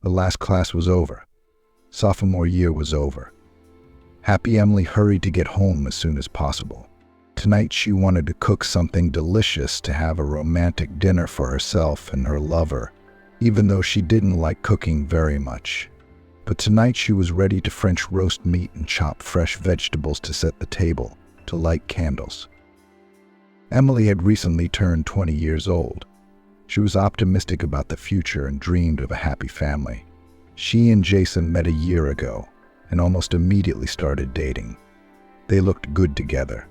The last class was over. Sophomore year was over. Happy Emily hurried to get home as soon as possible. Tonight she wanted to cook something delicious to have a romantic dinner for herself and her lover, even though she didn't like cooking very much. But tonight she was ready to French roast meat and chop fresh vegetables to set the table, to light candles. Emily had recently turned 20 years old. She was optimistic about the future and dreamed of a happy family. She and Jason met a year ago and almost immediately started dating. They looked good together.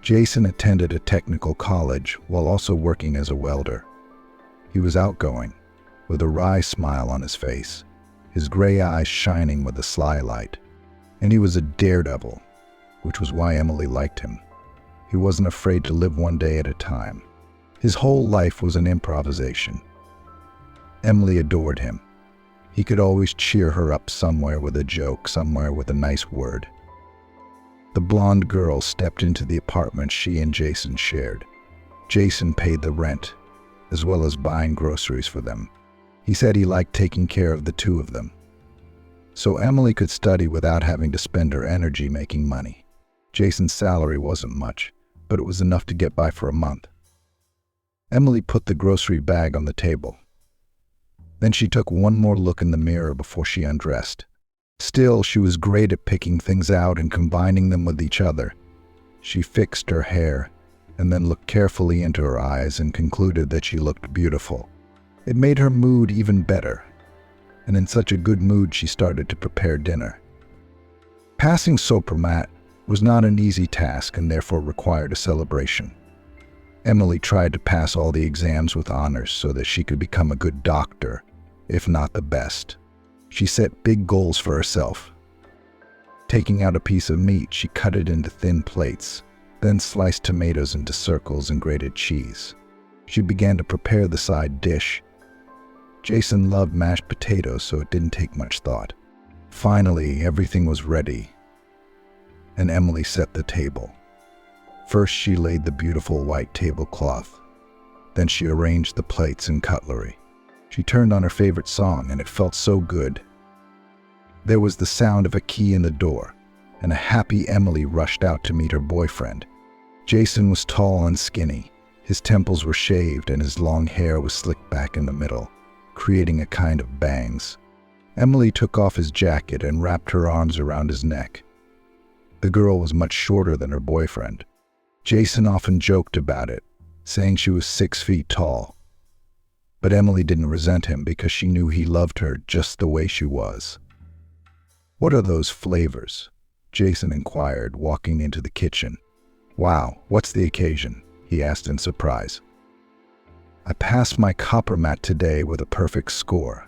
Jason attended a technical college while also working as a welder. He was outgoing, with a wry smile on his face, his gray eyes shining with a sly light. And he was a daredevil, which was why Emily liked him. He wasn't afraid to live one day at a time. His whole life was an improvisation. Emily adored him. He could always cheer her up somewhere with a joke, somewhere with a nice word. The blonde girl stepped into the apartment she and Jason shared. Jason paid the rent, as well as buying groceries for them. He said he liked taking care of the two of them. So Emily could study without having to spend her energy making money. Jason's salary wasn't much, but it was enough to get by for a month. Emily put the grocery bag on the table. Then she took one more look in the mirror before she undressed. Still, she was great at picking things out and combining them with each other. She fixed her hair and then looked carefully into her eyes and concluded that she looked beautiful. It made her mood even better, and in such a good mood she started to prepare dinner. Passing Sopramat was not an easy task and therefore required a celebration. Emily tried to pass all the exams with honors so that she could become a good doctor, if not the best. She set big goals for herself. Taking out a piece of meat, she cut it into thin plates, then sliced tomatoes into circles and grated cheese. She began to prepare the side dish. Jason loved mashed potatoes, so it didn't take much thought. Finally, everything was ready, and Emily set the table. First, she laid the beautiful white tablecloth. Then she arranged the plates and cutlery. She turned on her favorite song, and it felt so good. There was the sound of a key in the door, and a happy Emily rushed out to meet her boyfriend. Jason was tall and skinny. His temples were shaved, and his long hair was slicked back in the middle, creating a kind of bangs. Emily took off his jacket and wrapped her arms around his neck. The girl was much shorter than her boyfriend. Jason often joked about it, saying she was 6 feet tall. But Emily didn't resent him because she knew he loved her just the way she was. "What are those flavors?" Jason inquired, walking into the kitchen. "Wow, what's the occasion?" he asked in surprise. "I passed my Coppermat today with a perfect score."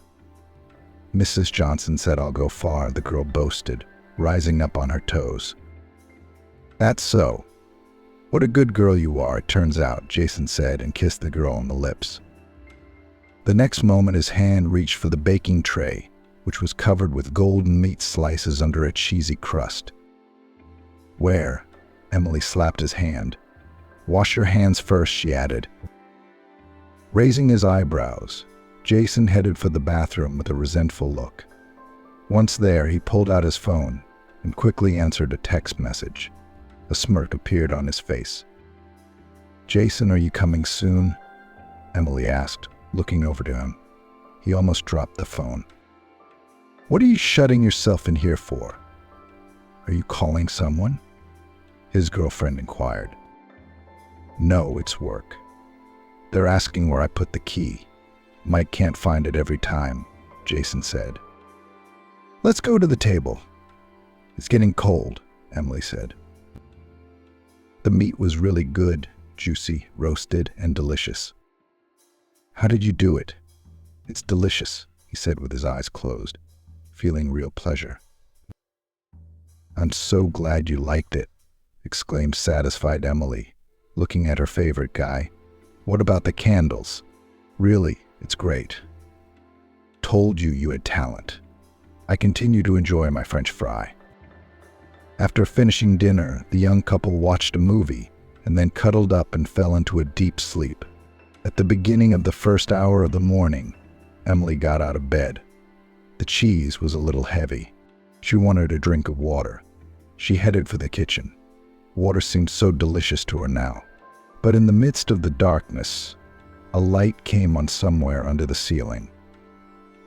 "Mrs. Johnson said I'll go far," the girl boasted, rising up on her toes. "That's so. What a good girl you are, it turns out," Jason said and kissed the girl on the lips. The next moment his hand reached for the baking tray, which was covered with golden meat slices under a cheesy crust. "Where?" Emily slapped his hand. "Wash your hands first," she added. Raising his eyebrows, Jason headed for the bathroom with a resentful look. Once there, he pulled out his phone and quickly answered a text message. A smirk appeared on his face. "Jason, are you coming soon?" Emily asked, looking over to him. He almost dropped the phone. "What are you shutting yourself in here for? Are you calling someone?" his girlfriend inquired. "No, it's work. They're asking where I put the key. Mike can't find it every time," Jason said. "Let's go to the table. It's getting cold," Emily said. The meat was really good, juicy, roasted, and delicious. "How did you do it?" "It's delicious," he said with his eyes closed, feeling real pleasure. "I'm so glad you liked it," exclaimed satisfied Emily, looking at her favorite guy. "What about the candles?" "Really, it's great. Told you you had talent." I continue to enjoy my French fry. After finishing dinner, the young couple watched a movie and then cuddled up and fell into a deep sleep. At the beginning of the first hour of the morning, Emily got out of bed. cheese was a little heavy. She wanted a drink of water. She headed for the kitchen. Water seemed so delicious to her now. But in the midst of the darkness, a light came on somewhere under the ceiling.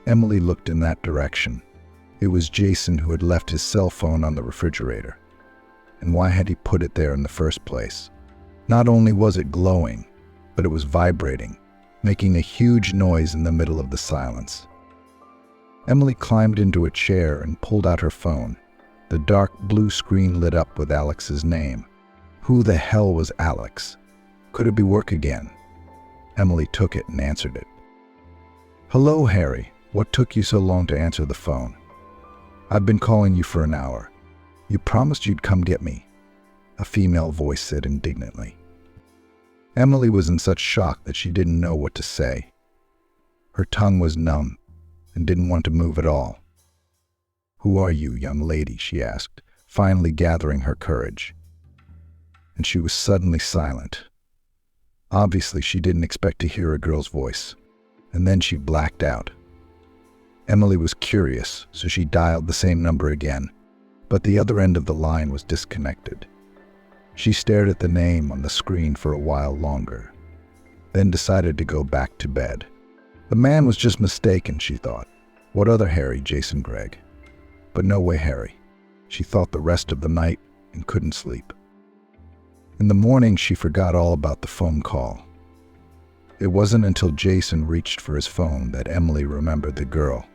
Emily looked in that direction. It was Jason, who had left his cell phone on the refrigerator. And why had he put it there in the first place? Not only was it glowing, but it was vibrating, making a huge noise in the middle of the silence. Emily climbed into a chair and pulled out her phone. The dark blue screen lit up with Alex's name. Who the hell was Alex? Could it be work again? Emily took it and answered it. "Hello, Harry. What took you so long to answer the phone? I've been calling you for an hour. You promised you'd come get me," a female voice said indignantly. Emily was in such shock that she didn't know what to say. Her tongue was numb and didn't want to move at all. "Who are you, young lady?" she asked, finally gathering her courage. And she was suddenly silent. Obviously, she didn't expect to hear a girl's voice, and then she blacked out. Emily was curious, so she dialed the same number again, but the other end of the line was disconnected. She stared at the name on the screen for a while longer, then decided to go back to bed. The man was just mistaken, she thought. What other Harry? Jason Gregg. But no way Harry. She thought the rest of the night and couldn't sleep. In the morning, she forgot all about the phone call. It wasn't until Jason reached for his phone that Emily remembered the girl.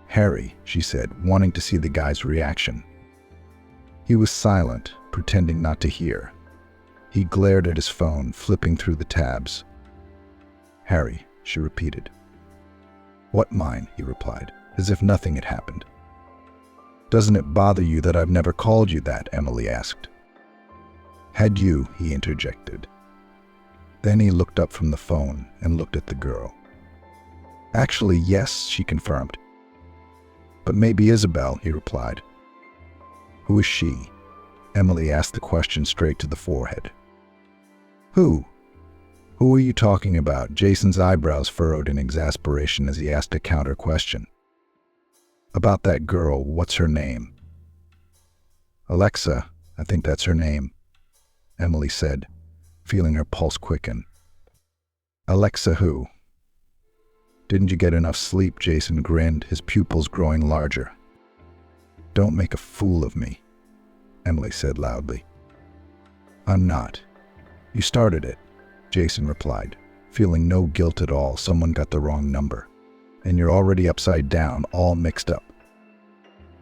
"Harry," she said, wanting to see the guy's reaction. He was silent, pretending not to hear. He glared at his phone, flipping through the tabs. "Harry," she repeated. "What mine?" he replied, as if nothing had happened. "Doesn't it bother you that I've never called you that?" Emily asked. "Had you?" he interjected. Then he looked up from the phone and looked at the girl. "Actually, yes," she confirmed. "But maybe Isabel," he replied. "Who is she?" Emily asked the question straight to the forehead. "Who? Who are you talking about?" Jason's eyebrows furrowed in exasperation as he asked a counter question. "About that girl. What's her name?" "Alexa, I think that's her name," Emily said, feeling her pulse quicken. "Alexa who?" "Didn't you get enough sleep?" Jason grinned, his pupils growing larger. "Don't make a fool of me," Emily said loudly. "I'm not. You started it," Jason replied, feeling no guilt at all. Someone got the wrong number, and you're already upside down, all mixed up.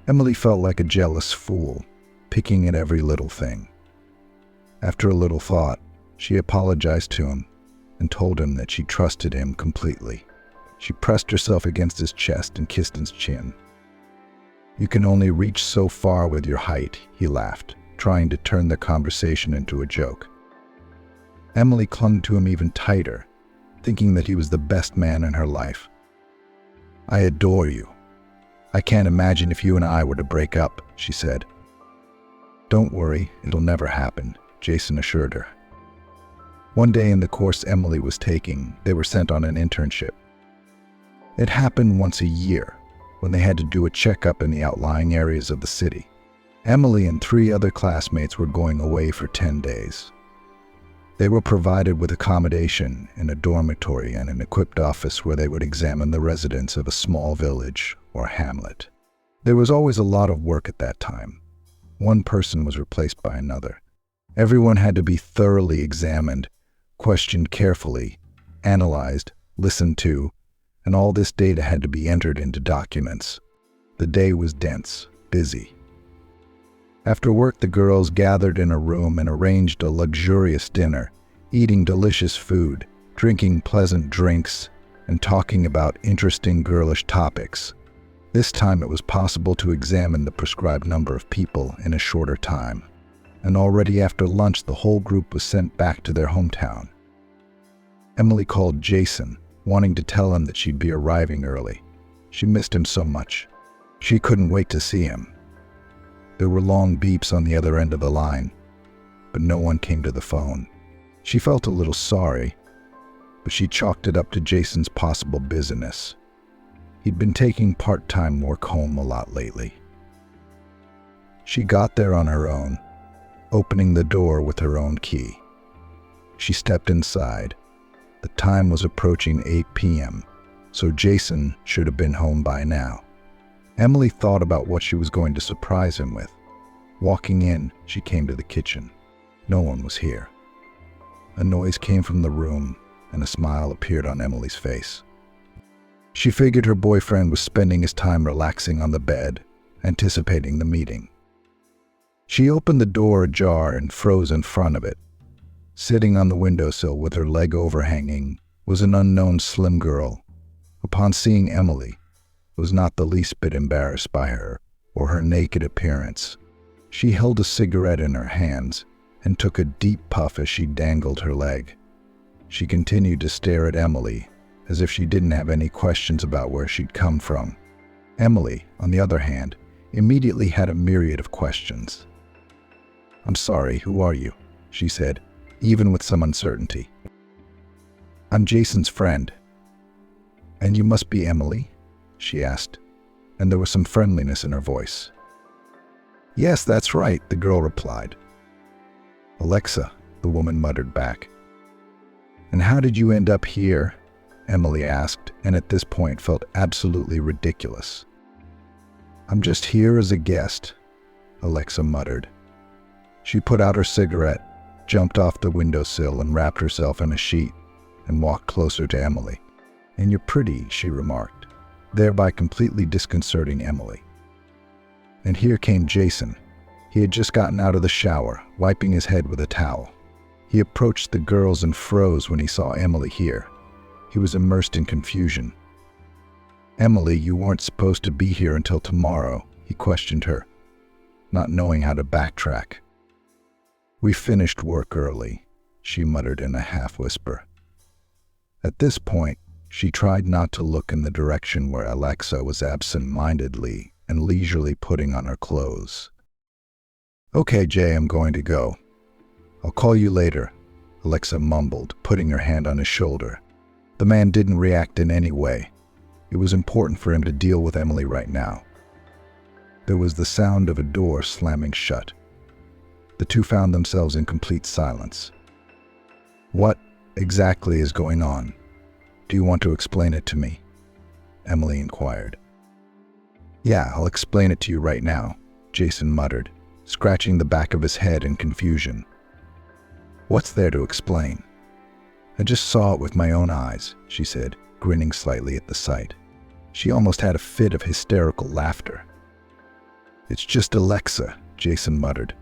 Emily felt like a jealous fool, picking at every little thing. After a little thought, she apologized to him and told him that she trusted him completely. She pressed herself against his chest and kissed his chin. "You can only reach so far with your height," he laughed, trying to turn the conversation into a joke. Emily clung to him even tighter, thinking that he was the best man in her life. "I adore you. I can't imagine if you and I were to break up," she said. "Don't worry, it'll never happen," Jason assured her. One day in the course Emily was taking, they were sent on an internship. It happened once a year, when they had to do a checkup in the outlying areas of the city. Emily and 3 other classmates were going away for 10 days. They were provided with accommodation in a dormitory and an equipped office where they would examine the residents of a small village or hamlet. There was always a lot of work at that time. One person was replaced by another. Everyone had to be thoroughly examined, questioned carefully, analyzed, listened to, and all this data had to be entered into documents. The day was dense, busy. After work, the girls gathered in a room and arranged a luxurious dinner, eating delicious food, drinking pleasant drinks, and talking about interesting girlish topics. This time it was possible to examine the prescribed number of people in a shorter time, and already after lunch the whole group was sent back to their hometown. Emily called Jason, wanting to tell him that she'd be arriving early. She missed him so much. She couldn't wait to see him. There were long beeps on the other end of the line, but no one came to the phone. She felt a little sorry, but she chalked it up to Jason's possible busyness. He'd been taking part-time work home a lot lately. She got there on her own, opening the door with her own key. She stepped inside. The time was approaching 8 p.m., so Jason should have been home by now. Emily thought about what she was going to surprise him with. Walking in, she came to the kitchen. No one was here. A noise came from the room, and a smile appeared on Emily's face. She figured her boyfriend was spending his time relaxing on the bed, anticipating the meeting. She opened the door ajar and froze in front of it. Sitting on the windowsill with her leg overhanging was an unknown slim girl. Upon seeing Emily, was not the least bit embarrassed by her or her naked appearance. She held a cigarette in her hands and took a deep puff as she dangled her leg. She continued to stare at Emily as if she didn't have any questions about where she'd come from. Emily, on the other hand, immediately had a myriad of questions. "I'm sorry, who are you?" she said, even with some uncertainty. "I'm Jason's friend." "And you must be Emily?" she asked, and there was some friendliness in her voice. "Yes, that's right," the girl replied. "Alexa," the woman muttered back. "And how did you end up here?" Emily asked, and at this point felt absolutely ridiculous. "I'm just here as a guest," Alexa muttered. She put out her cigarette, jumped off the windowsill and wrapped herself in a sheet and walked closer to Emily. "And you're pretty," she remarked, thereby completely disconcerting Emily. And here came Jason. He had just gotten out of the shower, wiping his head with a towel. He approached the girls and froze when he saw Emily here. He was immersed in confusion. "Emily, you weren't supposed to be here until tomorrow," he questioned her, not knowing how to backtrack. "We finished work early," she muttered in a half-whisper. At this point, she tried not to look in the direction where Alexa was absent-mindedly and leisurely putting on her clothes. "Okay, Jay, I'm going to go. I'll call you later," Alexa mumbled, putting her hand on his shoulder. The man didn't react in any way. It was important for him to deal with Emily right now. There was the sound of a door slamming shut. The two found themselves in complete silence. "What exactly is going on? Do you want to explain it to me?" Emily inquired. "Yeah, I'll explain it to you right now," Jason muttered, scratching the back of his head in confusion. "What's there to explain?" "I just saw it with my own eyes," she said, grinning slightly at the sight. She almost had a fit of hysterical laughter. "It's just Alexa," Jason muttered.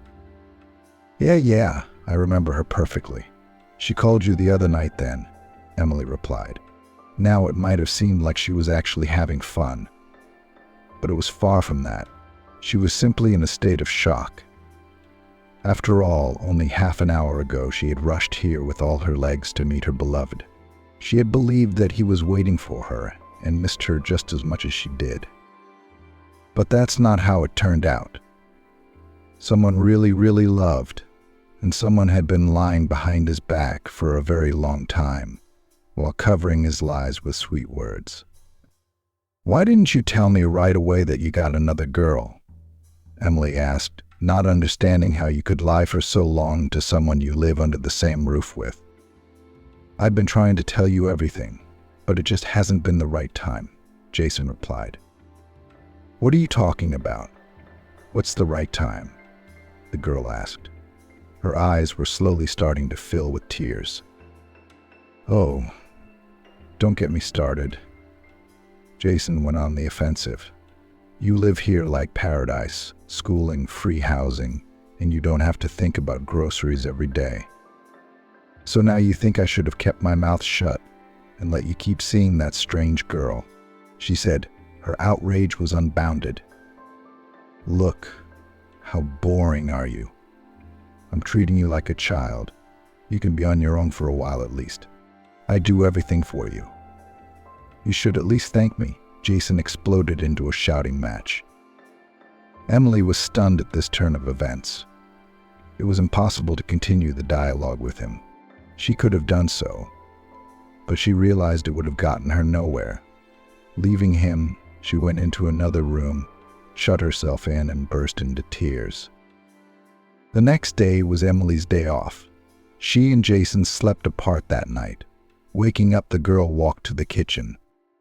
Yeah, I remember her perfectly. She called you the other night then," Emily replied. Now it might have seemed like she was actually having fun, but it was far from that. She was simply in a state of shock. After all, only half an hour ago she had rushed here with all her legs to meet her beloved. She had believed that he was waiting for her and missed her just as much as she did. But that's not how it turned out. Someone really loved, and someone had been lying behind his back for a very long time, while covering his lies with sweet words. "Why didn't you tell me right away that you got another girl?" Emily asked, not understanding how you could lie for so long to someone you live under the same roof with. "I've been trying to tell you everything, but it just hasn't been the right time," Jason replied. "What are you talking about? What's the right time?" the girl asked. Her eyes were slowly starting to fill with tears. "Oh, don't get me started." Jason went on the offensive. "You live here like paradise, schooling, free housing, and you don't have to think about groceries every day. So now you think I should have kept my mouth shut and let you keep seeing that strange girl," she said. Her outrage was unbounded. "Look, how boring are you? I'm treating you like a child. You can be on your own for a while at least. I do everything for you." "You should at least thank me," Jason exploded into a shouting match. Emily was stunned at this turn of events. It was impossible to continue the dialogue with him. She could have done so, but she realized it would have gotten her nowhere. Leaving him, she went into another room, shut herself in, and burst into tears. The next day was Emily's day off. She and Jason slept apart that night. Waking up, the girl walked to the kitchen.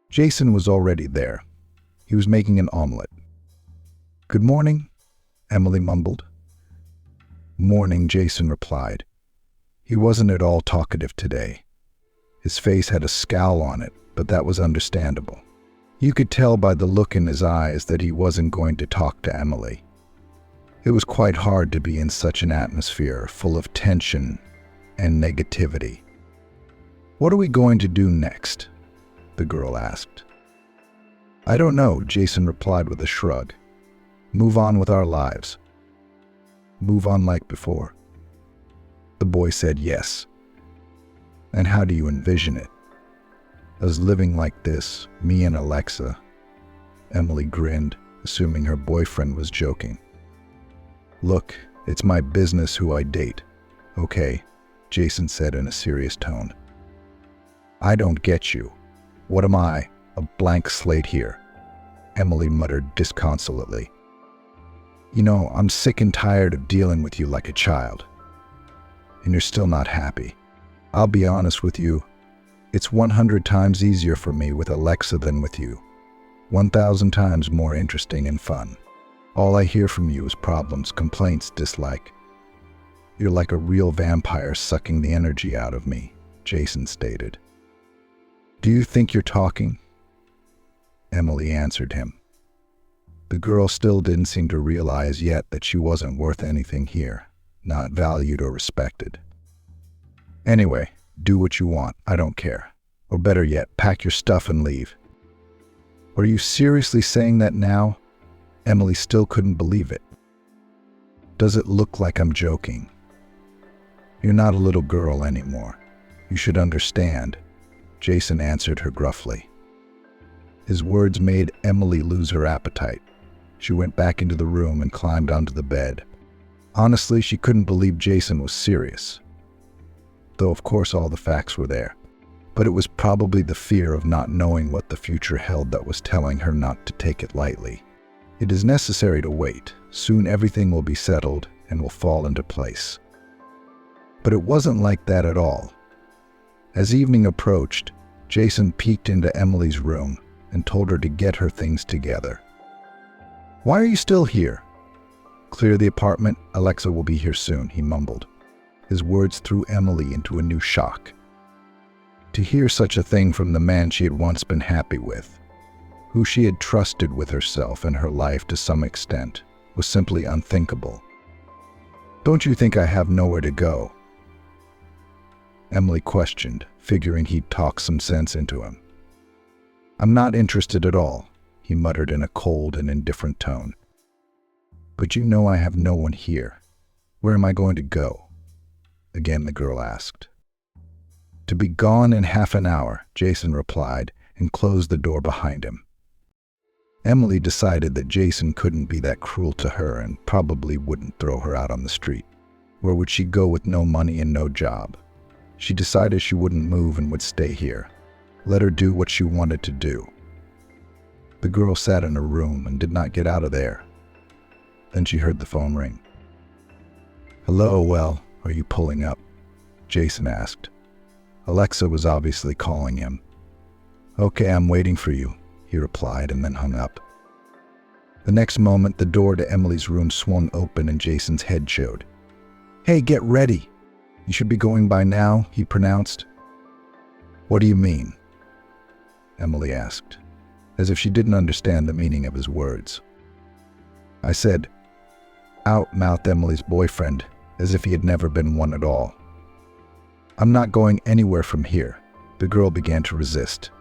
Jason was already there. He was making an omelet. "Good morning," Emily mumbled. "Morning," Jason replied. He wasn't at all talkative today. His face had a scowl on it, but that was understandable. You could tell by the look in his eyes that he wasn't going to talk to Emily. It was quite hard to be in such an atmosphere full of tension and negativity. "What are we going to do next?" the girl asked. "I don't know," Jason replied with a shrug. "Move on with our lives." "Move on like before?" The boy said yes. "And how do you envision it?" "As living like this, me and Alexa." Emily grinned, assuming her boyfriend was joking. "Look, it's my business who I date." "Okay," Jason said in a serious tone. "I don't get you. What am I, a blank slate here?" Emily muttered disconsolately. "You know, I'm sick and tired of dealing with you like a child. And you're still not happy. I'll be honest with you, it's 100 times easier for me with Alexa than with you. 1,000 times more interesting and fun. All I hear from you is problems, complaints, dislike. You're like a real vampire sucking the energy out of me," Jason stated. "Do you think you're talking?" Emily answered him. The girl still didn't seem to realize yet that she wasn't worth anything here, not valued or respected. "Anyway, do what you want, I don't care. Or better yet, pack your stuff and leave." "Are you seriously saying that now?" Emily still couldn't believe it. "Does it look like I'm joking?" "You're not a little girl anymore. You should understand," Jason answered her gruffly. His words made Emily lose her appetite. She went back into the room and climbed onto the bed. Honestly, she couldn't believe Jason was serious. Though of course all the facts were there. But it was probably the fear of not knowing what the future held that was telling her not to take it lightly. It is necessary to wait. Soon everything will be settled and will fall into place. But it wasn't like that at all. As evening approached, Jason peeked into Emily's room and told her to get her things together. "Why are you still here?" "Clear the apartment. Alexa will be here soon," he mumbled. His words threw Emily into a new shock. To hear such a thing from the man she had once been happy with, who she had trusted with herself and her life to some extent, was simply unthinkable. "Don't you think I have nowhere to go?" Emily questioned, figuring he'd talk some sense into him. "I'm not interested at all," he muttered in a cold and indifferent tone. "But you know I have no one here. Where am I going to go?" Again the girl asked. "To be gone in half an hour," Jason replied, and closed the door behind him. Emily decided that Jason couldn't be that cruel to her and probably wouldn't throw her out on the street. Where would she go with no money and no job? She decided she wouldn't move and would stay here. Let her do what she wanted to do. The girl sat in her room and did not get out of there. Then she heard the phone ring. "Hello, well, are you pulling up?" Jason asked. Alexa was obviously calling him. "Okay, I'm waiting for you," he replied and then hung up. The next moment, the door to Emily's room swung open and Jason's head showed. "Hey, get ready. You should be going by now," he pronounced. "What do you mean?" Emily asked, as if she didn't understand the meaning of his words. "I said, out," mouthed Emily's boyfriend, as if he had never been one at all. "I'm not going anywhere from here." The girl began to resist.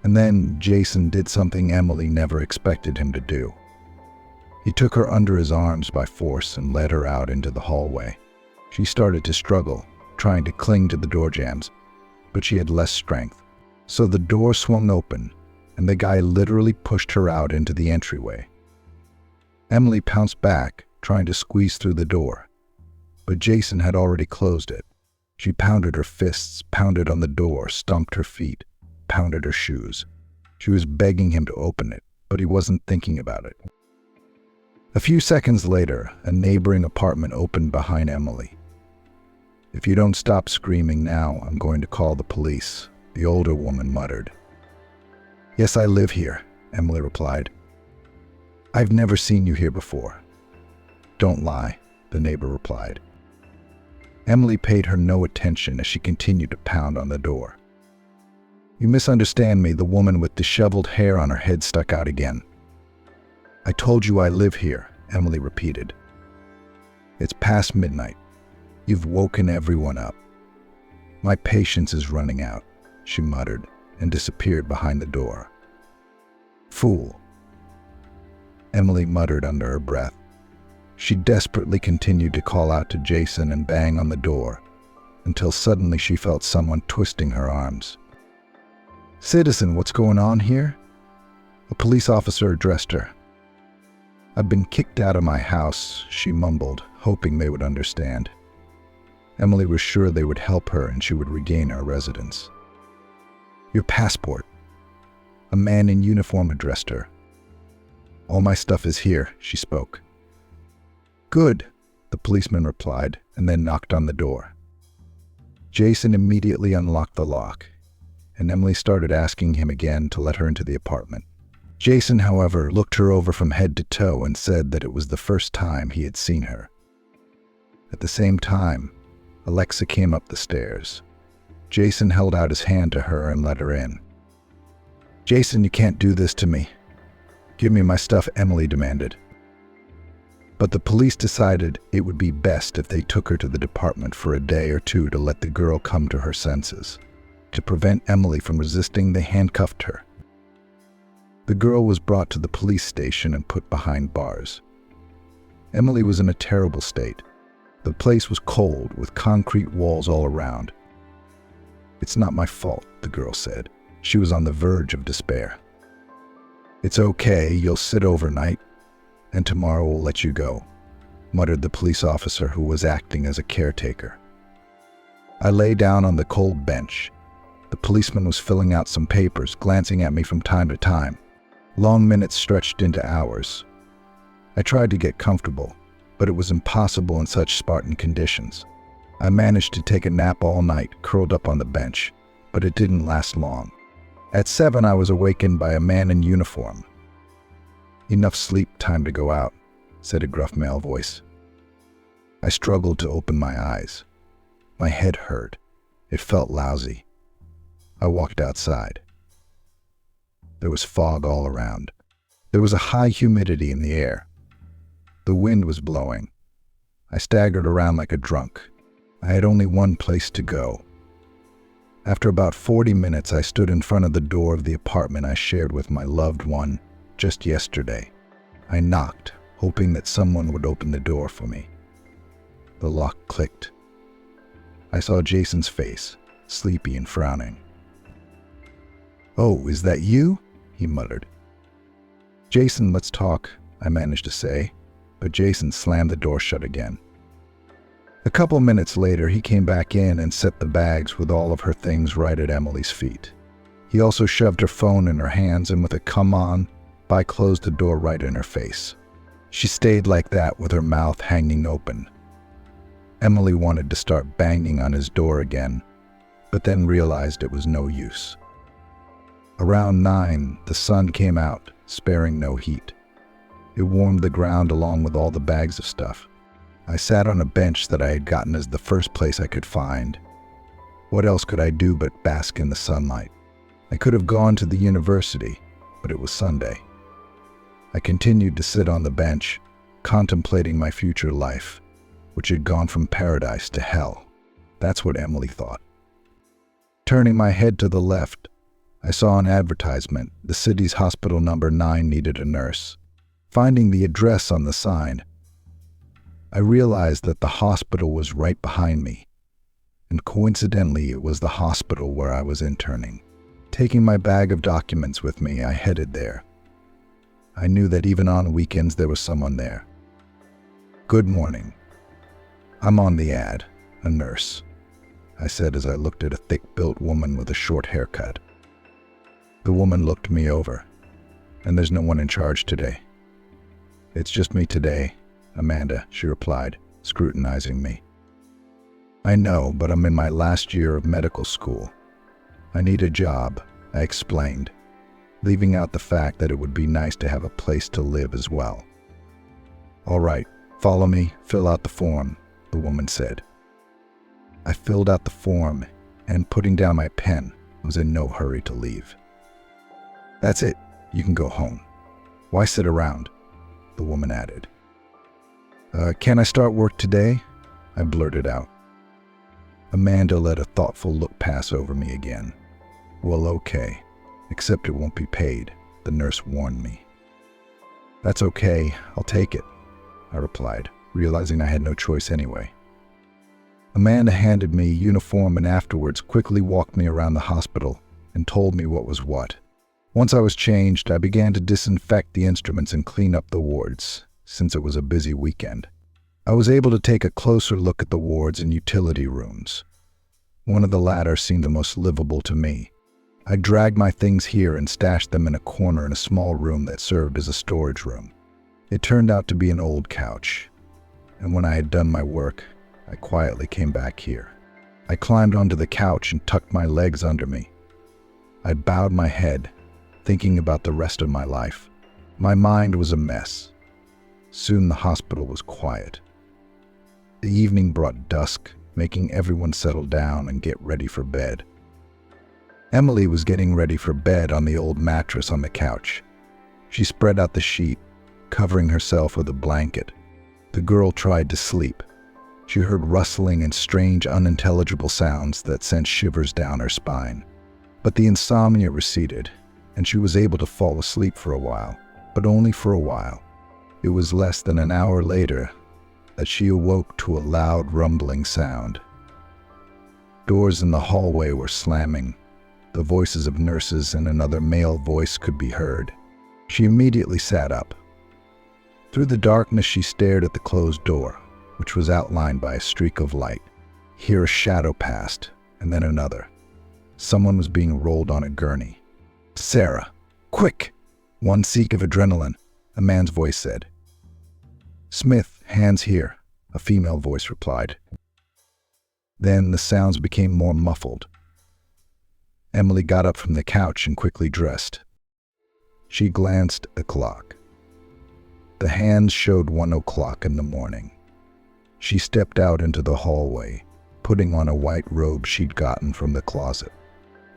And then Jason did something Emily never expected him to do. He took her under his arms by force and led her out into the hallway. She started to struggle, trying to cling to the door jambs, but she had less strength. So the door swung open, and the guy literally pushed her out into the entryway. Emily pounced back, trying to squeeze through the door, but Jason had already closed it. She pounded her fists, pounded on the door, stomped her feet, pounded her shoes. She was begging him to open it, but he wasn't thinking about it. A few seconds later, a neighboring apartment opened behind Emily. "If you don't stop screaming now, I'm going to call the police," the older woman muttered. "Yes, I live here," Emily replied. "I've never seen you here before." "Don't lie," the neighbor replied. Emily paid her no attention as she continued to pound on the door. "You misunderstand me," the woman with disheveled hair on her head stuck out again. "I told you I live here," Emily repeated. "It's past midnight. You've woken everyone up. My patience is running out," she muttered and disappeared behind the door. "Fool," Emily muttered under her breath. She desperately continued to call out to Jason and bang on the door, until suddenly she felt someone twisting her arms. "Citizen, what's going on here?" A police officer addressed her. "I've been kicked out of my house," she mumbled, hoping they would understand. Emily was sure they would help her and she would regain her residence. "Your passport." A man in uniform addressed her. "All my stuff is here," she spoke. "Good," the policeman replied, and then knocked on the door. Jason immediately unlocked the lock, and Emily started asking him again to let her into the apartment. Jason, however, looked her over from head to toe and said that it was the first time he had seen her. At the same time, Alexa came up the stairs. Jason held out his hand to her and let her in. "Jason, you can't do this to me. Give me my stuff," Emily demanded. But the police decided it would be best if they took her to the department for a day or two to let the girl come to her senses. To prevent Emily from resisting, they handcuffed her. The girl was brought to the police station and put behind bars. Emily was in a terrible state. The place was cold, with concrete walls all around. "It's not my fault," the girl said. She was on the verge of despair. "It's okay, you'll sit overnight, and tomorrow we'll let you go," muttered the police officer who was acting as a caretaker. I lay down on the cold bench. The policeman was filling out some papers, glancing at me from time to time. Long minutes stretched into hours. I tried to get comfortable, but it was impossible in such Spartan conditions. I managed to take a nap all night, curled up on the bench, but it didn't last long. At 7, I was awakened by a man in uniform. "Enough sleep, time to go out," said a gruff male voice. I struggled to open my eyes. My head hurt. It felt lousy. I walked outside. There was fog all around. There was a high humidity in the air. The wind was blowing. I staggered around like a drunk. I had only one place to go. After about 40 minutes, I stood in front of the door of the apartment I shared with my loved one just yesterday. I knocked, hoping that someone would open the door for me. The lock clicked. I saw Jason's face, sleepy and frowning. "Oh, is that you?" he muttered. "Jason, let's talk," I managed to say, but Jason slammed the door shut again. A couple minutes later, he came back in and set the bags with all of her things right at Emily's feet. He also shoved her phone in her hands and with a "come on," I closed the door right in her face. She stayed like that with her mouth hanging open. Emily wanted to start banging on his door again, but then realized it was no use. Around 9, the sun came out, sparing no heat. It warmed the ground along with all the bags of stuff. I sat on a bench that I had gotten as the first place I could find. What else could I do but bask in the sunlight? I could have gone to the university, but it was Sunday. I continued to sit on the bench, contemplating my future life, which had gone from paradise to hell. That's what Emily thought. Turning my head to the left, I saw an advertisement. The city's hospital number 9 needed a nurse. Finding the address on the sign, I realized that the hospital was right behind me, and coincidentally, it was the hospital where I was interning. Taking my bag of documents with me, I headed there. I knew that even on weekends there was someone there. "Good morning. I'm on the ad, a nurse," I said as I looked at a thick-built woman with a short haircut. The woman looked me over. "And there's no one in charge today?" "It's just me today, Amanda," she replied, scrutinizing me. "I know, but I'm in my last year of medical school. I need a job," I explained, leaving out the fact that it would be nice to have a place to live as well. "All right, follow me, fill out the form," the woman said. I filled out the form, and putting down my pen, was in no hurry to leave. "That's it, you can go home. Why sit around?" the woman added. Can I start work today?" I blurted out. Amanda let a thoughtful look pass over me again. "Well, okay, except it won't be paid," the nurse warned me. "That's okay, I'll take it," I replied, realizing I had no choice anyway. Amanda handed me a uniform and afterwards quickly walked me around the hospital and told me what was what. Once I was changed, I began to disinfect the instruments and clean up the wards, since it was a busy weekend. I was able to take a closer look at the wards and utility rooms. One of the latter seemed the most livable to me. I dragged my things here and stashed them in a corner in a small room that served as a storage room. It turned out to be an old couch, and when I had done my work, I quietly came back here. I climbed onto the couch and tucked my legs under me. I bowed my head, thinking about the rest of my life. My mind was a mess. Soon the hospital was quiet. The evening brought dusk, making everyone settle down and get ready for bed. Emily was getting ready for bed on the old mattress on the couch. She spread out the sheet, covering herself with a blanket. The girl tried to sleep. She heard rustling and strange, unintelligible sounds that sent shivers down her spine. But the insomnia receded, and she was able to fall asleep for a while, but only for a while. It was less than an hour later that she awoke to a loud, rumbling sound. Doors in the hallway were slamming. The voices of nurses and another male voice could be heard. She immediately sat up. Through the darkness, she stared at the closed door, which was outlined by a streak of light. Here a shadow passed, and then another. Someone was being rolled on a gurney. "Sarah, quick! 1 seek of adrenaline," a man's voice said. "Smith, hands here," a female voice replied. Then the sounds became more muffled. Emily got up from the couch and quickly dressed. She glanced at the clock. The hands showed 1 o'clock in the morning. She stepped out into the hallway, putting on a white robe she'd gotten from the closet.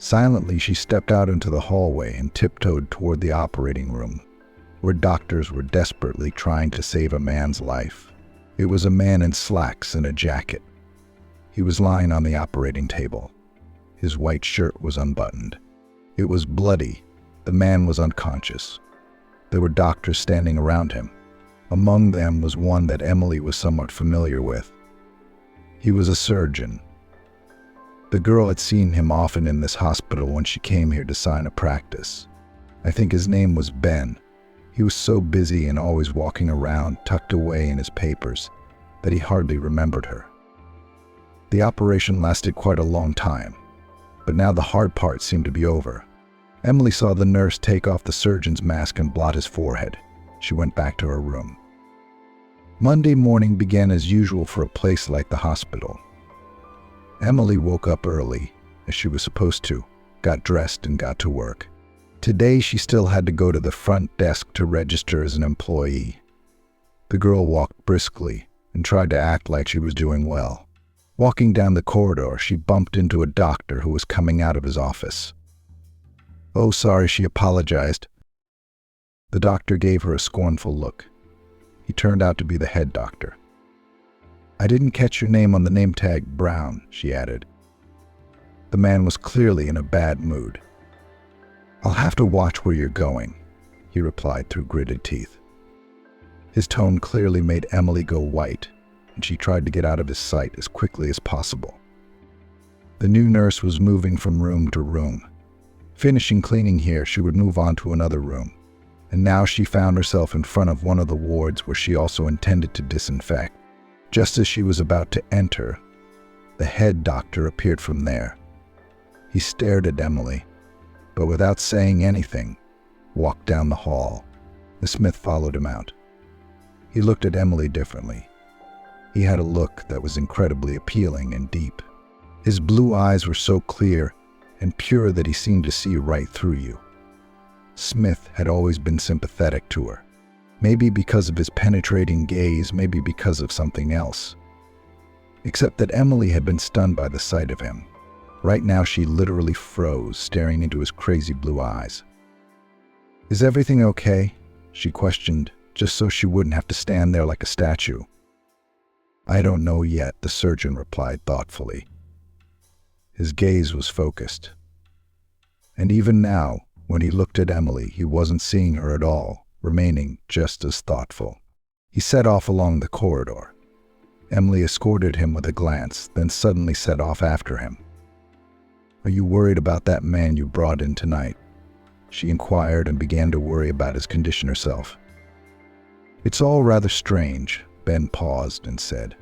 Silently, she stepped out into the hallway and tiptoed toward the operating room, where doctors were desperately trying to save a man's life. It was a man in slacks and a jacket. He was lying on the operating table. His white shirt was unbuttoned. It was bloody. The man was unconscious. There were doctors standing around him. Among them was one that Emily was somewhat familiar with. He was a surgeon. The girl had seen him often in this hospital when she came here to sign a practice. I think his name was Ben. He was so busy and always walking around, tucked away in his papers, that he hardly remembered her. The operation lasted quite a long time, but now the hard part seemed to be over. Emily saw the nurse take off the surgeon's mask and blot his forehead. She went back to her room. Monday morning began as usual for a place like the hospital. Emily woke up early, as she was supposed to, got dressed and got to work. Today she still had to go to the front desk to register as an employee. The girl walked briskly and tried to act like she was doing well. Walking down the corridor, she bumped into a doctor who was coming out of his office. "Oh, sorry," she apologized. The doctor gave her a scornful look. He turned out to be the head doctor. "I didn't catch your name on the name tag, Brown," she added. The man was clearly in a bad mood. "I'll have to watch where you're going," he replied through gritted teeth. His tone clearly made Emily go white, and she tried to get out of his sight as quickly as possible. The new nurse was moving from room to room. Finishing cleaning here, she would move on to another room, and now she found herself in front of one of the wards where she also intended to disinfect. Just as she was about to enter, the head doctor appeared from there. He stared at Emily, but without saying anything, walked down the hall. The Smith followed him out. He looked at Emily differently. He had a look that was incredibly appealing and deep. His blue eyes were so clear and pure that he seemed to see right through you. Smith had always been sympathetic to her. Maybe because of his penetrating gaze, maybe because of something else. Except that Emily had been stunned by the sight of him. Right now she literally froze, staring into his crazy blue eyes. "Is everything okay?" she questioned, just so she wouldn't have to stand there like a statue. "I don't know yet," the surgeon replied thoughtfully. His gaze was focused. And even now, when he looked at Emily, he wasn't seeing her at all, remaining just as thoughtful. He set off along the corridor. Emily escorted him with a glance, then suddenly set off after him. "Are you worried about that man you brought in tonight?" she inquired, and began to worry about his condition herself. "It's all rather strange," Ben paused and said.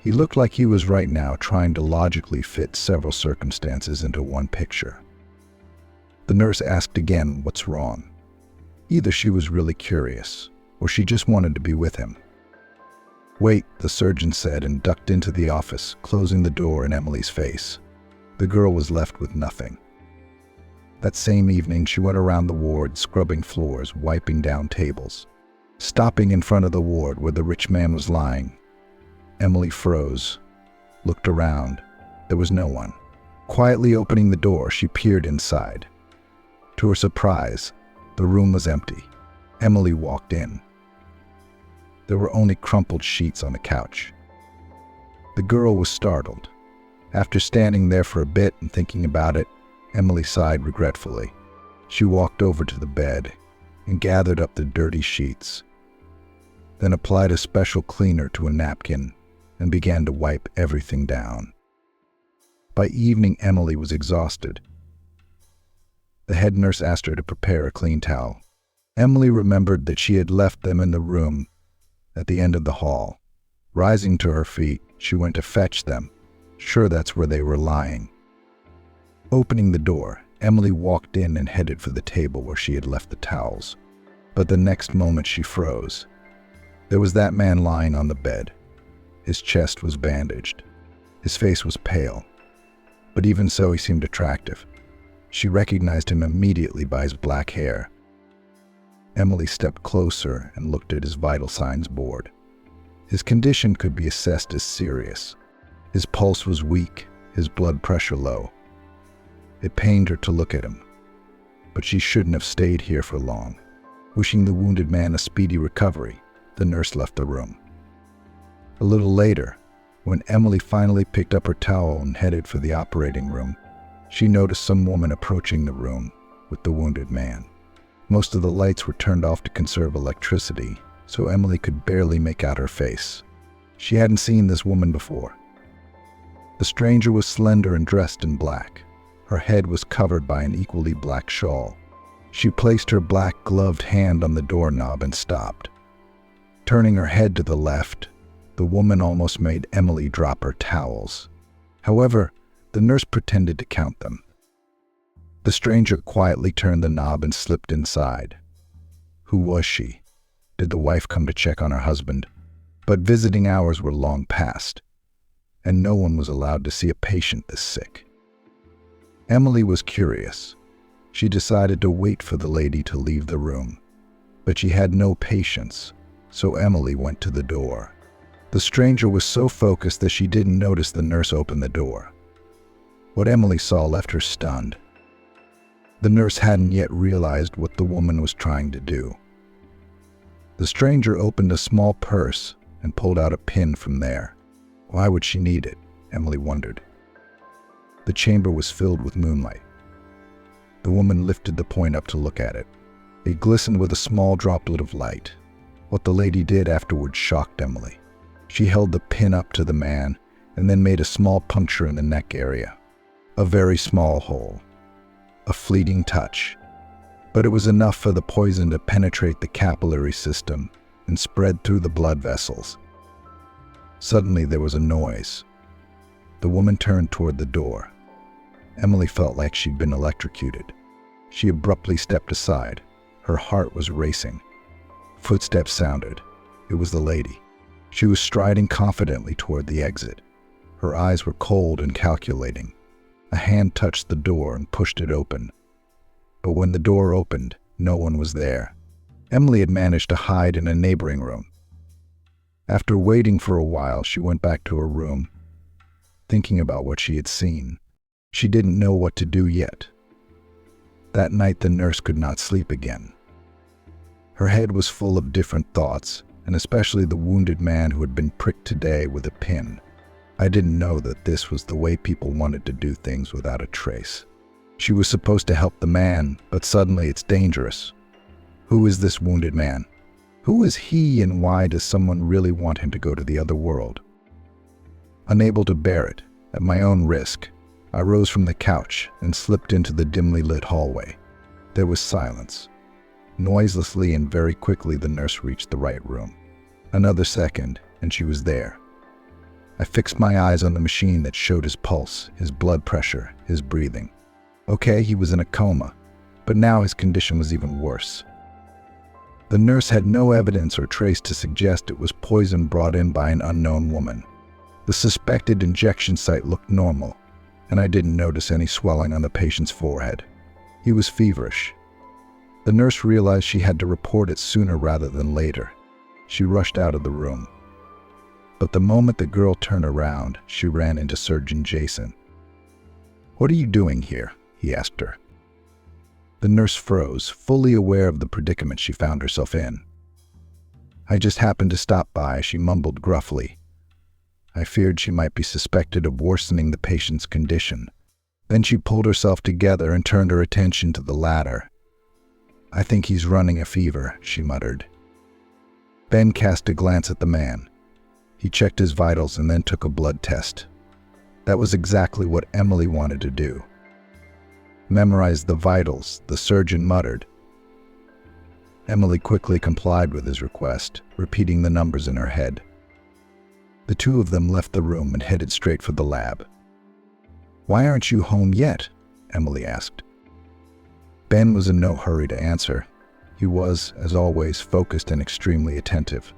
He looked like he was right now trying to logically fit several circumstances into one picture. The nurse asked again, "What's wrong?" Either she was really curious, or she just wanted to be with him. "Wait," the surgeon said, and ducked into the office, closing the door in Emily's face. The girl was left with nothing. That same evening, she went around the ward, scrubbing floors, wiping down tables. Stopping in front of the ward where the rich man was lying, Emily froze, looked around. There was no one. Quietly opening the door, she peered inside. To her surprise, the room was empty. Emily walked in. There were only crumpled sheets on the couch. The girl was startled. After standing there for a bit and thinking about it, Emily sighed regretfully. She walked over to the bed and gathered up the dirty sheets, then applied a special cleaner to a napkin and began to wipe everything down. By evening, Emily was exhausted. The head nurse asked her to prepare a clean towel. Emily remembered that she had left them in the room at the end of the hall. Rising to her feet, she went to fetch them, sure that's where they were lying. Opening the door, Emily walked in and headed for the table where she had left the towels. But the next moment she froze. There was that man lying on the bed. His chest was bandaged. His face was pale. But even so, he seemed attractive. She recognized him immediately by his black hair. Emily stepped closer and looked at his vital signs board. His condition could be assessed as serious. His pulse was weak, his blood pressure low. It pained her to look at him, but she shouldn't have stayed here for long. Wishing the wounded man a speedy recovery, the nurse left the room. A little later, when Emily finally picked up her towel and headed for the operating room, she noticed some woman approaching the room with the wounded man. Most of the lights were turned off to conserve electricity, so Emily could barely make out her face. She hadn't seen this woman before. The stranger was slender and dressed in black. Her head was covered by an equally black shawl. She placed her black gloved hand on the doorknob and stopped. Turning her head to the left, the woman almost made Emily drop her towels. However, the nurse pretended to count them. The stranger quietly turned the knob and slipped inside. Who was she? Did the wife come to check on her husband? But visiting hours were long past, and no one was allowed to see a patient this sick. Emily was curious. She decided to wait for the lady to leave the room, but she had no patience, so Emily went to the door. The stranger was so focused that she didn't notice the nurse open the door. What Emily saw left her stunned. The nurse hadn't yet realized what the woman was trying to do. The stranger opened a small purse and pulled out a pin from there. Why would she need it? Emily wondered. The chamber was filled with moonlight. The woman lifted the point up to look at it. It glistened with a small droplet of light. What the lady did afterwards shocked Emily. She held the pin up to the man and then made a small puncture in the neck area. A very small hole. A fleeting touch. But it was enough for the poison to penetrate the capillary system and spread through the blood vessels. Suddenly there was a noise. The woman turned toward the door. Emily felt like she'd been electrocuted. She abruptly stepped aside. Her heart was racing. Footsteps sounded. It was the lady. She was striding confidently toward the exit. Her eyes were cold and calculating. A hand touched the door and pushed it open. But when the door opened, no one was there. Emily had managed to hide in a neighboring room. After waiting for a while, she went back to her room, thinking about what she had seen. She didn't know what to do yet. That night, the nurse could not sleep again. Her head was full of different thoughts, and especially the wounded man who had been pricked today with a pin. I didn't know that this was the way people wanted to do things without a trace. She was supposed to help the man, but suddenly it's dangerous. Who is this wounded man? Who is he, and why does someone really want him to go to the other world? Unable to bear it, at my own risk, I rose from the couch and slipped into the dimly lit hallway. There was silence. Noiselessly and very quickly, the nurse reached the right room. Another second, and she was there. I fixed my eyes on the machine that showed his pulse, his blood pressure, his breathing. Okay, he was in a coma, but now his condition was even worse. The nurse had no evidence or trace to suggest it was poison brought in by an unknown woman. The suspected injection site looked normal, and I didn't notice any swelling on the patient's forehead. He was feverish. The nurse realized she had to report it sooner rather than later. She rushed out of the room. But the moment the girl turned around, she ran into Surgeon Jason. "What are you doing here?" he asked her. The nurse froze, fully aware of the predicament she found herself in. "I just happened to stop by," she mumbled gruffly. I feared she might be suspected of worsening the patient's condition. Then she pulled herself together and turned her attention to the latter. "I think he's running a fever," she muttered. Ben cast a glance at the man. He checked his vitals and then took a blood test. That was exactly what Emily wanted to do. "Memorize the vitals," the surgeon muttered. Emily quickly complied with his request, repeating the numbers in her head. The two of them left the room and headed straight for the lab. "Why aren't you home yet?" Emily asked. Ben was in no hurry to answer. He was, as always, focused and extremely attentive.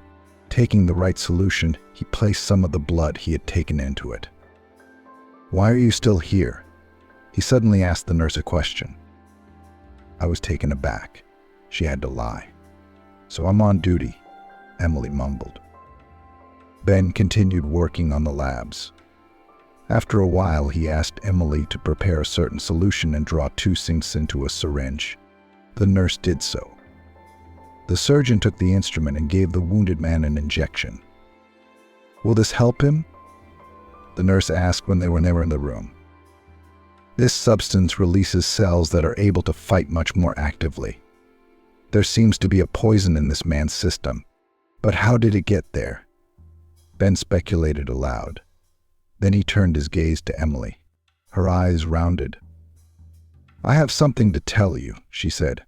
Taking the right solution, he placed some of the blood he had taken into it. "Why are you still here?" He suddenly asked the nurse a question. I was taken aback. She had to lie. "So I'm on duty," Emily mumbled. Ben continued working on the labs. After a while, he asked Emily to prepare a certain solution and draw 2 sinks into a syringe. The nurse did so. The surgeon took the instrument and gave the wounded man an injection. "Will this help him?" the nurse asked when they were in the room. "This substance releases cells that are able to fight much more actively. There seems to be a poison in this man's system. But how did it get there?" Ben speculated aloud. Then he turned his gaze to Emily. Her eyes rounded. "I have something to tell you," she said,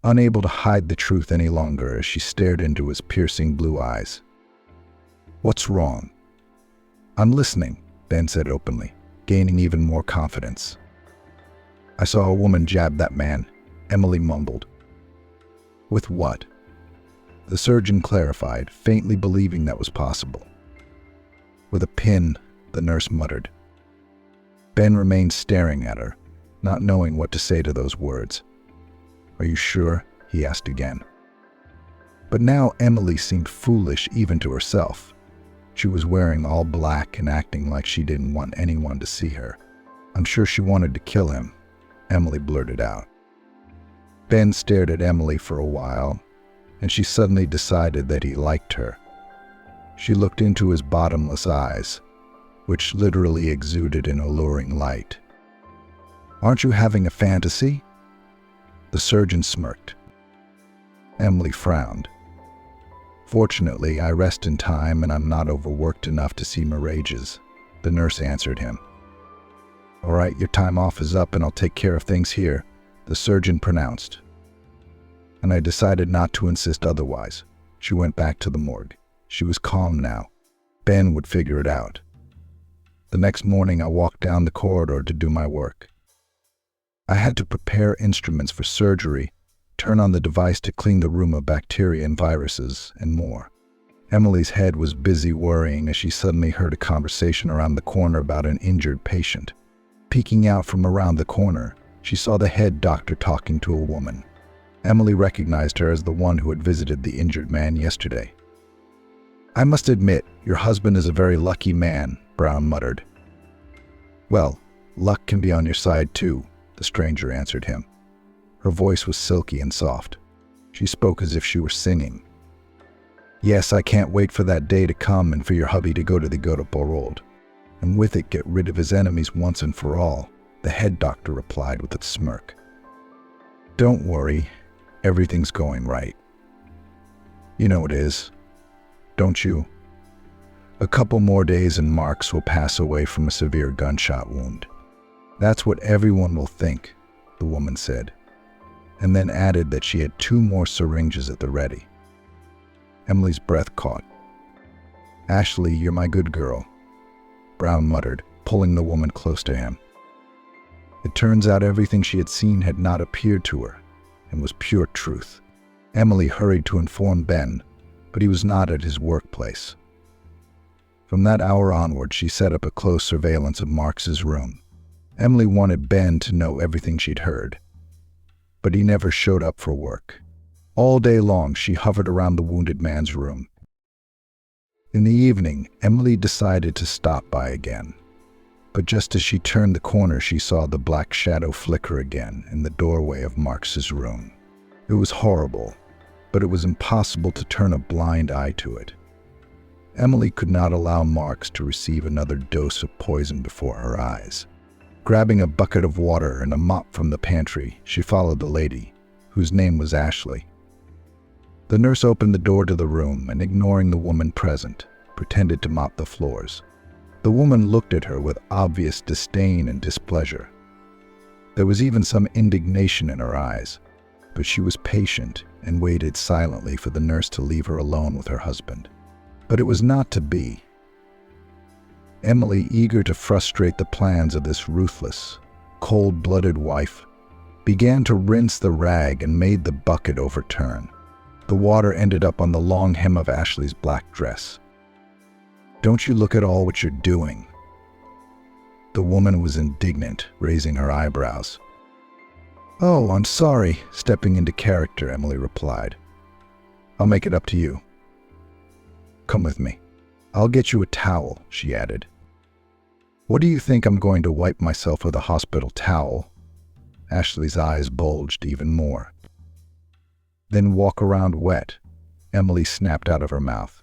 unable to hide the truth any longer as she stared into his piercing blue eyes. "What's wrong?" "I'm listening," Ben said openly, gaining even more confidence. "I saw a woman jab that man," Emily mumbled. "With what?" The surgeon clarified, faintly believing that was possible. "With a pin," the nurse muttered. Ben remained staring at her, not knowing what to say to those words. "Are you sure?" he asked again. But now Emily seemed foolish even to herself. She was wearing all black and acting like she didn't want anyone to see her. "I'm sure she wanted to kill him," Emily blurted out. Ben stared at Emily for a while, and she suddenly decided that he liked her. She looked into his bottomless eyes, which literally exuded an alluring light. "Aren't you having a fantasy?" The surgeon smirked. Emily frowned. "Fortunately, I rest in time and I'm not overworked enough to see mirages," the nurse answered him. "All right, your time off is up and I'll take care of things here," the surgeon pronounced. And I decided not to insist otherwise. She went back to the morgue. She was calm now. Ben would figure it out. The next morning, I walked down the corridor to do my work. I had to prepare instruments for surgery, turn on the device to clean the room of bacteria and viruses, and more. Emily's head was busy worrying as she suddenly heard a conversation around the corner about an injured patient. Peeking out from around the corner, she saw the head doctor talking to a woman. Emily recognized her as the one who had visited the injured man yesterday. "I must admit, your husband is a very lucky man," Brown muttered. "Well, luck can be on your side too," the stranger answered him. Her voice was silky and soft. She spoke as if she were singing. "Yes, I can't wait for that day to come and for your hubby to go to the overworld, and with it get rid of his enemies once and for all," the head doctor replied with a smirk. "Don't worry, everything's going right. You know it is, don't you? A couple more days and Marks will pass away from a severe gunshot wound. That's what everyone will think," the woman said, and then added that she had 2 more syringes at the ready. Emily's breath caught. "Ashley, you're my good girl," Brown muttered, pulling the woman close to him. It turns out everything she had seen had not appeared to her, and was pure truth. Emily hurried to inform Ben, but he was not at his workplace. From that hour onward, she set up a close surveillance of Marks's room. Emily wanted Ben to know everything she'd heard, but he never showed up for work. All day long, she hovered around the wounded man's room. In the evening, Emily decided to stop by again. But just as she turned the corner, she saw the black shadow flicker again in the doorway of Marks's room. It was horrible, but it was impossible to turn a blind eye to it. Emily could not allow Marks to receive another dose of poison before her eyes. Grabbing a bucket of water and a mop from the pantry, she followed the lady, whose name was Ashley. The nurse opened the door to the room and, ignoring the woman present, pretended to mop the floors. The woman looked at her with obvious disdain and displeasure. There was even some indignation in her eyes, but she was patient and waited silently for the nurse to leave her alone with her husband. But it was not to be. Emily, eager to frustrate the plans of this ruthless, cold-blooded wife, began to rinse the rag and made the bucket overturn. The water ended up on the long hem of Ashley's black dress. "Don't you look at all what you're doing?" The woman was indignant, raising her eyebrows. "Oh, I'm sorry," stepping into character, Emily replied. "I'll make it up to you. Come with me. I'll get you a towel," she added. "What do you think I'm going to wipe myself with a hospital towel?" Ashley's eyes bulged even more. "Then walk around wet," Emily snapped out of her mouth.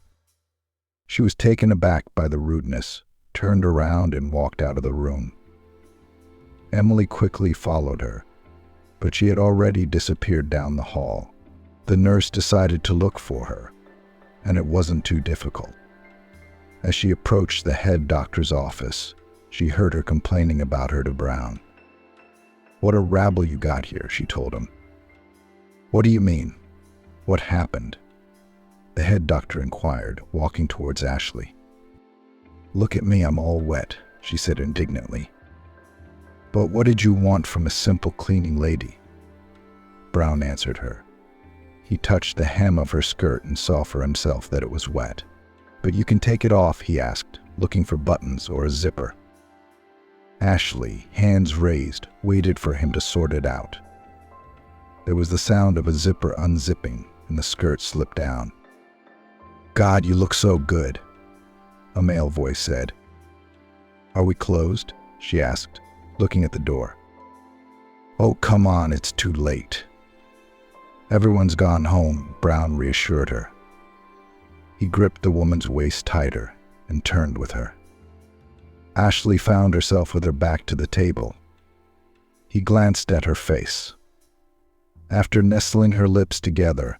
She was taken aback by the rudeness, turned around and walked out of the room. Emily quickly followed her, but she had already disappeared down the hall. The nurse decided to look for her, and it wasn't too difficult. As she approached the head doctor's office, she heard her complaining about her to Brown. "What a rabble you got here," she told him. "What do you mean? What happened?" the head doctor inquired, walking towards Ashley. "Look at me, I'm all wet," she said indignantly. "But what did you want from a simple cleaning lady?" Brown answered her. He touched the hem of her skirt and saw for himself that it was wet. "But you can take it off," he asked, looking for buttons or a zipper. Ashley, hands raised, waited for him to sort it out. There was the sound of a zipper unzipping, and the skirt slipped down. "God, you look so good," a male voice said. "Are we closed?" she asked, looking at the door. "Oh, come on, it's too late." "Everyone's gone home," Brown reassured her. He gripped the woman's waist tighter and turned with her. Ashley found herself with her back to the table. He glanced at her face. After nestling her lips together,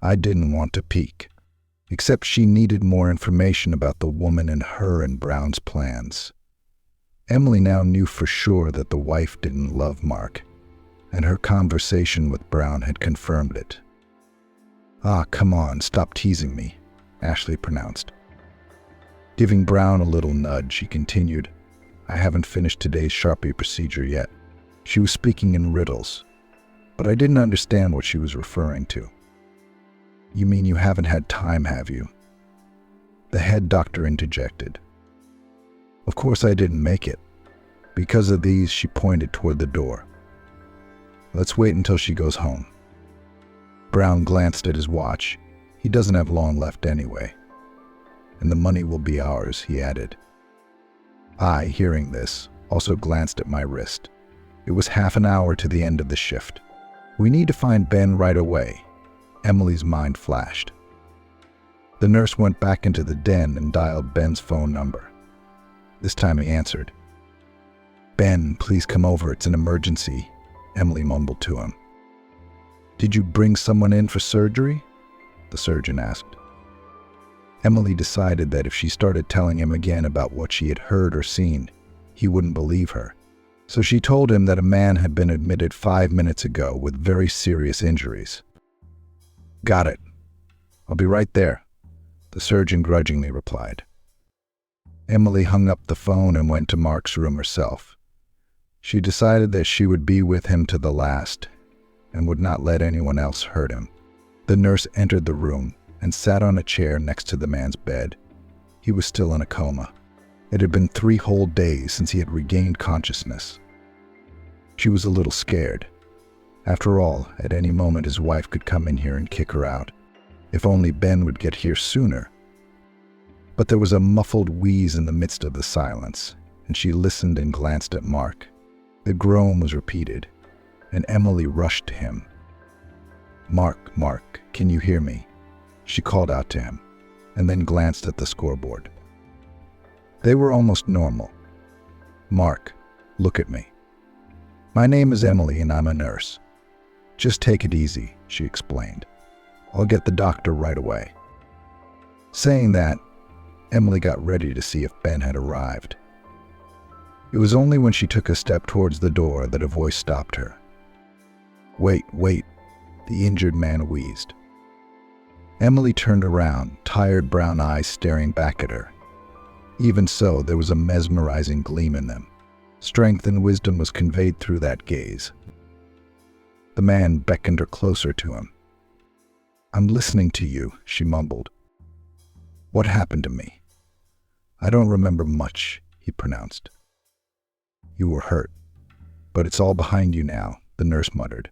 I didn't want to peek, except she needed more information about the woman and her and Brown's plans. Emily now knew for sure that the wife didn't love Mark, and her conversation with Brown had confirmed it. "Ah, come on, stop teasing me," Ashley pronounced. Giving Brown a little nudge, she continued, "I haven't finished today's Sharpie procedure yet." She was speaking in riddles, but I didn't understand what she was referring to. You mean you haven't had time, have you? The head doctor interjected. Of course I didn't make it. Because of these, she pointed toward the door. Let's wait until she goes home. Brown glanced at his watch. He doesn't have long left anyway. And the money will be ours, he added. I, hearing this, also glanced at my wrist. It was half an hour to the end of the shift. We need to find Ben right away. Emily's mind flashed. The nurse went back into the den and dialed Ben's phone number. This time he answered. Ben, please come over, it's an emergency, Emily mumbled to him. Did you bring someone in for surgery? The surgeon asked. Emily decided that if she started telling him again about what she had heard or seen, he wouldn't believe her. So she told him that a man had been admitted 5 minutes ago with very serious injuries. Got it. I'll be right there, the surgeon grudgingly replied. Emily hung up the phone and went to Mark's room herself. She decided that she would be with him to the last and would not let anyone else hurt him. The nurse entered the room and sat on a chair next to the man's bed. He was still in a coma. It had been 3 whole days since he had regained consciousness. She was a little scared. After all, at any moment his wife could come in here and kick her out. If only Ben would get here sooner. But there was a muffled wheeze in the midst of the silence, and she listened and glanced at Mark. The groan was repeated, and Emily rushed to him. Mark, can you hear me? She called out to him, and then glanced at the scoreboard. They were almost normal. Mark, look at me. My name is Emily and I'm a nurse. Just take it easy, she explained. I'll get the doctor right away. Saying that, Emily got ready to see if Ben had arrived. It was only when she took a step towards the door that a voice stopped her. Wait, the injured man wheezed. Emily turned around, tired brown eyes staring back at her. Even so, there was a mesmerizing gleam in them. Strength and wisdom was conveyed through that gaze. The man beckoned her closer to him. I'm listening to you, she mumbled. What happened to me? I don't remember much, he pronounced. You were hurt, but it's all behind you now, the nurse muttered.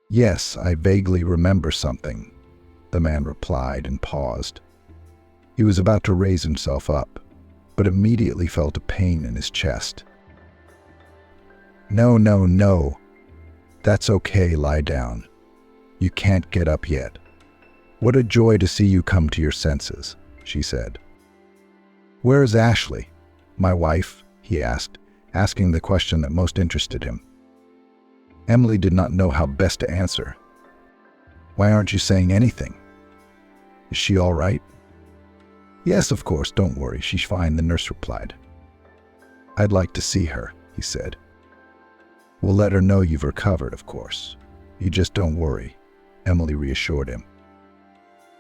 Yes, I vaguely remember something, the man replied and paused. He was about to raise himself up, but immediately felt a pain in his chest. No. That's okay, lie down. You can't get up yet. What a joy to see you come to your senses, she said. Where is Ashley? My wife, he asked, asking the question that most interested him. Emily did not know how best to answer. Why aren't you saying anything? Is she all right? Yes, of course, don't worry, she's fine, the nurse replied. I'd like to see her, he said. We'll let her know you've recovered, of course. You just don't worry, Emily reassured him.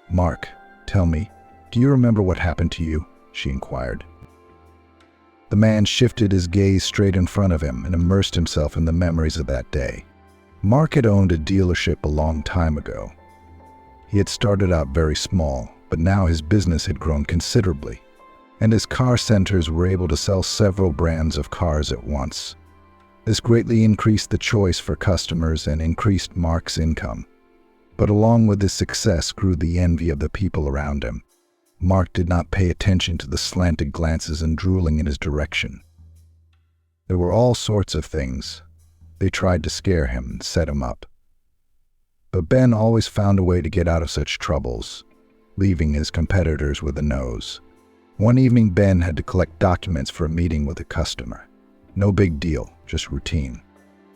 Mark, tell me, do you remember what happened to you? She inquired. The man shifted his gaze straight in front of him and immersed himself in the memories of that day. Mark had owned a dealership a long time ago. He had started out very small, but now his business had grown considerably, and his car centers were able to sell several brands of cars at once. This greatly increased the choice for customers and increased Mark's income. But along with his success grew the envy of the people around him. Mark did not pay attention to the slanted glances and drooling in his direction. There were all sorts of things. They tried to scare him and set him up. But Ben always found a way to get out of such troubles, leaving his competitors with a nose. One evening, Ben had to collect documents for a meeting with a customer. No big deal, just routine.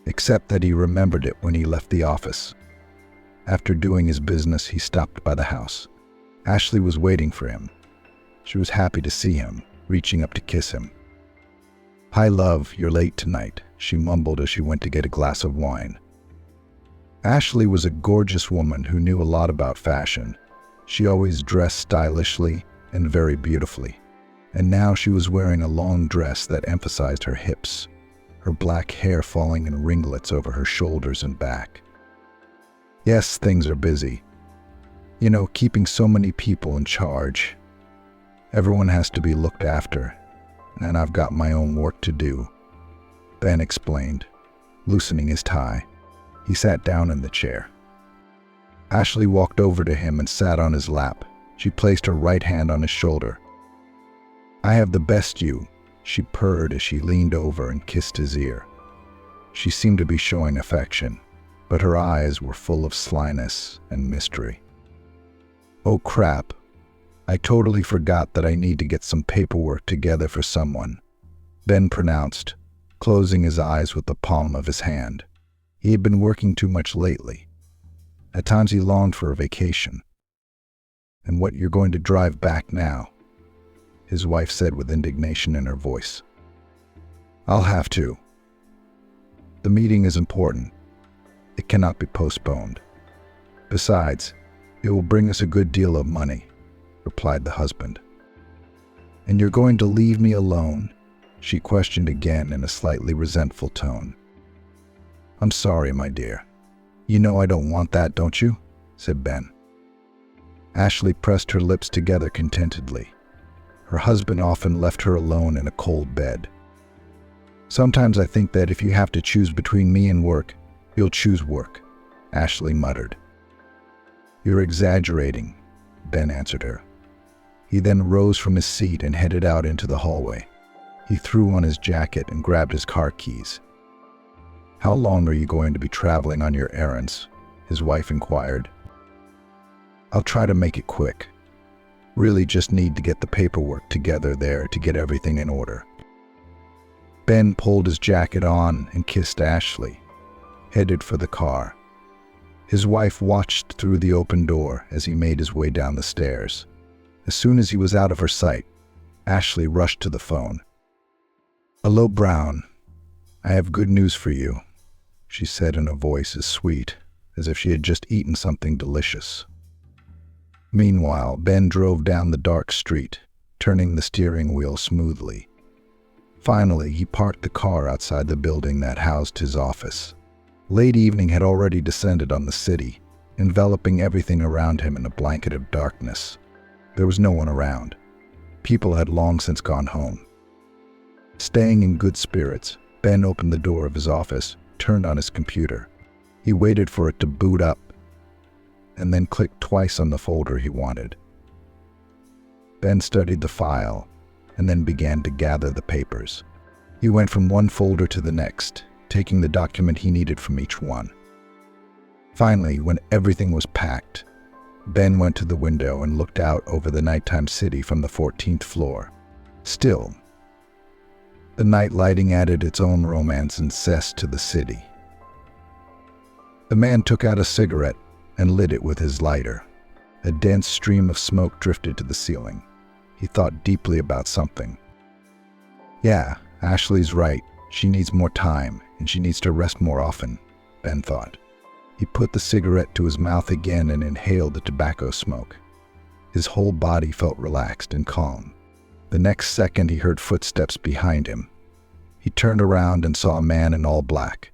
Except that he remembered it when he left the office. After doing his business, he stopped by the house. Ashley was waiting for him. She was happy to see him, reaching up to kiss him. Hi, love, you're late tonight, she mumbled as she went to get a glass of wine. Ashley was a gorgeous woman who knew a lot about fashion. She always dressed stylishly and very beautifully. And now she was wearing a long dress that emphasized her hips. her black hair falling in ringlets over her shoulders and back. Yes, things are busy. You know, keeping so many people in charge. Everyone has to be looked after, and I've got my own work to do, Ben explained, loosening his tie. He sat down in the chair. Ashley walked over to him and sat on his lap. She placed her right hand on his shoulder. "I have the best you," she purred as she leaned over and kissed his ear. She seemed to be showing affection, but her eyes were full of slyness and mystery. "Oh crap, I totally forgot that I need to get some paperwork together for someone," Ben pronounced, closing his eyes with the palm of his hand. He had been working too much lately. At times he longed for a vacation. "And what, you're going to drive back now?" his wife said with indignation in her voice. "I'll have to. The meeting is important. It cannot be postponed. Besides, it will bring us a good deal of money," replied the husband. "And you're going to leave me alone?" she questioned again in a slightly resentful tone. "I'm sorry, my dear. You know I don't want that, don't you?" said Ben. Ashley pressed her lips together contentedly. Her husband often left her alone in a cold bed. "Sometimes I think that if you have to choose between me and work, you'll choose work," Ashley muttered. "You're exaggerating," Ben answered her. He then rose from his seat and headed out into the hallway. He threw on his jacket and grabbed his car keys. "How long are you going to be traveling on your errands?" his wife inquired. "I'll try to make it quick. Really just need to get the paperwork together there to get everything in order." Ben pulled his jacket on and kissed Ashley, headed for the car. His wife watched through the open door as he made his way down the stairs. As soon as he was out of her sight, Ashley rushed to the phone. "Hello, Brown. I have good news for you," she said in a voice as sweet as if she had just eaten something delicious. Meanwhile, Ben drove down the dark street, turning the steering wheel smoothly. Finally, he parked the car outside the building that housed his office. Late evening had already descended on the city, enveloping everything around him in a blanket of darkness. There was no one around. People had long since gone home. Staying in good spirits, Ben opened the door of his office, turned on his computer. He waited for it to boot up, and then clicked twice on the folder he wanted. Ben studied the file, and then began to gather the papers. He went from one folder to the next, taking the document he needed from each one. Finally, when everything was packed, Ben went to the window and looked out over the nighttime city from the 14th floor. Still, the night lighting added its own romance and zest to the city. The man took out a cigarette and lit it with his lighter. A dense stream of smoke drifted to the ceiling. He thought deeply about something. "Yeah, Ashley's right. She needs more time, and she needs to rest more often," Ben thought. He put the cigarette to his mouth again and inhaled the tobacco smoke. His whole body felt relaxed and calm. The next second he heard footsteps behind him. He turned around and saw a man in all black.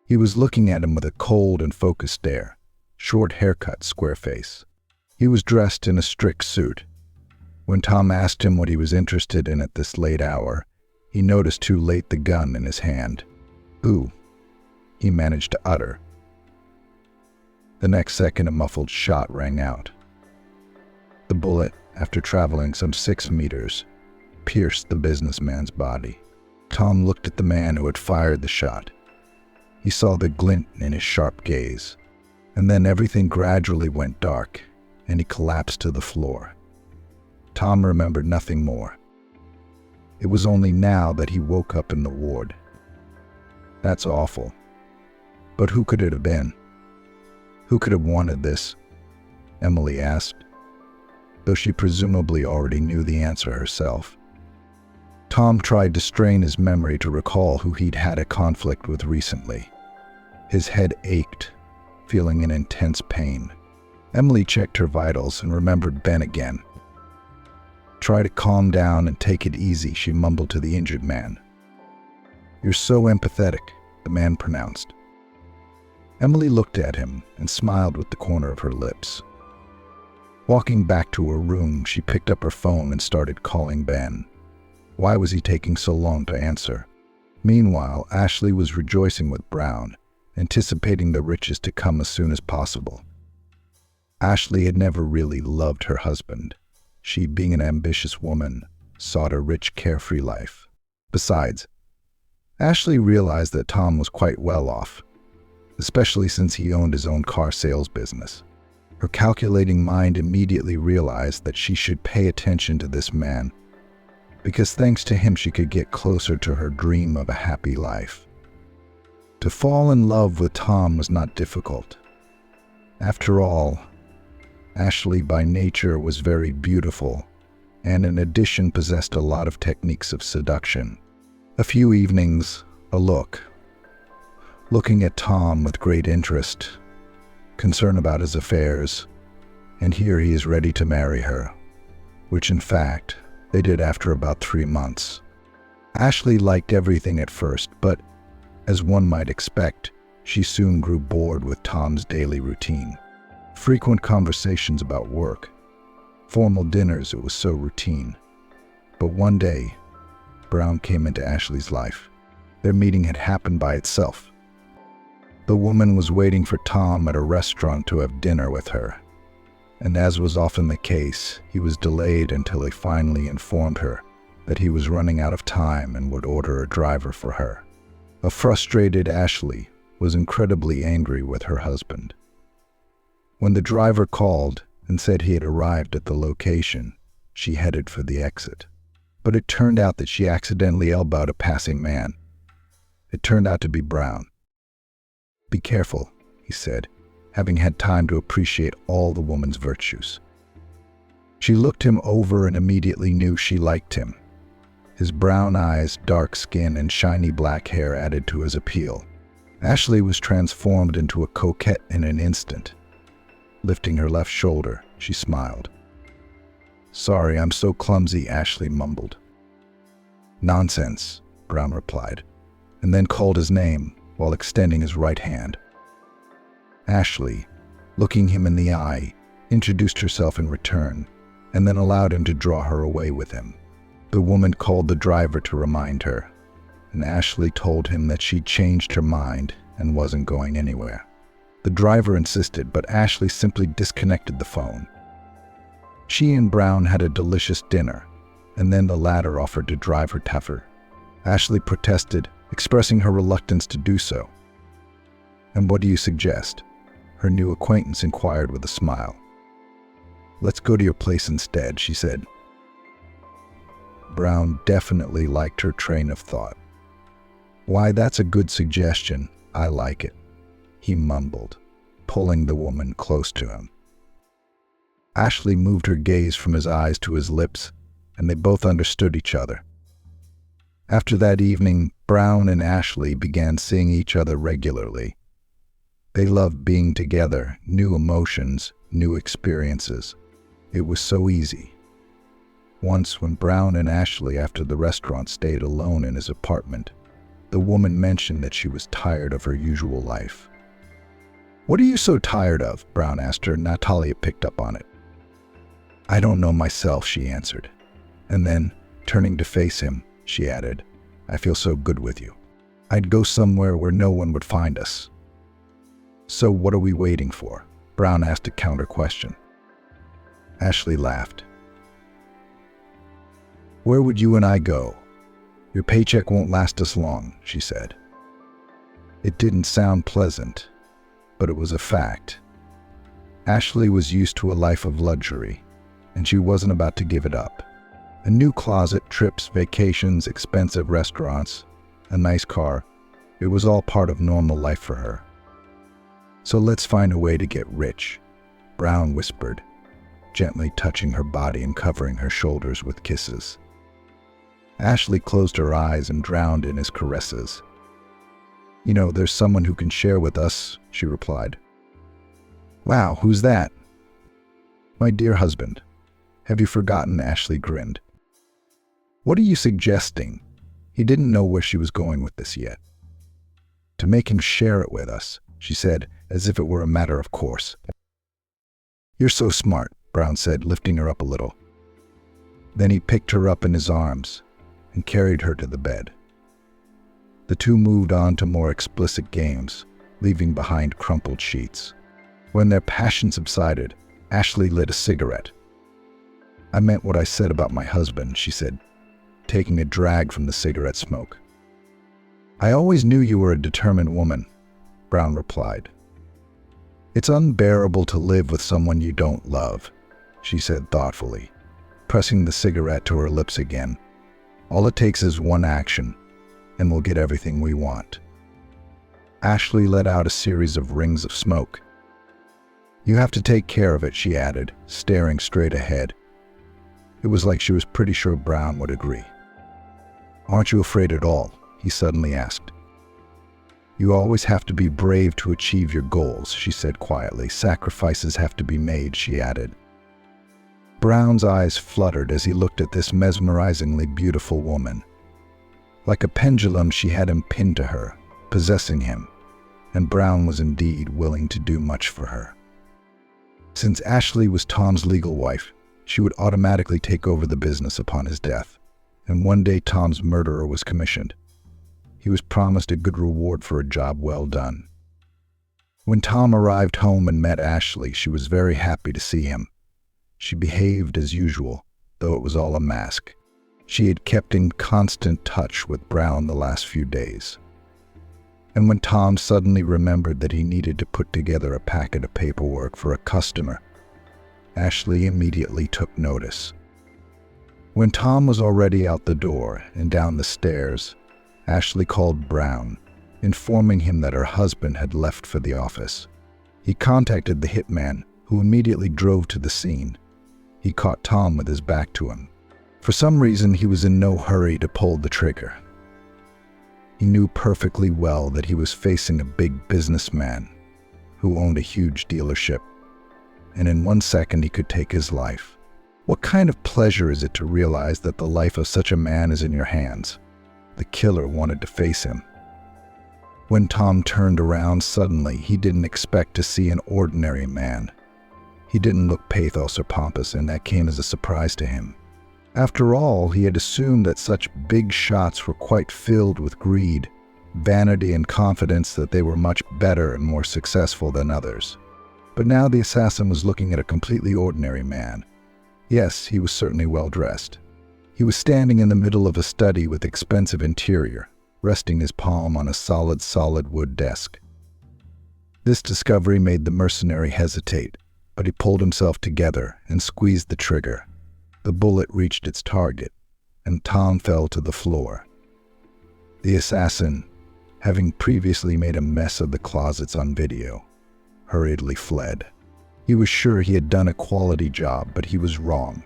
He was looking at him with a cold and focused stare, short haircut, square face. He was dressed in a strict suit. When Tom asked him what he was interested in at this late hour, he noticed too late the gun in his hand. "Ooh," he managed to utter. The next second, a muffled shot rang out. The bullet, after traveling some 6 meters, pierced the businessman's body. Tom looked at the man who had fired the shot. He saw the glint in his sharp gaze, and then everything gradually went dark, and he collapsed to the floor. Tom remembered nothing more. It was only now that he woke up in the ward. "That's awful. But who could it have been? Who could have wanted this?" Emily asked, though she presumably already knew the answer herself. Tom tried to strain his memory to recall who he'd had a conflict with recently. His head ached, feeling an intense pain. Emily checked her vitals and remembered Ben again. "Try to calm down and take it easy," she mumbled to the injured man. "You're so empathetic," the man pronounced. Emily looked at him and smiled with the corner of her lips. Walking back to her room, she picked up her phone and started calling Ben. Why was he taking so long to answer? Meanwhile, Ashley was rejoicing with Brown, anticipating the riches to come as soon as possible. Ashley had never really loved her husband. She, being an ambitious woman, sought a rich, carefree life. Besides, Ashley realized that Tom was quite well off, especially since he owned his own car sales business. Her calculating mind immediately realized that she should pay attention to this man, because thanks to him she could get closer to her dream of a happy life. To fall in love with Tom was not difficult. After all, Ashley by nature was very beautiful, and in addition possessed a lot of techniques of seduction. A few evenings, a look. Looking at Tom with great interest, concern about his affairs, and here he is ready to marry her, which in fact, they did after about 3 months. Ashley liked everything at first, but as one might expect, she soon grew bored with Tom's daily routine. Frequent conversations about work, formal dinners, it was so routine. But one day, Brown came into Ashley's life. Their meeting had happened by itself. The woman was waiting for Tom at a restaurant to have dinner with her, and as was often the case, he was delayed until he finally informed her that he was running out of time and would order a driver for her. A frustrated Ashley was incredibly angry with her husband. When the driver called and said he had arrived at the location, she headed for the exit. But it turned out that she accidentally elbowed a passing man. It turned out to be Brown. "Be careful," he said, having had time to appreciate all the woman's virtues. She looked him over and immediately knew she liked him. His brown eyes, dark skin, and shiny black hair added to his appeal. Ashley was transformed into a coquette in an instant. Lifting her left shoulder, she smiled. "Sorry, I'm so clumsy," Ashley mumbled. "Nonsense," Brown replied, and then called his name while extending his right hand. Ashley, looking him in the eye, introduced herself in return, and then allowed him to draw her away with him. The woman called the driver to remind her, and Ashley told him that she'd changed her mind and wasn't going anywhere. The driver insisted, but Ashley simply disconnected the phone. She and Brown had a delicious dinner, and then the latter offered to drive her to her. Ashley protested, expressing her reluctance to do so. "And what do you suggest?" her new acquaintance inquired with a smile. "Let's go to your place instead," she said. Brown definitely liked her train of thought. "Why, that's a good suggestion. I like it," he mumbled, pulling the woman close to him. Ashley moved her gaze from his eyes to his lips, and they both understood each other. After that evening, Brown and Ashley began seeing each other regularly. They loved being together, new emotions, new experiences. It was so easy. Once, when Brown and Ashley after the restaurant stayed alone in his apartment, the woman mentioned that she was tired of her usual life. "What are you so tired of?" Brown asked her. Natalia picked up on it. "I don't know myself," she answered. And then, turning to face him, she added, "I feel so good with you. I'd go somewhere where no one would find us." "So what are we waiting for?" Brown asked a counter question. Ashley laughed. "Where would you and I go? Your paycheck won't last us long," she said. It didn't sound pleasant, but it was a fact. Ashley was used to a life of luxury, and she wasn't about to give it up. A new closet, trips, vacations, expensive restaurants, a nice car, it was all part of normal life for her. "So let's find a way to get rich," Brown whispered, gently touching her body and covering her shoulders with kisses. Ashley closed her eyes and drowned in his caresses. "You know, there's someone who can share with us," she replied. "Wow, who's that?" "My dear husband. Have you forgotten?" Ashley grinned. "What are you suggesting?" He didn't know where she was going with this yet. To make him share it with us, she said, as if it were a matter of course. "You're so smart," Brown said, lifting her up a little. Then he picked her up in his arms and carried her to the bed. The two moved on to more explicit games, leaving behind crumpled sheets. When their passion subsided, Ashley lit a cigarette. "I meant what I said about my husband," she said, taking a drag from the cigarette smoke. "I always knew you were a determined woman," Brown replied. "It's unbearable to live with someone you don't love," she said thoughtfully, pressing the cigarette to her lips again. "All it takes is one action, and we'll get everything we want." Ashley let out a series of rings of smoke. "You have to take care of it," she added, staring straight ahead. It was like she was pretty sure Brown would agree. "Aren't you afraid at all?" he suddenly asked. "You always have to be brave to achieve your goals," she said quietly. "Sacrifices have to be made," she added. Brown's eyes fluttered as he looked at this mesmerizingly beautiful woman. Like a pendulum, she had him pinned to her, possessing him, and Brown was indeed willing to do much for her. Since Ashley was Tom's legal wife, she would automatically take over the business upon his death, and one day Tom's murderer was commissioned. He was promised a good reward for a job well done. When Tom arrived home and met Ashley, she was very happy to see him. She behaved as usual, though it was all a mask. She had kept in constant touch with Brown the last few days. And when Tom suddenly remembered that he needed to put together a packet of paperwork for a customer, Ashley immediately took notice. When Tom was already out the door and down the stairs, Ashley called Brown, informing him that her husband had left for the office. He contacted the hitman, who immediately drove to the scene. He caught Tom with his back to him. For some reason, he was in no hurry to pull the trigger. He knew perfectly well that he was facing a big businessman who owned a huge dealership, and in 1 second he could take his life. What kind of pleasure is it to realize that the life of such a man is in your hands? The killer wanted to face him. When Tom turned around suddenly, he didn't expect to see an ordinary man. He didn't look pathos or pompous, and that came as a surprise to him. After all, he had assumed that such big shots were quite filled with greed, vanity, and confidence that they were much better and more successful than others. But now the assassin was looking at a completely ordinary man. Yes, he was certainly well dressed. He was standing in the middle of a study with expensive interior, resting his palm on a solid wood desk. This discovery made the mercenary hesitate, but he pulled himself together and squeezed the trigger. The bullet reached its target, and Tom fell to the floor. The assassin, having previously made a mess of the closets on video, hurriedly fled. He was sure he had done a quality job, but he was wrong.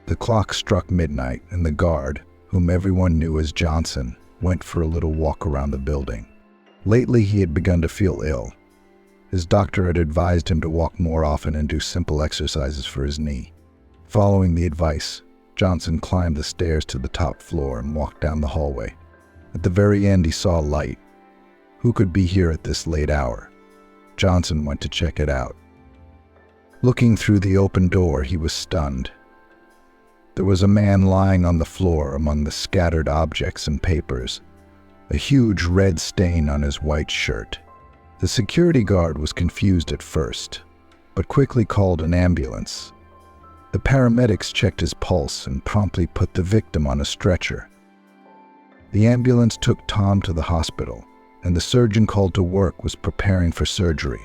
The clock struck midnight, and the guard, whom everyone knew as Johnson, went for a little walk around the building. Lately, he had begun to feel ill. His doctor had advised him to walk more often and do simple exercises for his knee. Following the advice, Johnson climbed the stairs to the top floor and walked down the hallway. At the very end, he saw a light. Who could be here at this late hour? Johnson went to check it out. Looking through the open door, he was stunned. There was a man lying on the floor among the scattered objects and papers, a huge red stain on his white shirt. The security guard was confused at first, but quickly called an ambulance. The paramedics checked his pulse and promptly put the victim on a stretcher. The ambulance took Tom to the hospital, and the surgeon called to work was preparing for surgery.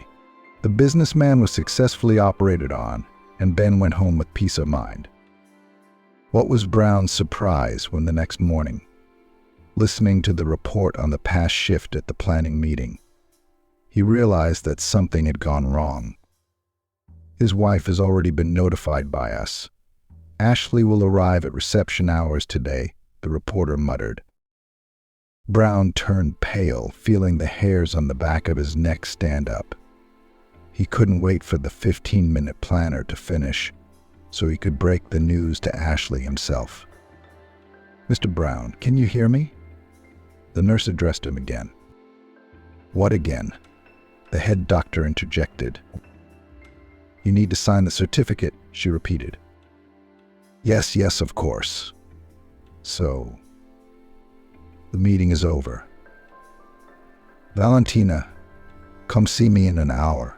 The businessman was successfully operated on, and Ben went home with peace of mind. What was Brown's surprise when the next morning, listening to the report on the past shift at the planning meeting, he realized that something had gone wrong. His wife has already been notified by us. Ashley will arrive at reception hours today, the reporter muttered. Brown turned pale, feeling the hairs on the back of his neck stand up. He couldn't wait for the 15-minute planner to finish, so he could break the news to Ashley himself. "Mr. Brown, can you hear me?" The nurse addressed him again. "What again?" The head doctor interjected. "You need to sign the certificate," she repeated. Yes, of course." "So, the meeting is over. Valentina, come see me in an hour.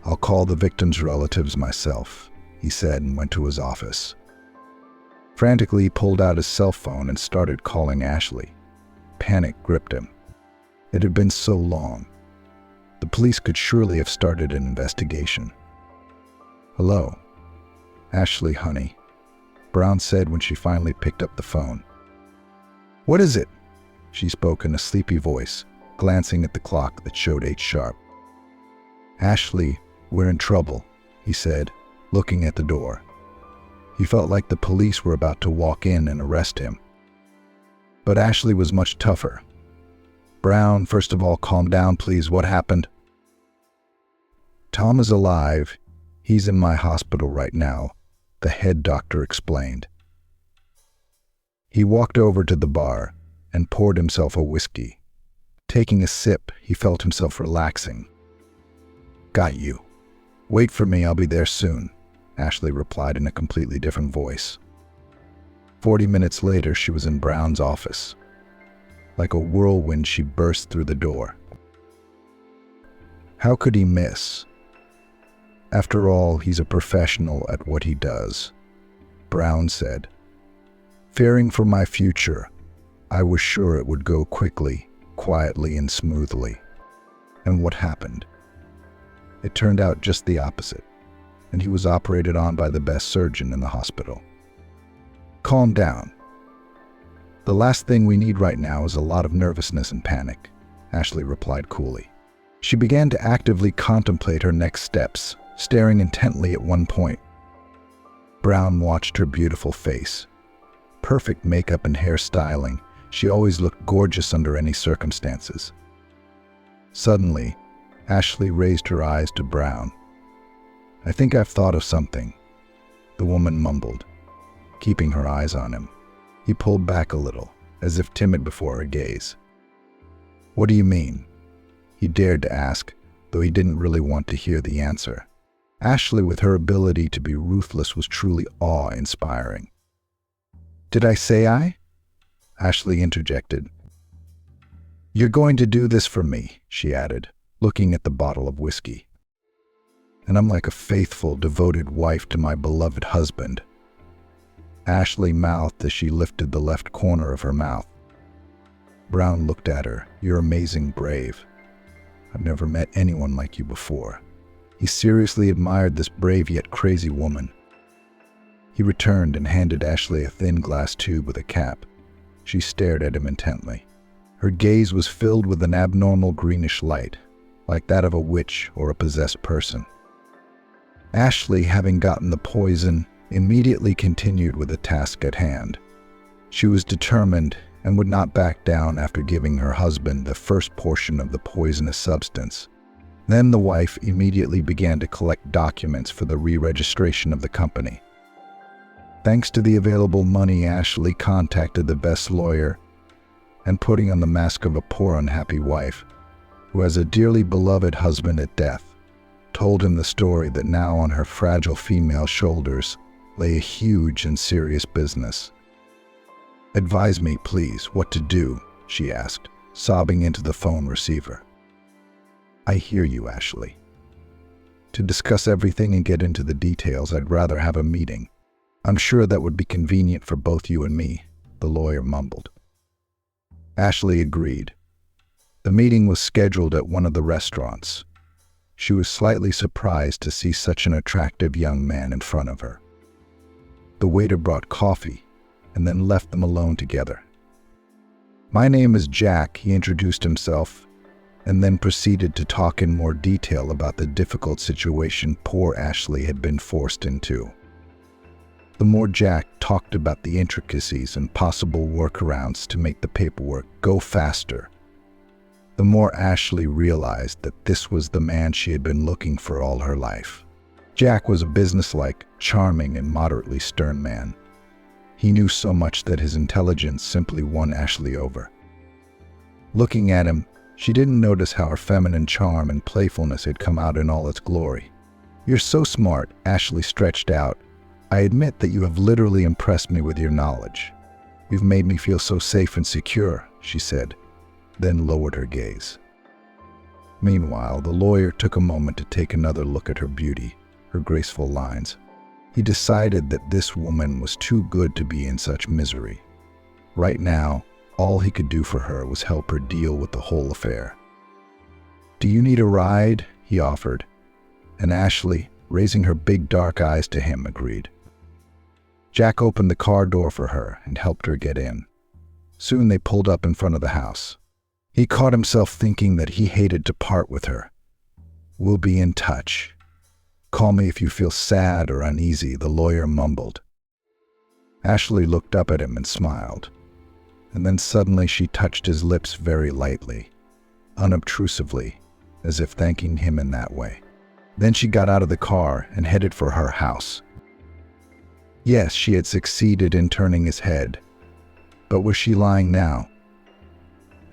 I'll call the victims' relatives myself," he said and went to his office. Frantically, he pulled out his cell phone and started calling Ashley. Panic gripped him. It had been so long. The police could surely have started an investigation. "Hello, Ashley, honey," Brown said when she finally picked up the phone. "What is it?" She spoke in a sleepy voice, glancing at the clock that showed 8 sharp. "Ashley, we're in trouble," he said, looking at the door. He felt like the police were about to walk in and arrest him. But Ashley was much tougher. "Brown, first of all, calm down, please. What happened?" "Tom is alive. He's in my hospital right now," the head doctor explained. He walked over to the bar and poured himself a whiskey. Taking a sip, he felt himself relaxing. "Got you. Wait for me, I'll be there soon," Ashley replied in a completely different voice. 40 minutes later, she was in Brown's office. Like a whirlwind, she burst through the door. How could he miss? After all, he's a professional at what he does, Brown said. "Fearing for my future, I was sure it would go quickly, quietly, and smoothly." And what happened? It turned out just the opposite, and he was operated on by the best surgeon in the hospital. "Calm down. The last thing we need right now is a lot of nervousness and panic," Ashley replied coolly. She began to actively contemplate her next steps, staring intently at one point. Brown watched her beautiful face. Perfect makeup and hairstyling, she always looked gorgeous under any circumstances. Suddenly, Ashley raised her eyes to Brown. "I think I've thought of something," the woman mumbled, keeping her eyes on him. He pulled back a little, as if timid before her gaze. "What do you mean?" he dared to ask, though he didn't really want to hear the answer. Ashley, with her ability to be ruthless, was truly awe-inspiring. "Did I say I?" Ashley interjected. "You're going to do this for me," she added, looking at the bottle of whiskey. "And I'm like a faithful, devoted wife to my beloved husband." Ashley mouthed as she lifted the left corner of her mouth. Brown looked at her. "You're amazing brave. I've never met anyone like you before." He seriously admired this brave yet crazy woman. He returned and handed Ashley a thin glass tube with a cap. She stared at him intently. Her gaze was filled with an abnormal greenish light, like that of a witch or a possessed person. Ashley, having gotten the poison, immediately continued with the task at hand. She was determined and would not back down after giving her husband the first portion of the poisonous substance. Then the wife immediately began to collect documents for the re-registration of the company. Thanks to the available money, Ashley contacted the best lawyer and, putting on the mask of a poor, unhappy wife who has a dearly beloved husband at death, told him the story that now on her fragile female shoulders lay a huge and serious business. "Advise me, please, what to do," she asked, sobbing into the phone receiver. "I hear you, Ashley. To discuss everything and get into the details, I'd rather have a meeting. I'm sure that would be convenient for both you and me," the lawyer mumbled. Ashley agreed. The meeting was scheduled at one of the restaurants. She was slightly surprised to see such an attractive young man in front of her. The waiter brought coffee and then left them alone together. "My name is Jack," he introduced himself, and then proceeded to talk in more detail about the difficult situation poor Ashley had been forced into. The more Jack talked about the intricacies and possible workarounds to make the paperwork go faster, the more Ashley realized that this was the man she had been looking for all her life. Jack was a businesslike, charming, and moderately stern man. He knew so much that his intelligence simply won Ashley over. Looking at him, she didn't notice how her feminine charm and playfulness had come out in all its glory. "You're so smart," Ashley stretched out. "I admit that you have literally impressed me with your knowledge. You've made me feel so safe and secure," she said, then lowered her gaze. Meanwhile, the lawyer took a moment to take another look at her beauty, her graceful lines. He decided that this woman was too good to be in such misery. Right now, all he could do for her was help her deal with the whole affair. "Do you need a ride?" he offered, and Ashley, raising her big dark eyes to him, agreed. Jack opened the car door for her and helped her get in. Soon they pulled up in front of the house. He caught himself thinking that he hated to part with her. "We'll be in touch. Call me if you feel sad or uneasy," the lawyer mumbled. Ashley looked up at him and smiled, and then suddenly she touched his lips very lightly, unobtrusively, as if thanking him in that way. Then she got out of the car and headed for her house. Yes, she had succeeded in turning his head, but was she lying now?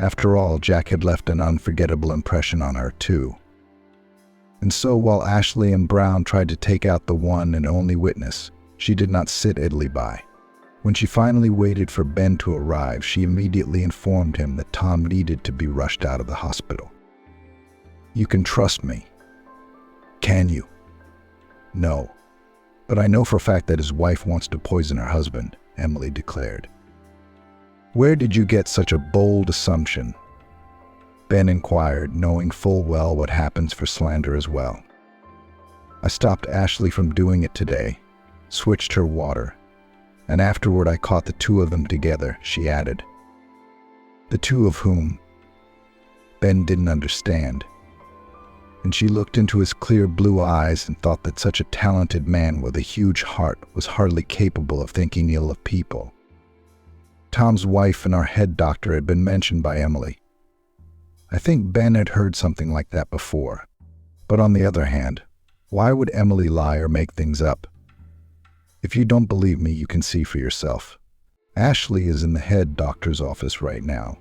After all, Jack had left an unforgettable impression on her too. And so while Ashley and Brown tried to take out the one and only witness, she did not sit idly by. When she finally waited for Ben to arrive, she immediately informed him that Tom needed to be rushed out of the hospital. "You can trust me." "Can you?" "No. But I know for a fact that his wife wants to poison her husband," Emily declared. "Where did you get such a bold assumption?" Ben inquired, knowing full well what happens for slander as well. "I stopped Ashley from doing it today, switched her water, and afterward I caught the two of them together," she added. "The two of whom?" Ben didn't understand, and she looked into his clear blue eyes and thought that such a talented man with a huge heart was hardly capable of thinking ill of people. Tom's wife and our head doctor had been mentioned by Emily. I think Ben had heard something like that before. But on the other hand, why would Emily lie or make things up? If you don't believe me, you can see for yourself. Ashley is in the head doctor's office right now,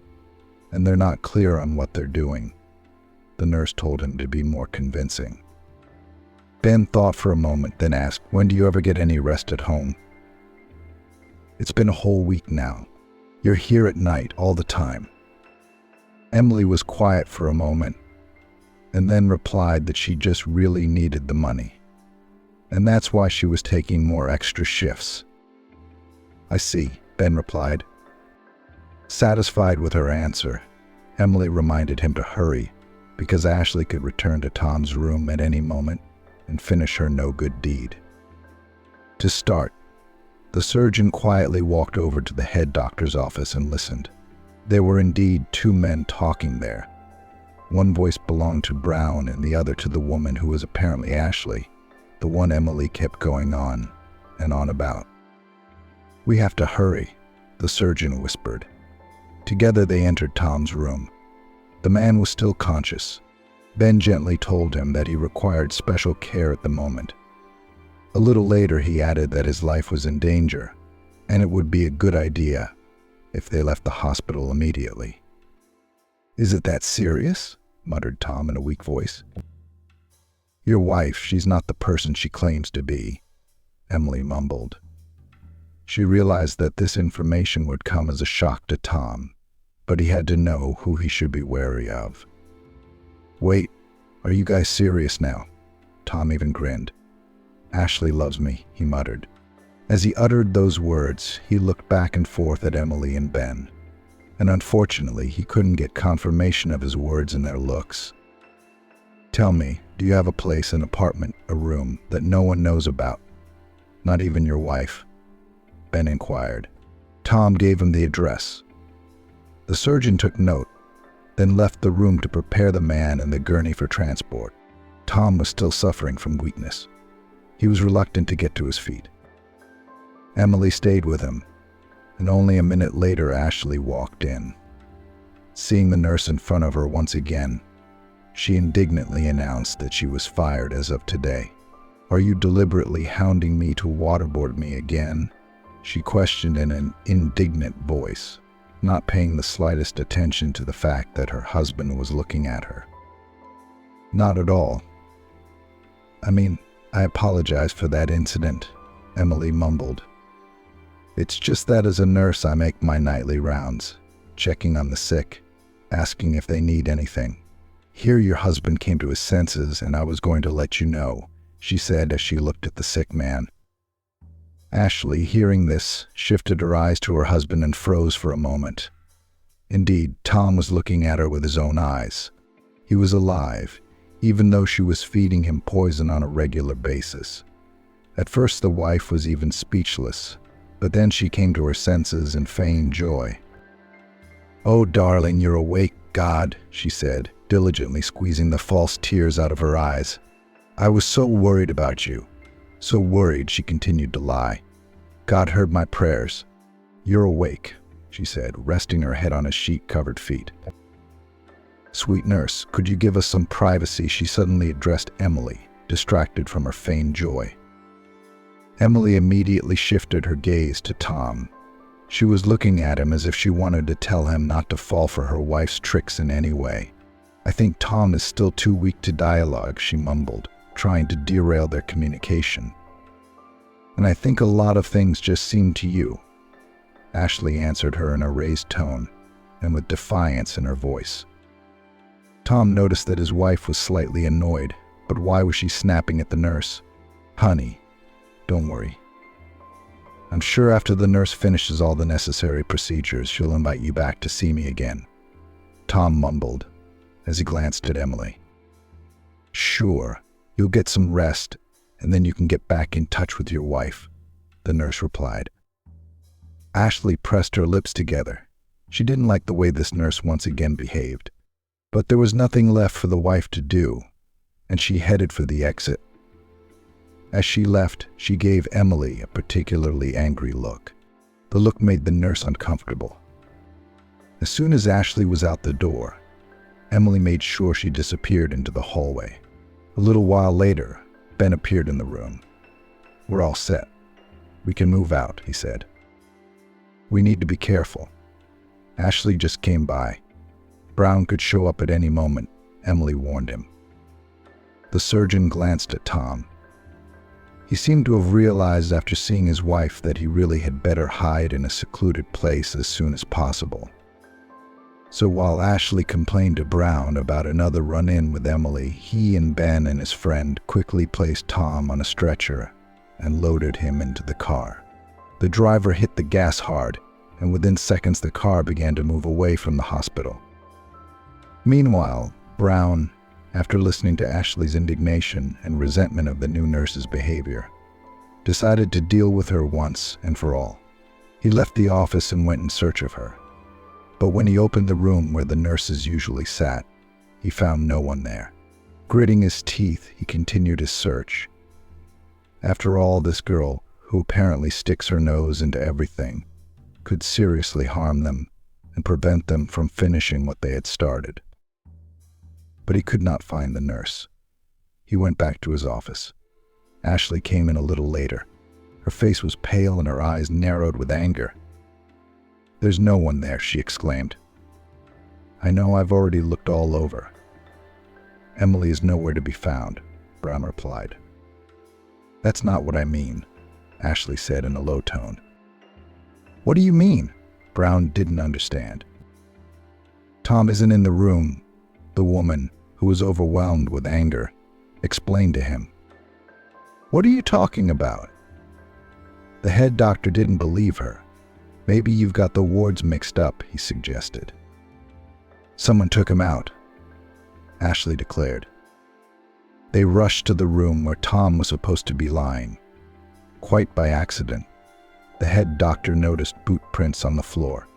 and they're not clear on what they're doing. The nurse told him to be more convincing. Ben thought for a moment, then asked, "When do you ever get any rest at home?" "It's been a whole week now. You're here at night all the time." Emily was quiet for a moment, and then replied that she just really needed the money, and that's why she was taking more extra shifts. "I see," Ben replied. Satisfied with her answer, Emily reminded him to hurry, because Ashley could return to Tom's room at any moment and finish her no-good deed. To start, the surgeon quietly walked over to the head doctor's office and listened. There were indeed two men talking there. One voice belonged to Brown and the other to the woman who was apparently Ashley, the one Emily kept going on and on about. "We have to hurry," the surgeon whispered. Together they entered Tom's room. The man was still conscious. Ben gently told him that he required special care at the moment. A little later he added that his life was in danger, and it would be a good idea if they left the hospital immediately. "Is it that serious?" muttered Tom in a weak voice. "Your wife, she's not the person she claims to be," Emily mumbled. She realized that this information would come as a shock to Tom, but he had to know who he should be wary of. "Wait, are you guys serious now?" Tom even grinned. "Ashley loves me," he muttered. As he uttered those words, he looked back and forth at Emily and Ben, and unfortunately, he couldn't get confirmation of his words in their looks. "Tell me, do you have a place, an apartment, a room that no one knows about? Not even your wife?" Ben inquired. Tom gave him the address. The surgeon took note, then left the room to prepare the man and the gurney for transport. Tom was still suffering from weakness. He was reluctant to get to his feet. Emily stayed with him, and only a minute later Ashley walked in. Seeing the nurse in front of her once again, she indignantly announced that she was fired as of today. "Are you deliberately hounding me to waterboard me again?" she questioned in an indignant voice, not paying the slightest attention to the fact that her husband was looking at her. "Not at all. I apologize for that incident," Emily mumbled. "It's just that as a nurse I make my nightly rounds, checking on the sick, asking if they need anything. Here your husband came to his senses and I was going to let you know," she said as she looked at the sick man. Ashley, hearing this, shifted her eyes to her husband and froze for a moment. Indeed, Tom was looking at her with his own eyes. He was alive, even though she was feeding him poison on a regular basis. At first the wife was even speechless, but then she came to her senses and feigned joy. "Oh, darling, you're awake, God," she said, diligently squeezing the false tears out of her eyes. "I was so worried about you. So worried," she continued to lie. "God heard my prayers. You're awake," she said, resting her head on his sheet-covered feet. "Sweet nurse, could you give us some privacy?" she suddenly addressed Emily, distracted from her feigned joy. Emily immediately shifted her gaze to Tom. She was looking at him as if she wanted to tell him not to fall for her wife's tricks in any way. "I think Tom is still too weak to dialogue," she mumbled, trying to derail their communication. "And I think a lot of things just seem to you," Ashley answered her in a raised tone and with defiance in her voice. Tom noticed that his wife was slightly annoyed, but why was she snapping at the nurse? "Honey, don't worry. I'm sure after the nurse finishes all the necessary procedures, she'll invite you back to see me again," Tom mumbled as he glanced at Emily. "Sure, you'll get some rest, and then you can get back in touch with your wife," the nurse replied. Ashley pressed her lips together. She didn't like the way this nurse once again behaved. But there was nothing left for the wife to do, and she headed for the exit. As she left, she gave Emily a particularly angry look. The look made the nurse uncomfortable. As soon as Ashley was out the door, Emily made sure she disappeared into the hallway. A little while later, Ben appeared in the room. "We're all set. We can move out," he said. "We need to be careful. Ashley just came by. Brown could show up at any moment," Emily warned him. The surgeon glanced at Tom. He seemed to have realized after seeing his wife that he really had better hide in a secluded place as soon as possible. So while Ashley complained to Brown about another run-in with Emily, he and Ben and his friend quickly placed Tom on a stretcher and loaded him into the car. The driver hit the gas hard, and within seconds the car began to move away from the hospital. Meanwhile, Brown, after listening to Ashley's indignation and resentment of the new nurse's behavior, decided to deal with her once and for all. He left the office and went in search of her. But when he opened the room where the nurses usually sat, he found no one there. Gritting his teeth, he continued his search. After all, this girl, who apparently sticks her nose into everything, could seriously harm them and prevent them from finishing what they had started. But he could not find the nurse. He went back to his office. Ashley came in a little later. Her face was pale and her eyes narrowed with anger. "There's no one there," she exclaimed. "I know, I've already looked all over." "Emily is nowhere to be found," Brown replied. "That's not what I mean," Ashley said in a low tone. "What do you mean?" Brown didn't understand. "Tom isn't in the room," the woman, who was overwhelmed with anger, explained to him. "What are you talking about?" The head doctor didn't believe her. "Maybe you've got the wards mixed up," he suggested. "Someone took him out," Ashley declared. They rushed to the room where Tom was supposed to be lying. Quite by accident, the head doctor noticed boot prints on the floor.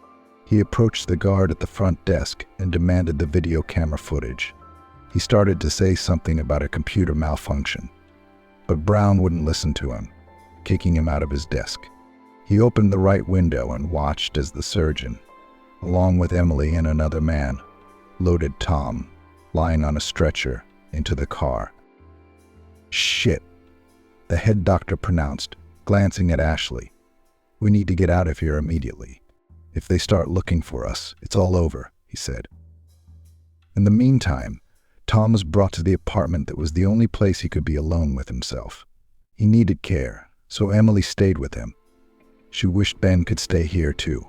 He approached the guard at the front desk and demanded the video camera footage. He started to say something about a computer malfunction, but Brown wouldn't listen to him, kicking him out of his desk. He opened the right window and watched as the surgeon, along with Emily and another man, loaded Tom, lying on a stretcher, into the car. "Shit," the head doctor pronounced, glancing at Ashley. We need to get out of here immediately. If they start looking for us, it's all over, he said. In the meantime, Tom was brought to the apartment that was the only place he could be alone with himself. He needed care, so Emily stayed with him. She wished Ben could stay here too,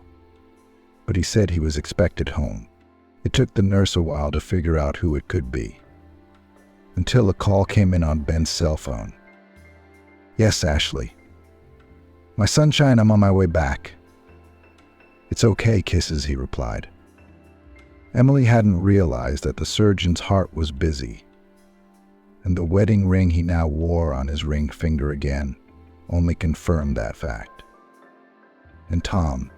but he said he was expected home. It took the nurse a while to figure out who it could be, until a call came in on Ben's cell phone. "Yes, Ashley. My sunshine, I'm on my way back." "It's okay, kisses," he replied. Emily hadn't realized that the surgeon's heart was busy, and the wedding ring he now wore on his ring finger again only confirmed that fact. And Tom,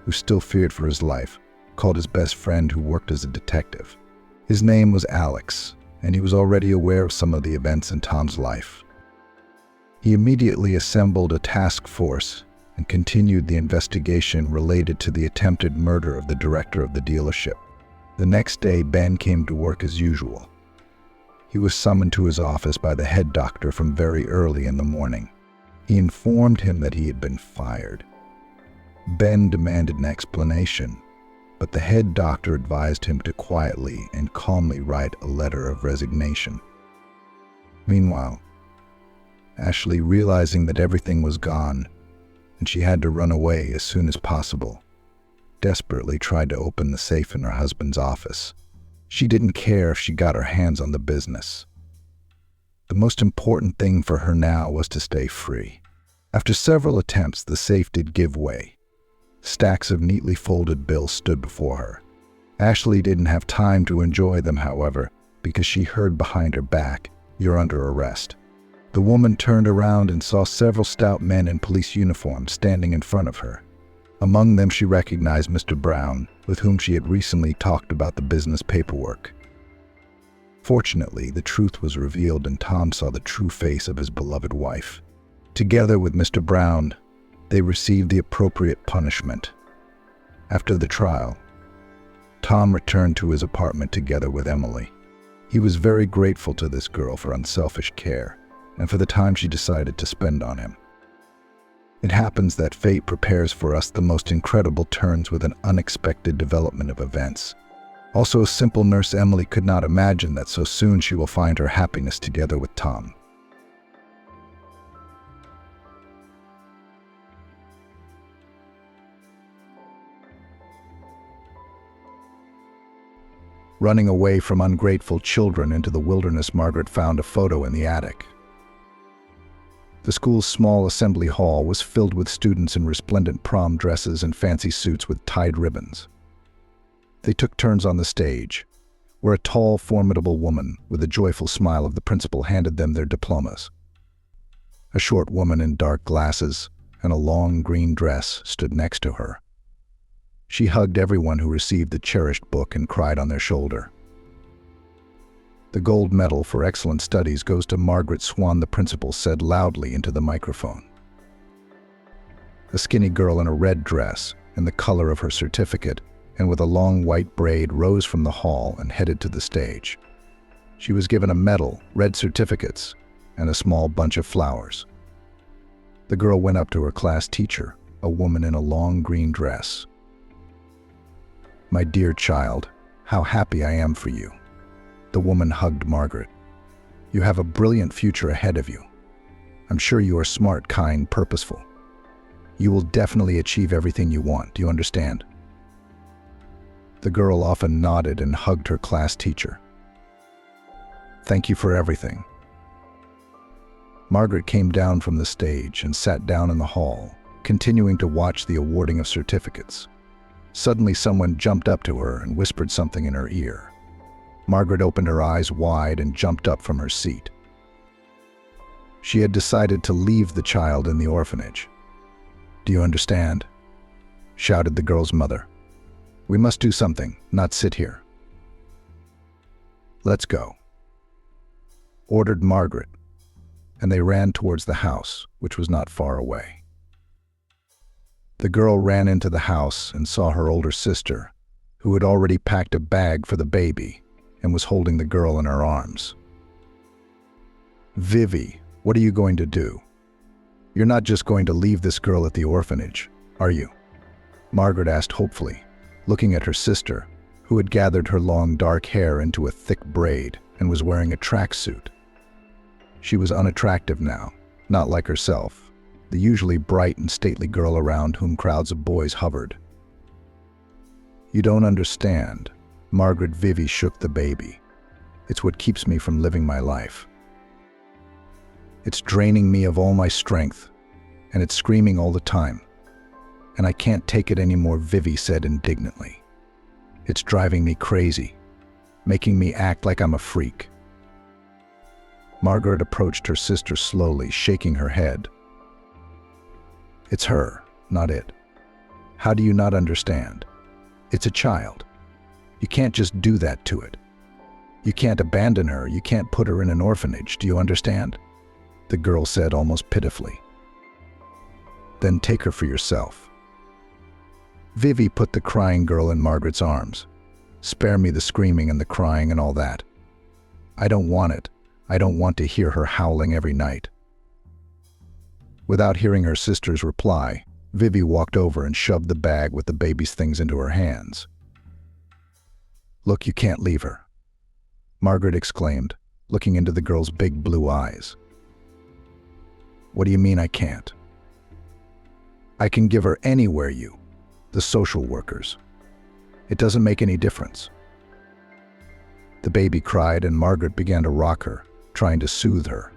who still feared for his life, called his best friend who worked as a detective. His name was Alex, and he was already aware of some of the events in Tom's life. He immediately assembled a task force and continued the investigation related to the attempted murder of the director of the dealership. The next day, Ben came to work as usual. He was summoned to his office by the head doctor from very early in the morning. He informed him that he had been fired. Ben demanded an explanation, but the head doctor advised him to quietly and calmly write a letter of resignation. Meanwhile, Ashley, realizing that everything was gone and she had to run away as soon as possible, desperately tried to open the safe in her husband's office. She didn't care if she got her hands on the business. The most important thing for her now was to stay free. After several attempts, the safe did give way. Stacks of neatly folded bills stood before her. Ashley didn't have time to enjoy them, however, because she heard behind her back, "You're under arrest." The woman turned around and saw several stout men in police uniforms standing in front of her. Among them, she recognized Mr. Brown, with whom she had recently talked about the business paperwork. Fortunately, the truth was revealed and Tom saw the true face of his beloved wife. Together with Mr. Brown, they received the appropriate punishment. After the trial, Tom returned to his apartment together with Emily. He was very grateful to this girl for unselfish care and for the time she decided to spend on him. It happens that fate prepares for us the most incredible turns with an unexpected development of events. Also, a simple nurse Emily could not imagine that so soon she will find her happiness together with Tom. Running away from ungrateful children into the wilderness, Margaret found a photo in the attic. The school's small assembly hall was filled with students in resplendent prom dresses and fancy suits with tied ribbons. They took turns on the stage, where a tall, formidable woman with a joyful smile of the principal handed them their diplomas. A short woman in dark glasses and a long green dress stood next to her. She hugged everyone who received the cherished book and cried on their shoulder. "The gold medal for excellent studies goes to Margaret Swan," the principal said loudly into the microphone. A skinny girl in a red dress and the color of her certificate and with a long white braid rose from the hall and headed to the stage. She was given a medal, red certificates, and a small bunch of flowers. The girl went up to her class teacher, a woman in a long green dress. "My dear child, how happy I am for you." The woman hugged Margaret. "You have a brilliant future ahead of you. I'm sure you are smart, kind, purposeful. You will definitely achieve everything you want. Do you understand?" The girl often nodded and hugged her class teacher. "Thank you for everything." Margaret came down from the stage and sat down in the hall, continuing to watch the awarding of certificates. Suddenly, someone jumped up to her and whispered something in her ear. Margaret opened her eyes wide and jumped up from her seat. She had decided to leave the child in the orphanage. "Do you understand?" shouted the girl's mother. "We must do something, not sit here." "Let's go," ordered Margaret, and they ran towards the house, which was not far away. The girl ran into the house and saw her older sister, who had already packed a bag for the baby and was holding the girl in her arms. "Vivi, what are you going to do? You're not just going to leave this girl at the orphanage. Are you?" Margaret asked hopefully, looking at her sister, who had gathered her long dark hair into a thick braid and was wearing a tracksuit. She was unattractive now, not like herself, the usually bright and stately girl around whom crowds of boys hovered. "You don't understand." Margaret Vivi shook the baby. "It's what keeps me from living my life. It's draining me of all my strength, and it's screaming all the time. And I can't take it anymore," Vivi said indignantly. "It's driving me crazy, making me act like I'm a freak." Margaret approached her sister slowly, shaking her head. "It's her, not it. How do you not understand? It's a child. You can't just do that to it. You can't abandon her, you can't put her in an orphanage, do you understand?" the girl said almost pitifully. "Then take her for yourself." Vivi put the crying girl in Margaret's arms. "Spare me the screaming and the crying and all that. I don't want it. I don't want to hear her howling every night." Without hearing her sister's reply, Vivi walked over and shoved the bag with the baby's things into her hands. "Look, you can't leave her," Margaret exclaimed, looking into the girl's big blue eyes. "What do you mean I can't?" "I can give her anywhere the social workers. It doesn't make any difference." The baby cried and Margaret began to rock her, trying to soothe her.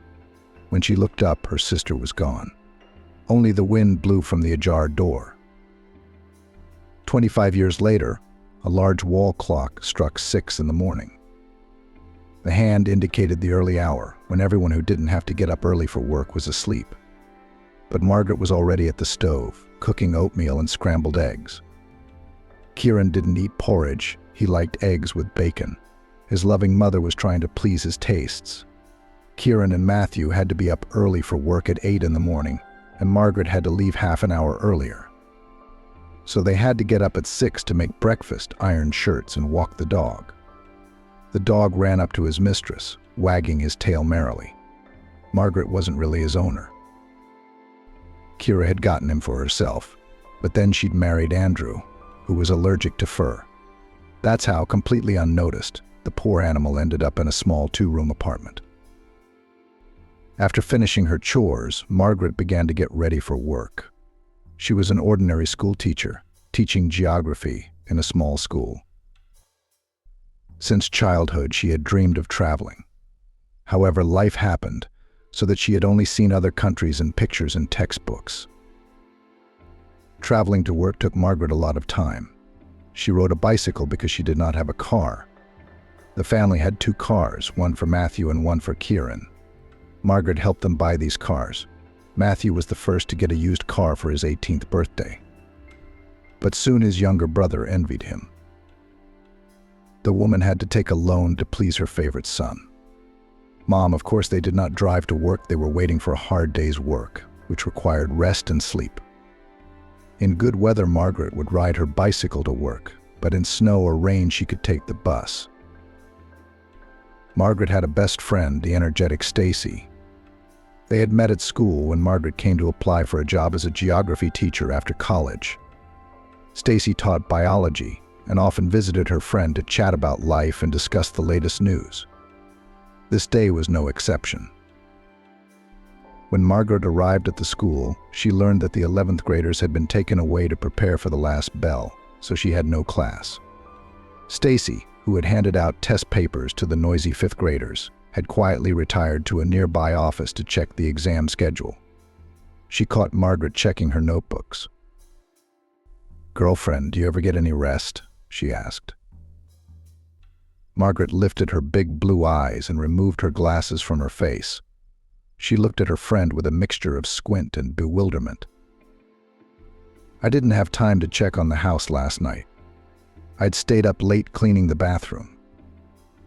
When she looked up, her sister was gone. Only the wind blew from the ajar door. 25 years later, a large wall clock struck 6 in the morning. The hand indicated the early hour, when everyone who didn't have to get up early for work was asleep. But Margaret was already at the stove, cooking oatmeal and scrambled eggs. Kieran didn't eat porridge, he liked eggs with bacon. His loving mother was trying to please his tastes. Kieran and Matthew had to be up early for work at 8 in the morning, and Margaret had to leave half an hour earlier. So they had to get up at 6 to make breakfast, iron shirts, and walk the dog. The dog ran up to his mistress, wagging his tail merrily. Margaret wasn't really his owner. Kira had gotten him for herself, but then she'd married Andrew, who was allergic to fur. That's how, completely unnoticed, the poor animal ended up in a small 2-room apartment. After finishing her chores, Margaret began to get ready for work. She was an ordinary school teacher, teaching geography in a small school. Since childhood, she had dreamed of traveling. However, life happened, so that she had only seen other countries in pictures and textbooks. Traveling to work took Margaret a lot of time. She rode a bicycle because she did not have a car. The family had 2 cars, one for Matthew and one for Kieran. Margaret helped them buy these cars. Matthew was the first to get a used car for his 18th birthday. But soon his younger brother envied him. The woman had to take a loan to please her favorite son. Mom, of course, they did not drive to work, they were waiting for a hard day's work, which required rest and sleep. In good weather, Margaret would ride her bicycle to work, but in snow or rain she could take the bus. Margaret had a best friend, the energetic Stacy. They had met at school when Margaret came to apply for a job as a geography teacher after college. Stacy taught biology and often visited her friend to chat about life and discuss the latest news. This day was no exception. When Margaret arrived at the school, she learned that the 11th graders had been taken away to prepare for the last bell, so she had no class. Stacy, who had handed out test papers to the noisy 5th graders, had quietly retired to a nearby office to check the exam schedule. She caught Margaret checking her notebooks. "Girlfriend, do you ever get any rest?" she asked. Margaret lifted her big blue eyes and removed her glasses from her face. She looked at her friend with a mixture of squint and bewilderment. "I didn't have time to check on the house last night. I'd stayed up late cleaning the bathroom.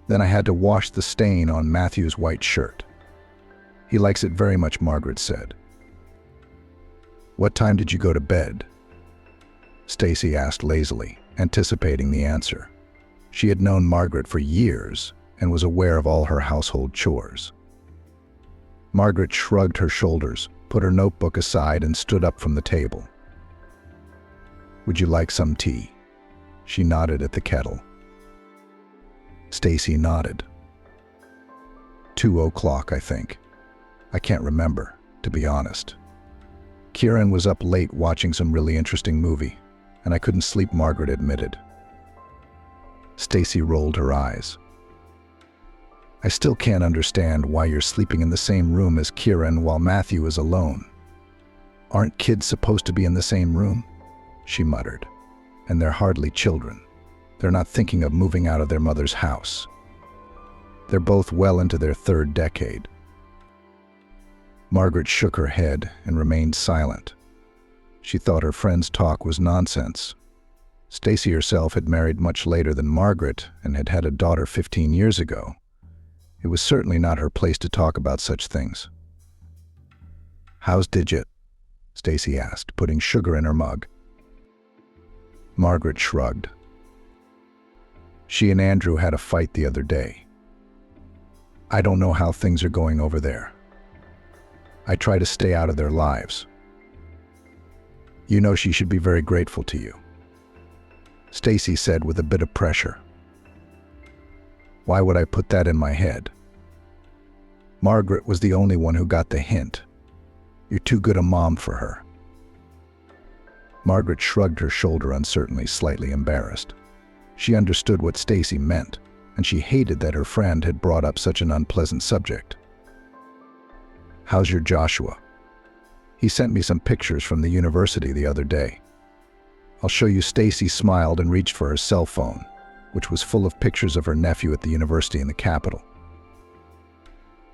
Then I had to wash the stain on Matthew's white shirt. He likes it very much," Margaret said. "What time did you go to bed?" Stacy asked lazily, anticipating the answer. She had known Margaret for years and was aware of all her household chores. Margaret shrugged her shoulders, put her notebook aside, and stood up from the table. Would you like some tea? She nodded at the kettle. Stacy nodded. 2 o'clock, I think. I can't remember, to be honest. Kieran was up late watching some really interesting movie, and I couldn't sleep, Margaret admitted. Stacy rolled her eyes. I still can't understand why you're sleeping in the same room as Kieran while Matthew is alone. Aren't kids supposed to be in the same room? She muttered. And they're hardly children. They're not thinking of moving out of their mother's house. They're both well into their 3rd decade. Margaret shook her head and remained silent. She thought her friend's talk was nonsense. Stacy herself had married much later than Margaret and had had a daughter 15 years ago. It was certainly not her place to talk about such things. How's Digit? Stacy asked, putting sugar in her mug. Margaret shrugged. She and Andrew had a fight the other day. I don't know how things are going over there. I try to stay out of their lives. You know she should be very grateful to you, Stacy said with a bit of pressure. Why would I put that in my head? Margaret was the only one who got the hint. You're too good a mom for her. Margaret shrugged her shoulder uncertainly, slightly embarrassed. She understood what Stacy meant, and she hated that her friend had brought up such an unpleasant subject. How's your Joshua? He sent me some pictures from the university the other day. I'll show you. Stacy smiled and reached for her cell phone, which was full of pictures of her nephew at the university in the capital.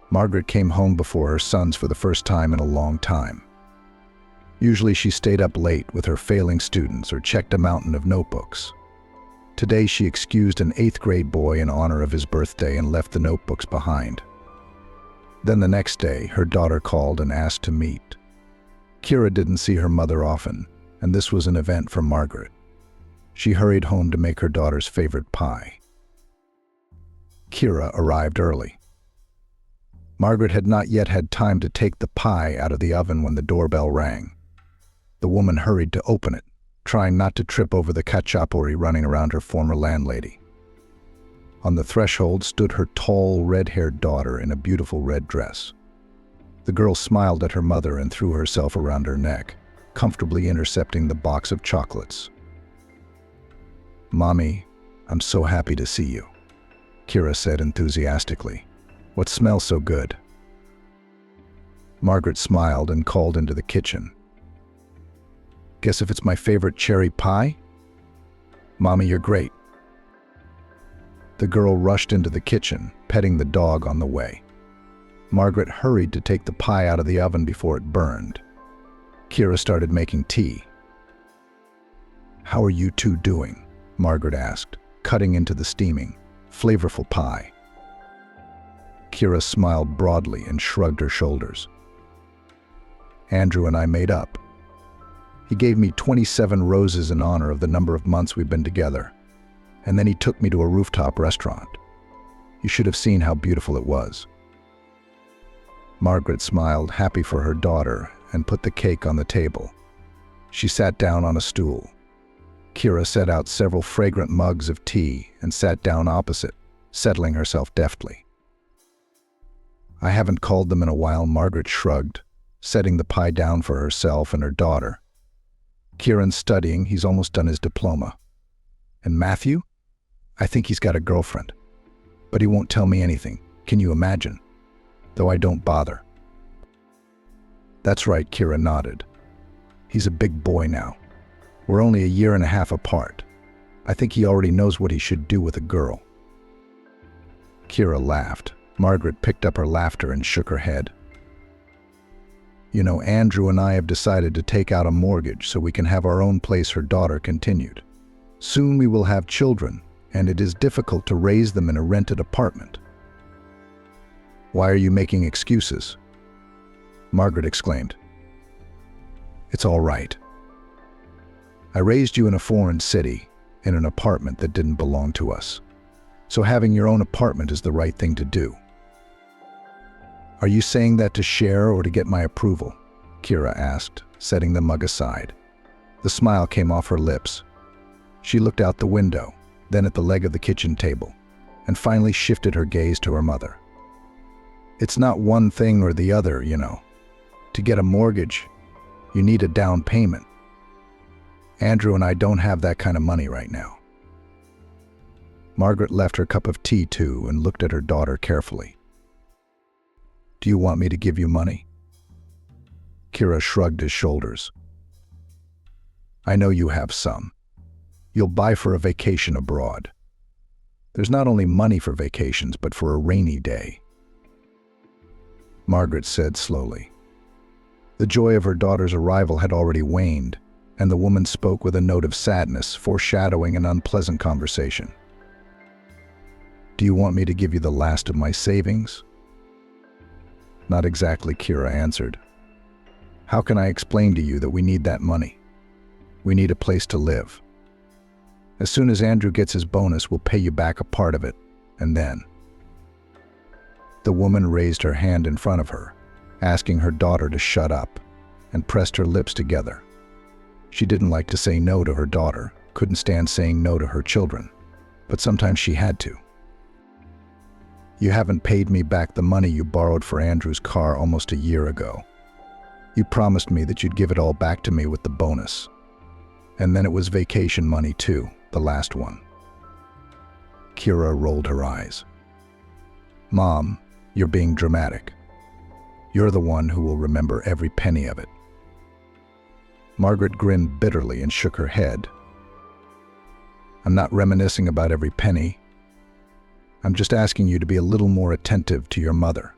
Margaret came home before her sons for the first time in a long time. Usually she stayed up late with her failing students or checked a mountain of notebooks. Today she excused an 8th grade boy in honor of his birthday and left the notebooks behind. Then the next day, her daughter called and asked to meet. Kira didn't see her mother often, and this was an event for Margaret. She hurried home to make her daughter's favorite pie. Kira arrived early. Margaret had not yet had time to take the pie out of the oven when the doorbell rang. The woman hurried to open it, trying not to trip over the cachapuri running around her former landlady. On the threshold stood her tall, red-haired daughter in a beautiful red dress. The girl smiled at her mother and threw herself around her neck, comfortably intercepting the box of chocolates. Mommy, I'm so happy to see you, Kira said enthusiastically. What smells so good? Margaret smiled and called into the kitchen. Guess if it's my favorite cherry pie? Mommy, you're great. The girl rushed into the kitchen, petting the dog on the way. Margaret hurried to take the pie out of the oven before it burned. Kira started making tea. How are you two doing? Margaret asked, cutting into the steaming, flavorful pie. Kira smiled broadly and shrugged her shoulders. Andrew and I made up. He gave me 27 roses in honor of the number of months we've been together, and then he took me to a rooftop restaurant. You should have seen how beautiful it was. Margaret smiled, happy for her daughter, and put the cake on the table. She sat down on a stool. Kira set out several fragrant mugs of tea and sat down opposite, settling herself deftly. I haven't called them in a while, Margaret shrugged, setting the pie down for herself and her daughter. Kieran's studying, he's almost done his diploma. And Matthew? I think he's got a girlfriend. But he won't tell me anything, can you imagine? Though I don't bother. That's right, Kira nodded. He's a big boy now. We're only a year and a half apart. I think he already knows what he should do with a girl. Kira laughed. Margaret picked up her laughter and shook her head. You know, Andrew and I have decided to take out a mortgage so we can have our own place, her daughter continued. Soon we will have children, and it is difficult to raise them in a rented apartment. Why are you making excuses? Margaret exclaimed. It's all right. I raised you in a foreign city, in an apartment that didn't belong to us. So having your own apartment is the right thing to do. Are you saying that to share or to get my approval? Kira asked, setting the mug aside. The smile came off her lips. She looked out the window, then at the leg of the kitchen table, and finally shifted her gaze to her mother. It's not one thing or the other, you know. To get a mortgage, you need a down payment. Andrew and I don't have that kind of money right now. Margaret left her cup of tea too and looked at her daughter carefully. Do you want me to give you money? Kira shrugged his shoulders. I know you have some. You'll buy for a vacation abroad. There's not only money for vacations, but for a rainy day. Margaret said slowly. The joy of her daughter's arrival had already waned, and the woman spoke with a note of sadness, foreshadowing an unpleasant conversation. Do you want me to give you the last of my savings? Not exactly, Kira answered. How can I explain to you that we need that money? We need a place to live. As soon as Andrew gets his bonus, we'll pay you back a part of it, and then. The woman raised her hand in front of her, asking her daughter to shut up, and pressed her lips together. She didn't like to say no to her daughter, couldn't stand saying no to her children, but sometimes she had to. You haven't paid me back the money you borrowed for Andrew's car almost a year ago. You promised me that you'd give it all back to me with the bonus. And then it was vacation money too, the last one. Kira rolled her eyes. Mom, you're being dramatic. You're the one who will remember every penny of it. Margaret grinned bitterly and shook her head. I'm not reminiscing about every penny. I'm just asking you to be a little more attentive to your mother.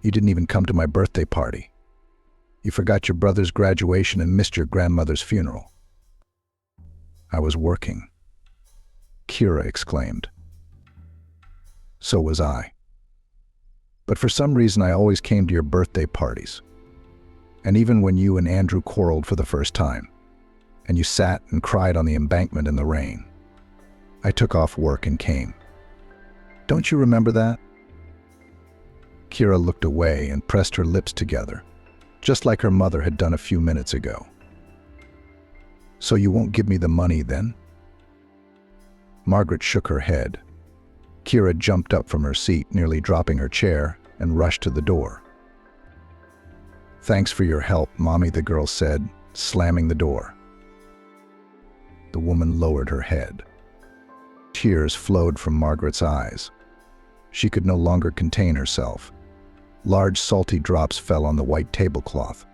You didn't even come to my birthday party. You forgot your brother's graduation and missed your grandmother's funeral. I was working, Kira exclaimed. So was I. But for some reason I always came to your birthday parties. And even when you and Andrew quarreled for the first time, and you sat and cried on the embankment in the rain, I took off work and came. Don't you remember that? Kira looked away and pressed her lips together, just like her mother had done a few minutes ago. So you won't give me the money then? Margaret shook her head. Kira jumped up from her seat, nearly dropping her chair, and rushed to the door. Thanks for your help, Mommy, the girl said, slamming the door. The woman lowered her head. Tears flowed from Margaret's eyes. She could no longer contain herself. Large salty drops fell on the white tablecloth.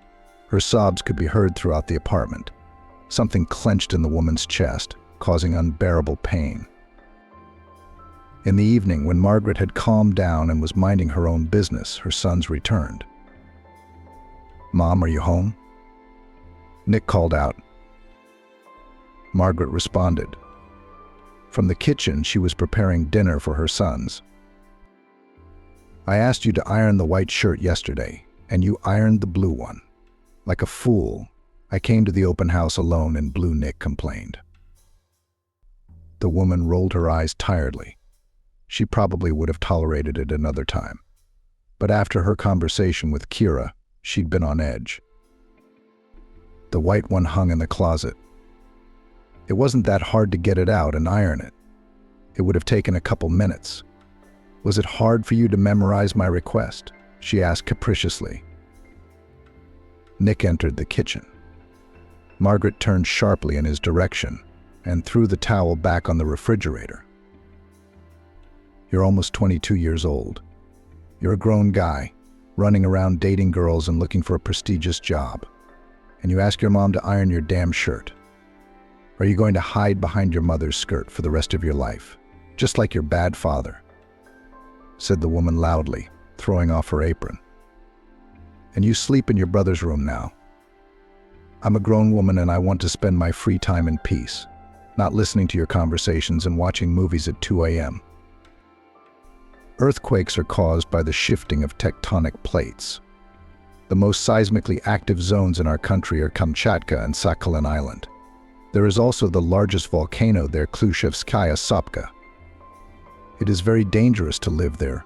Her sobs could be heard throughout the apartment. Something clenched in the woman's chest, causing unbearable pain. In the evening, when Margaret had calmed down and was minding her own business, her sons returned. Mom, are you home? Nick called out. Margaret responded. From the kitchen, she was preparing dinner for her sons. I asked you to iron the white shirt yesterday, and you ironed the blue one. Like a fool, I came to the open house alone and blue Nick complained. The woman rolled her eyes tiredly. She probably would have tolerated it another time. But after her conversation with Kira, she'd been on edge. The white one hung in the closet. It wasn't that hard to get it out and iron it. It would have taken a couple minutes. Was it hard for you to memorize my request? She asked capriciously. Nick entered the kitchen. Margaret turned sharply in his direction and threw the towel back on the refrigerator. You're almost 22 years old. You're a grown guy, running around dating girls and looking for a prestigious job. And you ask your mom to iron your damn shirt. Are you going to hide behind your mother's skirt for the rest of your life, just like your bad father? Said the woman loudly, throwing off her apron. And you sleep in your brother's room now. I'm a grown woman and I want to spend my free time in peace, not listening to your conversations and watching movies at 2 a.m. Earthquakes are caused by the shifting of tectonic plates. The most seismically active zones in our country are Kamchatka and Sakhalin Island. There is also the largest volcano there, Klushevskaya Sopka. It is very dangerous to live there.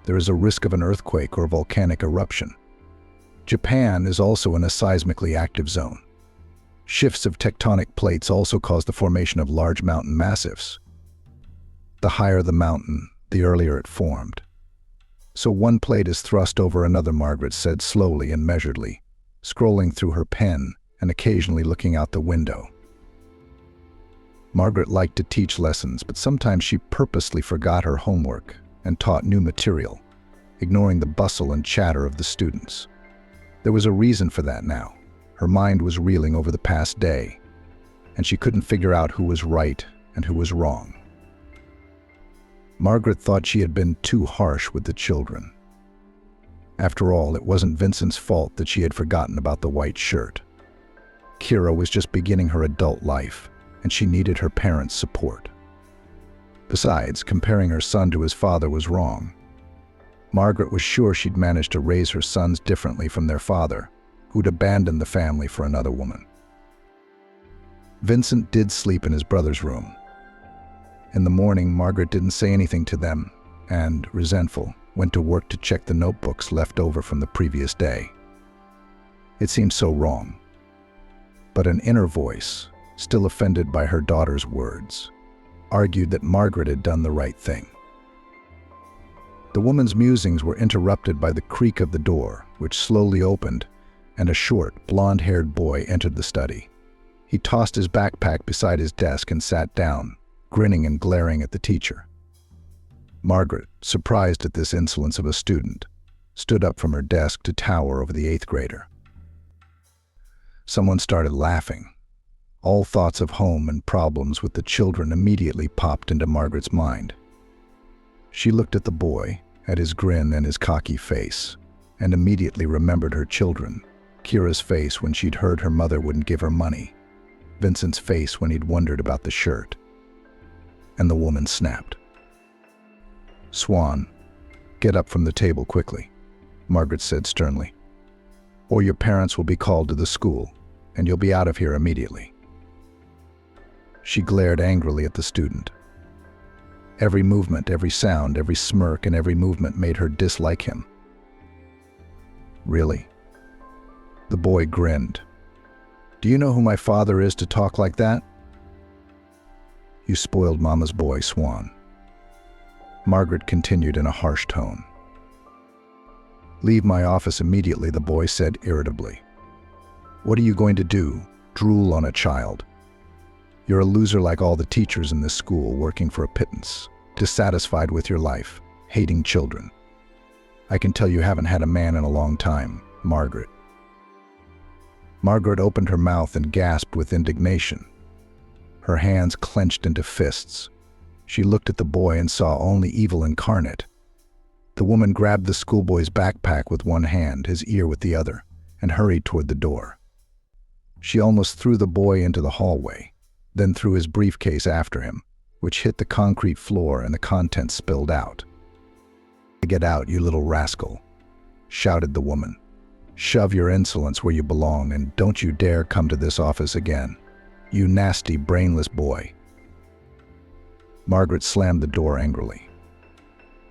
There is a risk of an earthquake or volcanic eruption. Japan is also in a seismically active zone. Shifts of tectonic plates also cause the formation of large mountain massifs. The higher the mountain, the earlier it formed. So one plate is thrust over another, Margaret said slowly and measuredly, scrolling through her pen and occasionally looking out the window. Margaret liked to teach lessons, but sometimes she purposely forgot her homework and taught new material, ignoring the bustle and chatter of the students. There was a reason for that now. Her mind was reeling over the past day, and she couldn't figure out who was right and who was wrong. Margaret thought she had been too harsh with the children. After all, it wasn't Vincent's fault that she had forgotten about the white shirt. Kira was just beginning her adult life, and she needed her parents' support. Besides, comparing her son to his father was wrong. Margaret was sure she'd managed to raise her sons differently from their father, who'd abandoned the family for another woman. Vincent did sleep in his brother's room. In the morning, Margaret didn't say anything to them and, resentful, went to work to check the notebooks left over from the previous day. It seemed so wrong. But an inner voice, still offended by her daughter's words, argued that Margaret had done the right thing. The woman's musings were interrupted by the creak of the door, which slowly opened, and a short, blonde-haired boy entered the study. He tossed his backpack beside his desk and sat down, grinning and glaring at the teacher. Margaret, surprised at this insolence of a student, stood up from her desk to tower over the 8th grader. Someone started laughing. All thoughts of home and problems with the children immediately popped into Margaret's mind. She looked at the boy, at his grin and his cocky face, and immediately remembered her children, Kira's face when she'd heard her mother wouldn't give her money, Vincent's face when he'd wondered about the shirt. And the woman snapped. "Swan, get up from the table quickly," Margaret said sternly, "or your parents will be called to the school, and you'll be out of here immediately." She glared angrily at the student. Every movement, every sound, every smirk, and every movement made her dislike him. "Really?" The boy grinned. "Do you know who my father is to talk like that?" "You spoiled Mama's boy, Swan." Margaret continued in a harsh tone. "Leave my office immediately," the boy said irritably. "What are you going to do? Drool on a child? You're a loser like all the teachers in this school, working for a pittance, dissatisfied with your life, hating children. I can tell you haven't had a man in a long time, Margaret." Margaret opened her mouth and gasped with indignation. Her hands clenched into fists. She looked at the boy and saw only evil incarnate. The woman grabbed the schoolboy's backpack with one hand, his ear with the other, and hurried toward the door. She almost threw the boy into the hallway, then threw his briefcase after him, which hit the concrete floor and the contents spilled out. "Get out, you little rascal," shouted the woman. "Shove your insolence where you belong, and don't you dare come to this office again. You nasty, brainless boy." Margaret slammed the door angrily.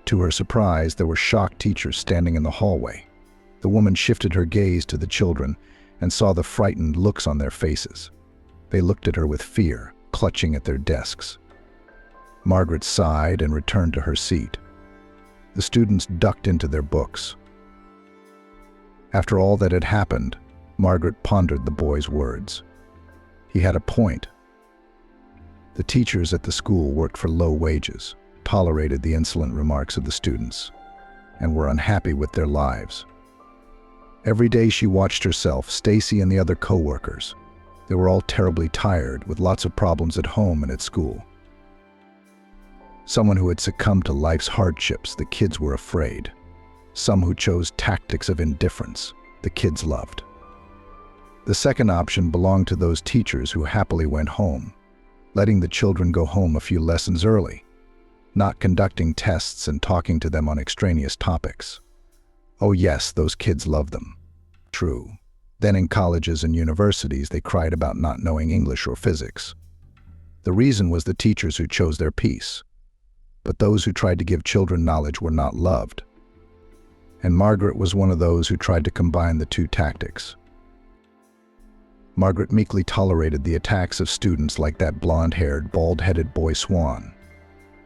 To her surprise, there were shocked teachers standing in the hallway. The woman shifted her gaze to the children and saw the frightened looks on their faces. They looked at her with fear, clutching at their desks. Margaret sighed and returned to her seat. The students ducked into their books. After all that had happened, Margaret pondered the boy's words. He had a point. The teachers at the school worked for low wages, tolerated the insolent remarks of the students, and were unhappy with their lives. Every day she watched herself, Stacy, and the other co-workers. They were all terribly tired, with lots of problems at home and at school. Someone who had succumbed to life's hardships, the kids were afraid. Some who chose tactics of indifference, the kids loved. The second option belonged to those teachers who happily went home, letting the children go home a few lessons early, not conducting tests and talking to them on extraneous topics. Oh yes, those kids loved them. True. Then in colleges and universities, they cried about not knowing English or physics. The reason was the teachers who chose their peace. But those who tried to give children knowledge were not loved. And Margaret was one of those who tried to combine the two tactics. Margaret meekly tolerated the attacks of students like that blonde-haired, bald-headed boy Swan.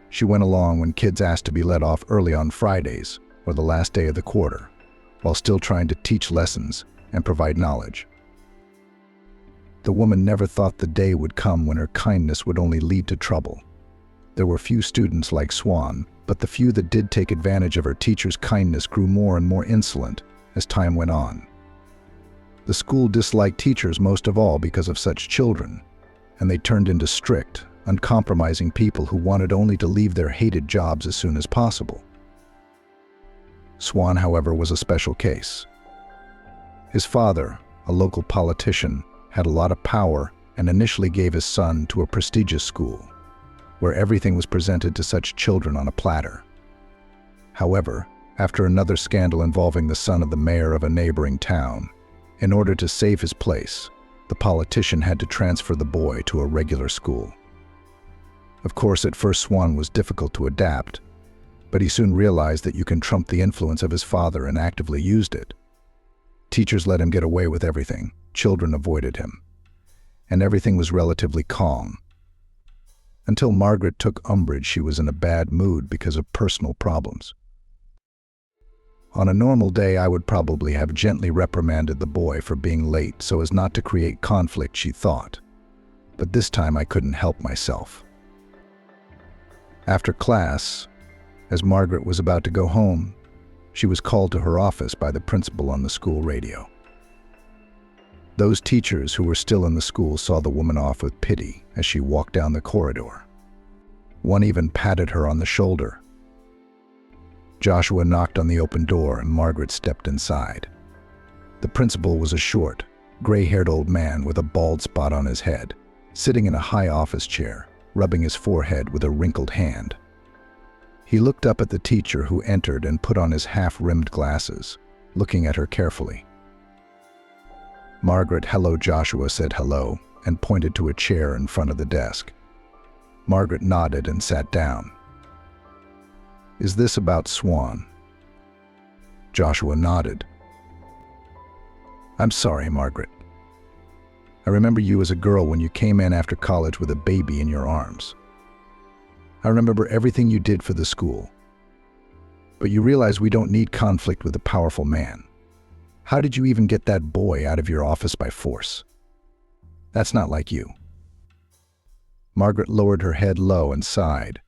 She went along when kids asked to be let off early on Fridays or the last day of the quarter, while still trying to teach lessons and provide knowledge. The woman never thought the day would come when her kindness would only lead to trouble. There were few students like Swan, but the few that did take advantage of her teacher's kindness grew more and more insolent as time went on. The school disliked teachers most of all because of such children, and they turned into strict, uncompromising people who wanted only to leave their hated jobs as soon as possible. Swan, however, was a special case. His father, a local politician, had a lot of power and initially gave his son to a prestigious school, where everything was presented to such children on a platter. However, after another scandal involving the son of the mayor of a neighboring town, in order to save his place, the politician had to transfer the boy to a regular school. Of course, at first Swan was difficult to adapt, but he soon realized that you can trump the influence of his father and actively used it. Teachers let him get away with everything, children avoided him, and everything was relatively calm. Until Margaret took umbrage she was in a bad mood because of personal problems. On a normal day, I would probably have gently reprimanded the boy for being late so as not to create conflict, she thought. But this time I couldn't help myself. After class, as Margaret was about to go home, she was called to her office by the principal on the school radio. Those teachers who were still in the school saw the woman off with pity as she walked down the corridor. One even patted her on the shoulder. Joshua knocked on the open door and Margaret stepped inside. The principal was a short, gray-haired old man with a bald spot on his head, sitting in a high office chair, rubbing his forehead with a wrinkled hand. He looked up at the teacher who entered and put on his half-rimmed glasses, looking at her carefully. Margaret, "Hello." Joshua said hello and pointed to a chair in front of the desk. Margaret nodded and sat down. "Is this about Swan?" Joshua nodded. "I'm sorry, Margaret. I remember you as a girl when you came in after college with a baby in your arms. I remember everything you did for the school. But you realize we don't need conflict with a powerful man. How did you even get that boy out of your office by force? That's not like you." Margaret lowered her head low and sighed.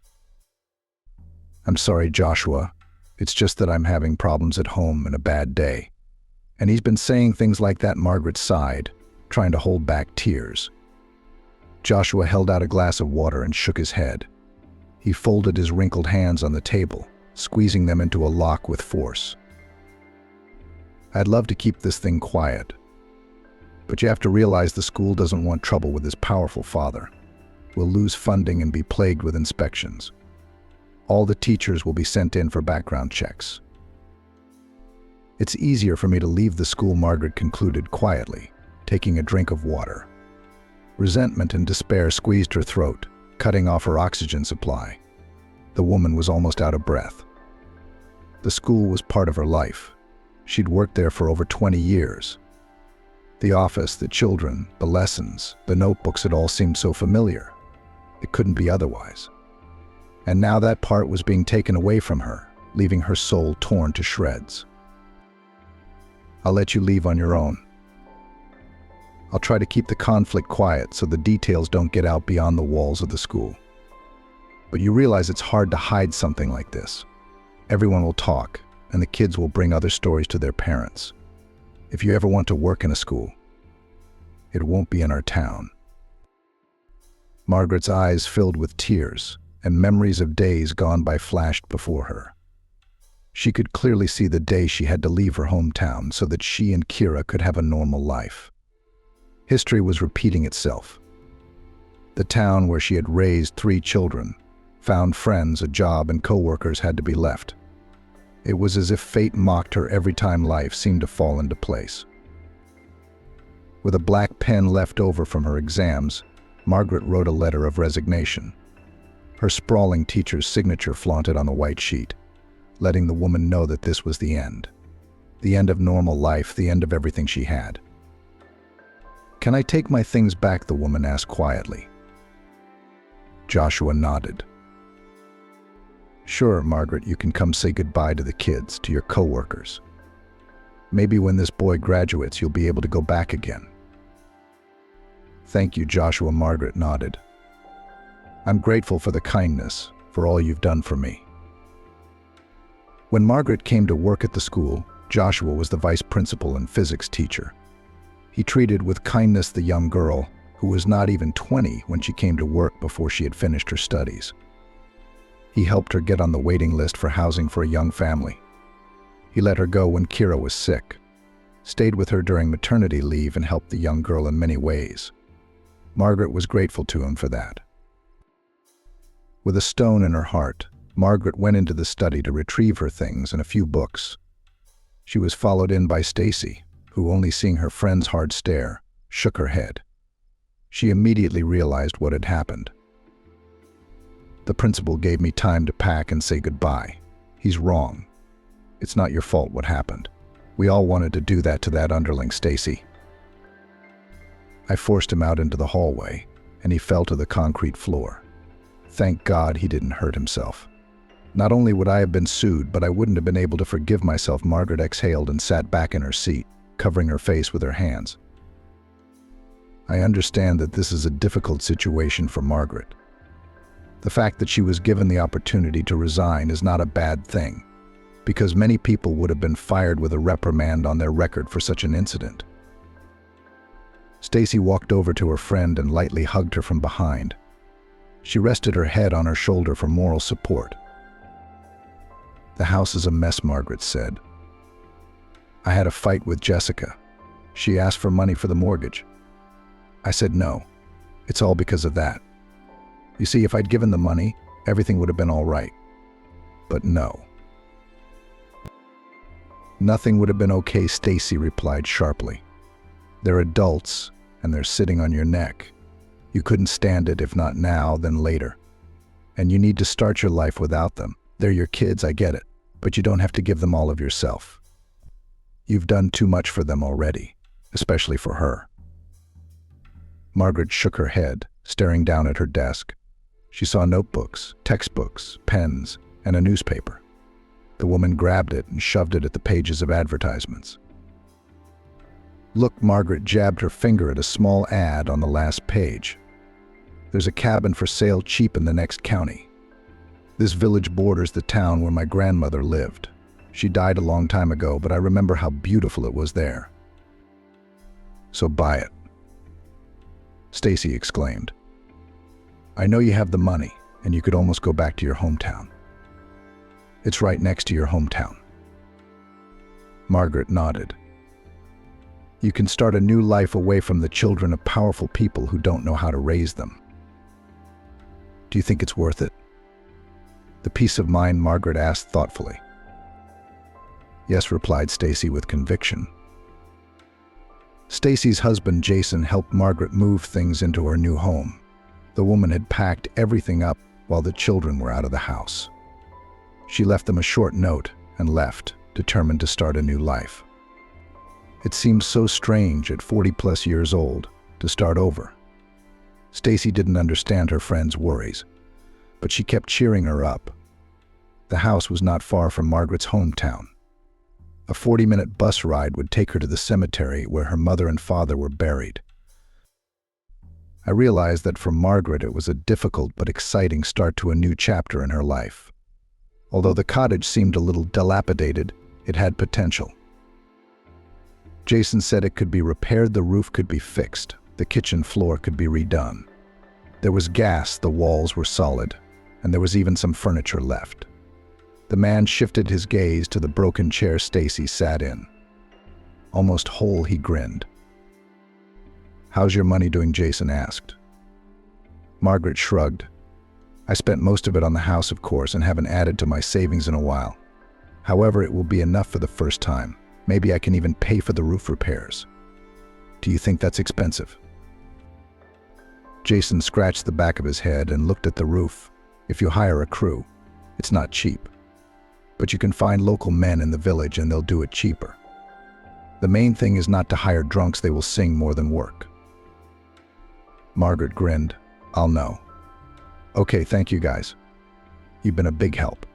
"I'm sorry, Joshua. It's just that I'm having problems at home and a bad day." And he's been saying things like that. Margaret sighed, trying to hold back tears. Joshua held out a glass of water and shook his head. He folded his wrinkled hands on the table, squeezing them into a lock with force. "I'd love to keep this thing quiet, but you have to realize the school doesn't want trouble with his powerful father. We'll lose funding and be plagued with inspections. All the teachers will be sent in for background checks. It's easier for me to leave the school," Margaret concluded quietly, taking a drink of water. Resentment and despair squeezed her throat, cutting off her oxygen supply. The woman was almost out of breath. The school was part of her life. She'd worked there for over 20 years. The office, the children, the lessons, the notebooks, it all seemed so familiar. It couldn't be otherwise. And now that part was being taken away from her, leaving her soul torn to shreds. "I'll let you leave on your own. I'll try to keep the conflict quiet so the details don't get out beyond the walls of the school. But you realize it's hard to hide something like this. Everyone will talk, and the kids will bring other stories to their parents. If you ever want to work in a school, it won't be in our town." Margaret's eyes filled with tears, and memories of days gone by flashed before her. She could clearly see the day she had to leave her hometown so that she and Kira could have a normal life. History was repeating itself. The town where she had raised 3 children, found friends, a job, and co-workers had to be left. It was as if fate mocked her every time life seemed to fall into place. With a black pen left over from her exams, Margaret wrote a letter of resignation. Her sprawling teacher's signature flaunted on the white sheet, letting the woman know that this was the end. The end of normal life, the end of everything she had. "Can I take my things back?" the woman asked quietly. Joshua nodded. "Sure, Margaret, you can come say goodbye to the kids, to your co-workers. Maybe when this boy graduates, you'll be able to go back again." "Thank you, Joshua," Margaret nodded. "I'm grateful for the kindness, for all you've done for me." When Margaret came to work at the school, Joshua was the vice principal and physics teacher. He treated with kindness the young girl, who was not even 20 when she came to work before she had finished her studies. He helped her get on the waiting list for housing for a young family. He let her go when Kira was sick, stayed with her during maternity leave, and helped the young girl in many ways. Margaret was grateful to him for that. With a stone in her heart, Margaret went into the study to retrieve her things and a few books. She was followed in by Stacy, who, only seeing her friend's hard stare, shook her head. She immediately realized what had happened. "The principal gave me time to pack and say goodbye. He's wrong. It's not your fault what happened. We all wanted to do that to that underling, Stacy. I forced him out into the hallway, and he fell to the concrete floor. Thank God he didn't hurt himself. Not only would I have been sued, but I wouldn't have been able to forgive myself." Margaret exhaled and sat back in her seat, covering her face with her hands. "I understand that this is a difficult situation for Margaret. The fact that she was given the opportunity to resign is not a bad thing, because many people would have been fired with a reprimand on their record for such an incident." Stacy walked over to her friend and lightly hugged her from behind. She rested her head on her shoulder for moral support. "The house is a mess," Margaret said. "I had a fight with Jessica. She asked for money for the mortgage. I said no. It's all because of that. You see, if I'd given the money, everything would have been all right. But no." "Nothing would have been okay," Stacy replied sharply. "They're adults, and they're sitting on your neck. You couldn't stand it, if not now, then later. And you need to start your life without them. They're your kids, I get it, but you don't have to give them all of yourself. You've done too much for them already, especially for her." Margaret shook her head, staring down at her desk. She saw notebooks, textbooks, pens, and a newspaper. The woman grabbed it and shoved it at the pages of advertisements. "Look," Margaret jabbed her finger at a small ad on the last page. "There's a cabin for sale cheap in the next county. This village borders the town where my grandmother lived. She died a long time ago, but I remember how beautiful it was there. So buy it." Stacy exclaimed. "I know you have the money, and you could almost go back to your hometown. It's right next to your hometown." Margaret nodded. "You can start a new life away from the children of powerful people who don't know how to raise them. Do you think it's worth it?" "The peace of mind?" Margaret asked thoughtfully. "Yes," replied Stacy with conviction. Stacy's husband, Jason, helped Margaret move things into her new home. The woman had packed everything up while the children were out of the house. She left them a short note and left, determined to start a new life. It seemed so strange at 40+ years old to start over. Stacy didn't understand her friend's worries, but she kept cheering her up. The house was not far from Margaret's hometown. A 40-minute bus ride would take her to the cemetery where her mother and father were buried. I realized that for Margaret it was a difficult but exciting start to a new chapter in her life. Although the cottage seemed a little dilapidated, it had potential. Jason said it could be repaired, the roof could be fixed, the kitchen floor could be redone. There was gas, the walls were solid, and there was even some furniture left. The man shifted his gaze to the broken chair Stacy sat in. Almost whole, he grinned. "How's your money doing?" Jason asked. Margaret shrugged. "I spent most of it on the house, of course, and haven't added to my savings in a while. However, it will be enough for the first time. Maybe I can even pay for the roof repairs. Do you think that's expensive?" Jason scratched the back of his head and looked at the roof. "If you hire a crew, it's not cheap. But you can find local men in the village and they'll do it cheaper. The main thing is not to hire drunks, they will sing more than work." Margaret grinned. I'll know. Okay, thank you guys. You've been a big help.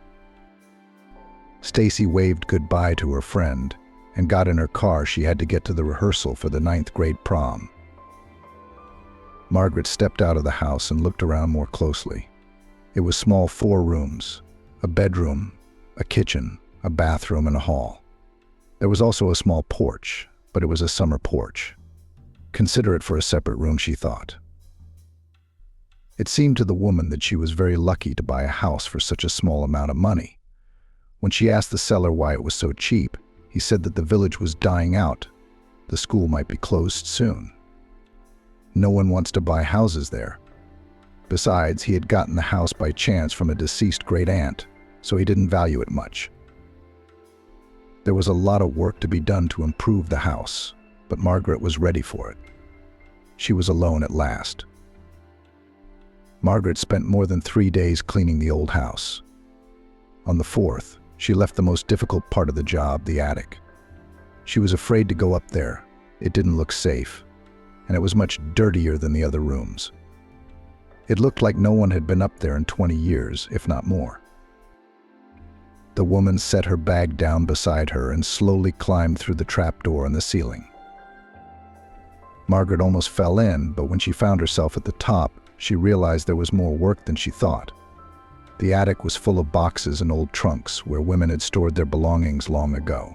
Stacy waved goodbye to her friend and got in her car. She had to get to the rehearsal for the 9th grade prom. Margaret stepped out of the house and looked around more closely. It was small, 4 rooms, a bedroom, a kitchen, a bathroom, and a hall. There was also a small porch, but it was a summer porch. Consider it for a separate room, she thought. It seemed to the woman that she was very lucky to buy a house for such a small amount of money. When she asked the seller why it was so cheap, he said that the village was dying out. The school might be closed soon. No one wants to buy houses there. Besides, he had gotten the house by chance from a deceased great-aunt, so he didn't value it much. There was a lot of work to be done to improve the house, but Margaret was ready for it. She was alone at last. Margaret spent more than 3 days cleaning the old house. On the 4th, she left the most difficult part of the job, the attic. She was afraid to go up there. It didn't look safe, and it was much dirtier than the other rooms. It looked like no one had been up there in 20 years, if not more. The woman set her bag down beside her and slowly climbed through the trapdoor in the ceiling. Margaret almost fell in, but when she found herself at the top, she realized there was more work than she thought. The attic was full of boxes and old trunks where women had stored their belongings long ago.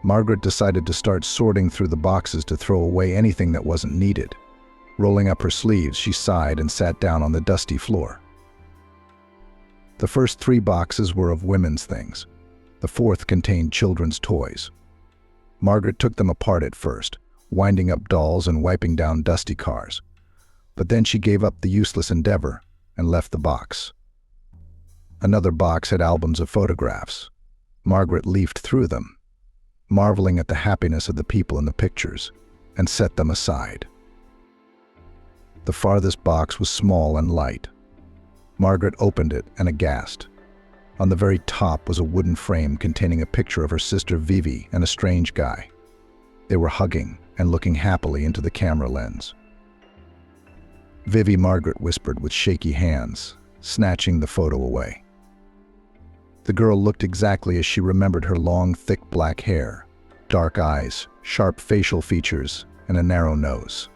Margaret decided to start sorting through the boxes to throw away anything that wasn't needed. Rolling up her sleeves, she sighed and sat down on the dusty floor. The first 3 boxes were of women's things. The 4th contained children's toys. Margaret took them apart at first, winding up dolls and wiping down dusty cars. But then she gave up the useless endeavor and left the box. Another box had albums of photographs. Margaret leafed through them, marveling at the happiness of the people in the pictures, and set them aside. The farthest box was small and light. Margaret opened it and aghast. On the very top was a wooden frame containing a picture of her sister Vivi and a strange guy. They were hugging and looking happily into the camera lens. Vivi, Margaret whispered with shaky hands, snatching the photo away. The girl looked exactly as she remembered her long, thick black hair, dark eyes, sharp facial features, and a narrow nose.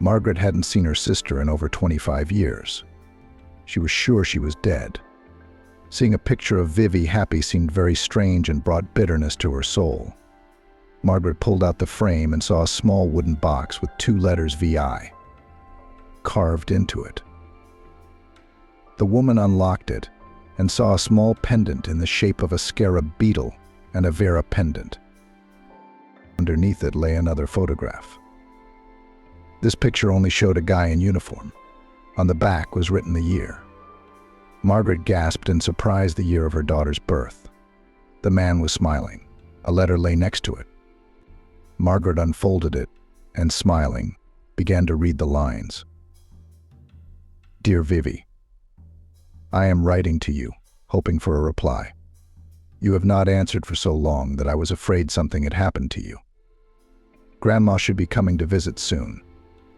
Margaret hadn't seen her sister in over 25 years. She was sure she was dead. Seeing a picture of Vivi happy seemed very strange and brought bitterness to her soul. Margaret pulled out the frame and saw a small wooden box with 2 letters VI carved into it. The woman unlocked it and saw a small pendant in the shape of a scarab beetle and a Vera pendant. Underneath it lay another photograph. This picture only showed a guy in uniform. On the back was written the year. Margaret gasped in surprise. The year of her daughter's birth. The man was smiling. A letter lay next to it. Margaret unfolded it and, smiling, began to read the lines. Dear Vivi, I am writing to you, hoping for a reply. You have not answered for so long that I was afraid something had happened to you. Grandma should be coming to visit soon.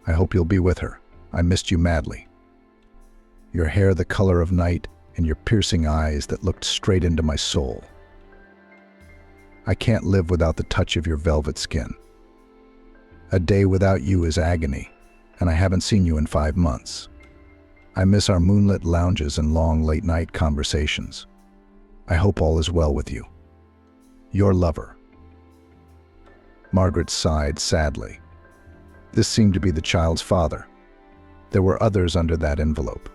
I hope you'll be with her. I missed you madly. Your hair the color of night and your piercing eyes that looked straight into my soul. I can't live without the touch of your velvet skin. A day without you is agony, and I haven't seen you in 5 months. I miss our moonlit lounges and long late-night conversations. I hope all is well with you. Your lover. Margaret sighed sadly. This seemed to be the child's father. There were others under that envelope.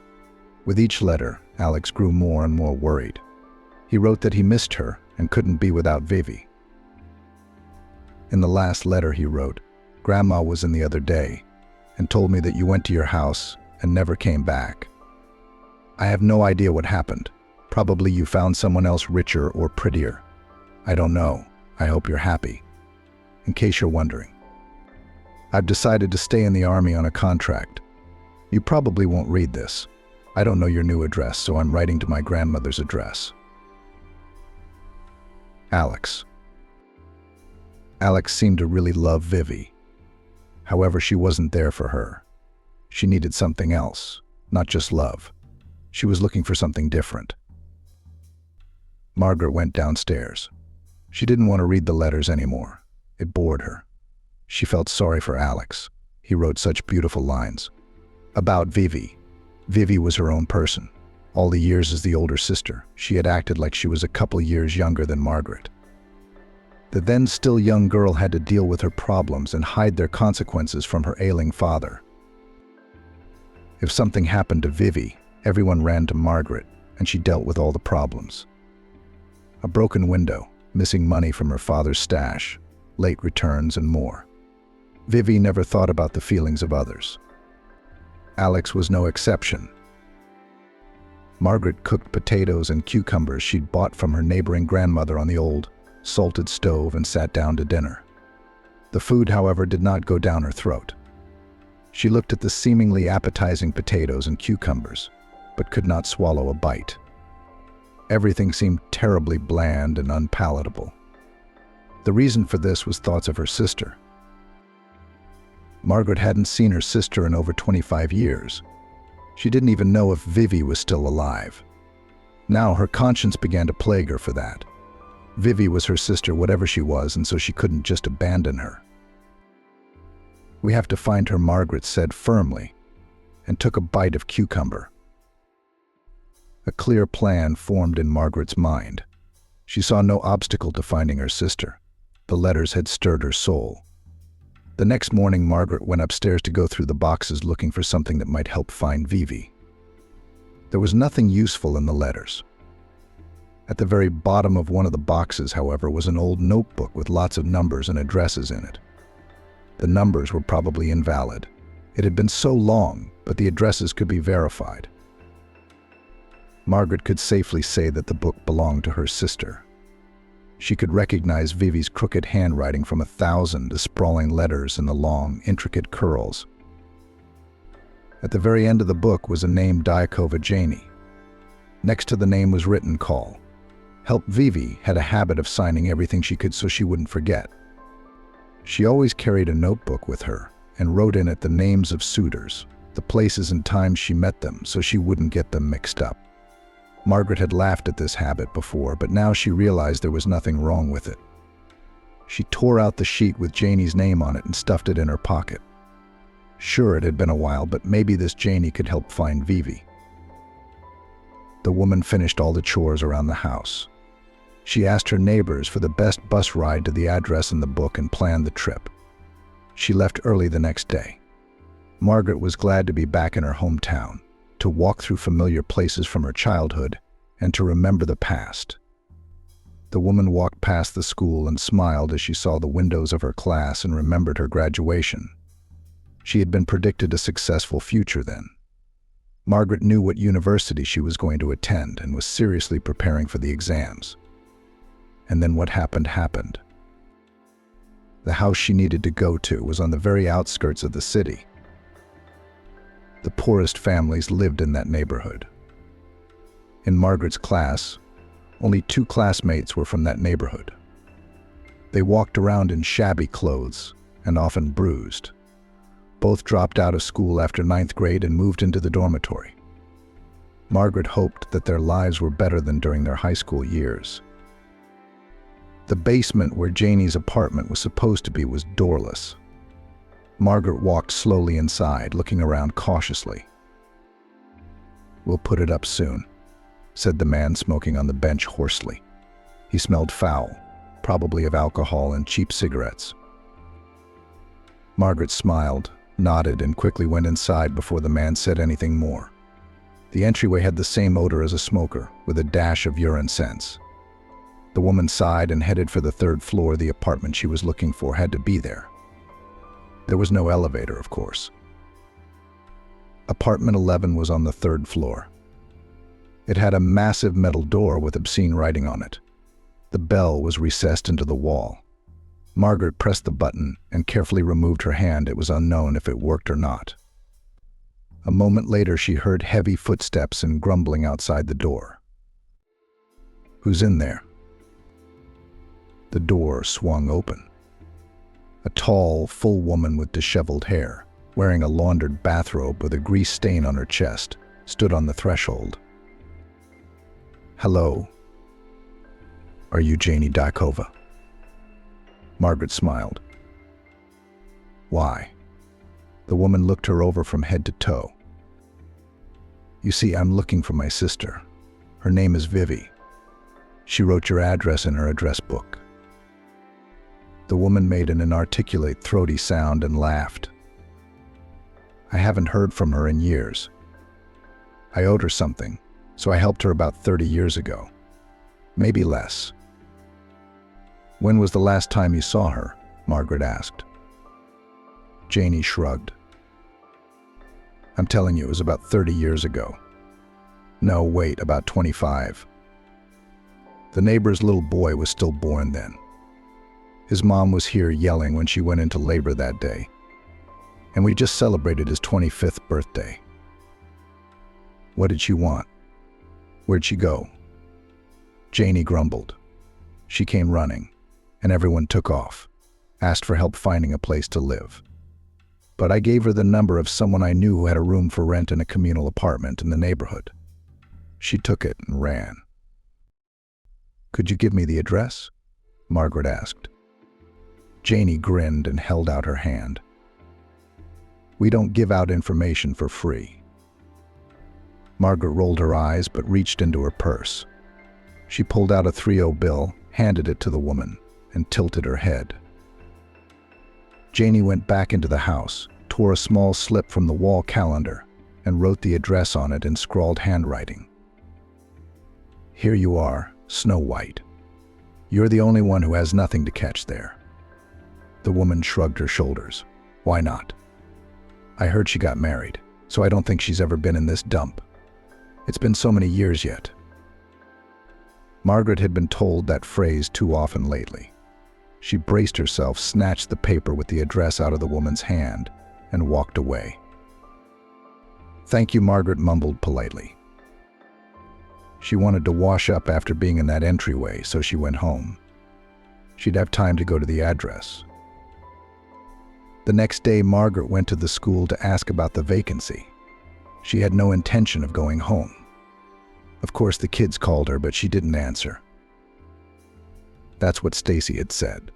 With each letter, Alex grew more and more worried. He wrote that he missed her and couldn't be without Vivi. In the last letter he wrote, Grandma was in the other day and told me that you went to your house and never came back. I have no idea what happened. Probably you found someone else richer or prettier. I don't know. I hope you're happy. In case you're wondering, I've decided to stay in the army on a contract. You probably won't read this. I don't know your new address, so I'm writing to my grandmother's address. Alex. Alex seemed to really love Vivi. However, she wasn't there for her. She needed something else, not just love. She was looking for something different. Margaret went downstairs. She didn't want to read the letters anymore. It bored her. She felt sorry for Alex. He wrote such beautiful lines. About Vivi. Vivi was her own person. All the years as the older sister, she had acted like she was a couple years younger than Margaret. The then still young girl had to deal with her problems and hide their consequences from her ailing father. If something happened to Vivi, everyone ran to Margaret, and she dealt with all the problems. A broken window, missing money from her father's stash, late returns, and more. Vivi never thought about the feelings of others. Alex was no exception. Margaret cooked potatoes and cucumbers she'd bought from her neighboring grandmother on the old, salted stove and sat down to dinner. The food, however, did not go down her throat. She looked at the seemingly appetizing potatoes and cucumbers, but could not swallow a bite. Everything seemed terribly bland and unpalatable. The reason for this was thoughts of her sister. Margaret hadn't seen her sister in over 25 years. She didn't even know if Vivi was still alive. Now her conscience began to plague her for that. Vivi was her sister, whatever she was, and so she couldn't just abandon her. "We have to find her," Margaret said firmly, and took a bite of cucumber. A clear plan formed in Margaret's mind. She saw no obstacle to finding her sister. The letters had stirred her soul. The next morning, Margaret went upstairs to go through the boxes looking for something that might help find Vivi. There was nothing useful in the letters. At the very bottom of one of the boxes, however, was an old notebook with lots of numbers and addresses in it. The numbers were probably invalid. It had been so long, but the addresses could be verified. Margaret could safely say that the book belonged to her sister. She could recognize Vivi's crooked handwriting from 1,000 sprawling letters in the long, intricate curls. At the very end of the book was a name, Diakova Janie. Next to the name was written, "Call." Help Vivi had a habit of signing everything she could so she wouldn't forget. She always carried a notebook with her and wrote in it the names of suitors, the places and times she met them, so she wouldn't get them mixed up. Margaret had laughed at this habit before, but now she realized there was nothing wrong with it. She tore out the sheet with Janie's name on it and stuffed it in her pocket. Sure, it had been a while, but maybe this Janie could help find Vivi. The woman finished all the chores around the house. She asked her neighbors for the best bus ride to the address in the book and planned the trip. She left early the next day. Margaret was glad to be back in her hometown, to walk through familiar places from her childhood, and to remember the past. The woman walked past the school and smiled as she saw the windows of her class and remembered her graduation. She had been predicted a successful future then. Margaret knew what university she was going to attend and was seriously preparing for the exams. And then what happened. The house she needed to go to was on the very outskirts of the city. The poorest families lived in that neighborhood. In Margaret's class, only 2 classmates were from that neighborhood. They walked around in shabby clothes and often bruised. Both dropped out of school after 9th grade and moved into the dormitory. Margaret hoped that their lives were better than during their high school years. The basement where Janie's apartment was supposed to be was doorless. Margaret walked slowly inside, looking around cautiously. "We'll put it up soon," said the man smoking on the bench hoarsely. He smelled foul, probably of alcohol and cheap cigarettes. Margaret smiled, nodded, and quickly went inside before the man said anything more. The entryway had the same odor as a smoker, with a dash of urine scents. The woman sighed and headed for the 3rd floor. The apartment she was looking for had to be there. There was no elevator, of course. Apartment 11 was on the 3rd floor. It had a massive metal door with obscene writing on it. The bell was recessed into the wall. Margaret pressed the button and carefully removed her hand. It was unknown if it worked or not. A moment later, she heard heavy footsteps and grumbling outside the door. "Who's in there?" The door swung open. A tall, full woman with disheveled hair, wearing a laundered bathrobe with a grease stain on her chest, stood on the threshold. "Hello. Are you Janie Dakova?" Margaret smiled. "Why?" The woman looked her over from head to toe. "You see, I'm looking for my sister. Her name is Vivi. She wrote your address in her address book." The woman made an inarticulate, throaty sound and laughed. "I haven't heard from her in years. I owed her something, so I helped her about 30 years ago. Maybe less." "When was the last time you saw her?" Margaret asked. Janie shrugged. "I'm telling you, it was about 30 years ago. No, wait, about 25. The neighbor's little boy was still born then. His mom was here yelling when she went into labor that day. And we just celebrated his 25th birthday." "What did she want? Where'd she go?" Janie grumbled. "She came running, and everyone took off, asked for help finding a place to live. But I gave her the number of someone I knew who had a room for rent in a communal apartment in the neighborhood. She took it and ran." "Could you give me the address?" Margaret asked. Janie grinned and held out her hand. "We don't give out information for free." Margaret rolled her eyes but reached into her purse. She pulled out a 3-0 bill, handed it to the woman, and tilted her head. Janie went back into the house, tore a small slip from the wall calendar, and wrote the address on it in scrawled handwriting. "Here you are, Snow White. You're the only one who has nothing to catch there." The woman shrugged her shoulders. "Why not? I heard she got married, so I don't think she's ever been in this dump. It's been so many years yet." Margaret had been told that phrase too often lately. She braced herself, snatched the paper with the address out of the woman's hand, and walked away. "Thank you," Margaret mumbled politely. She wanted to wash up after being in that entryway, so she went home. She'd have time to go to the address. The next day, Margaret went to the school to ask about the vacancy. She had no intention of going home. Of course, the kids called her, but she didn't answer. That's what Stacy had said.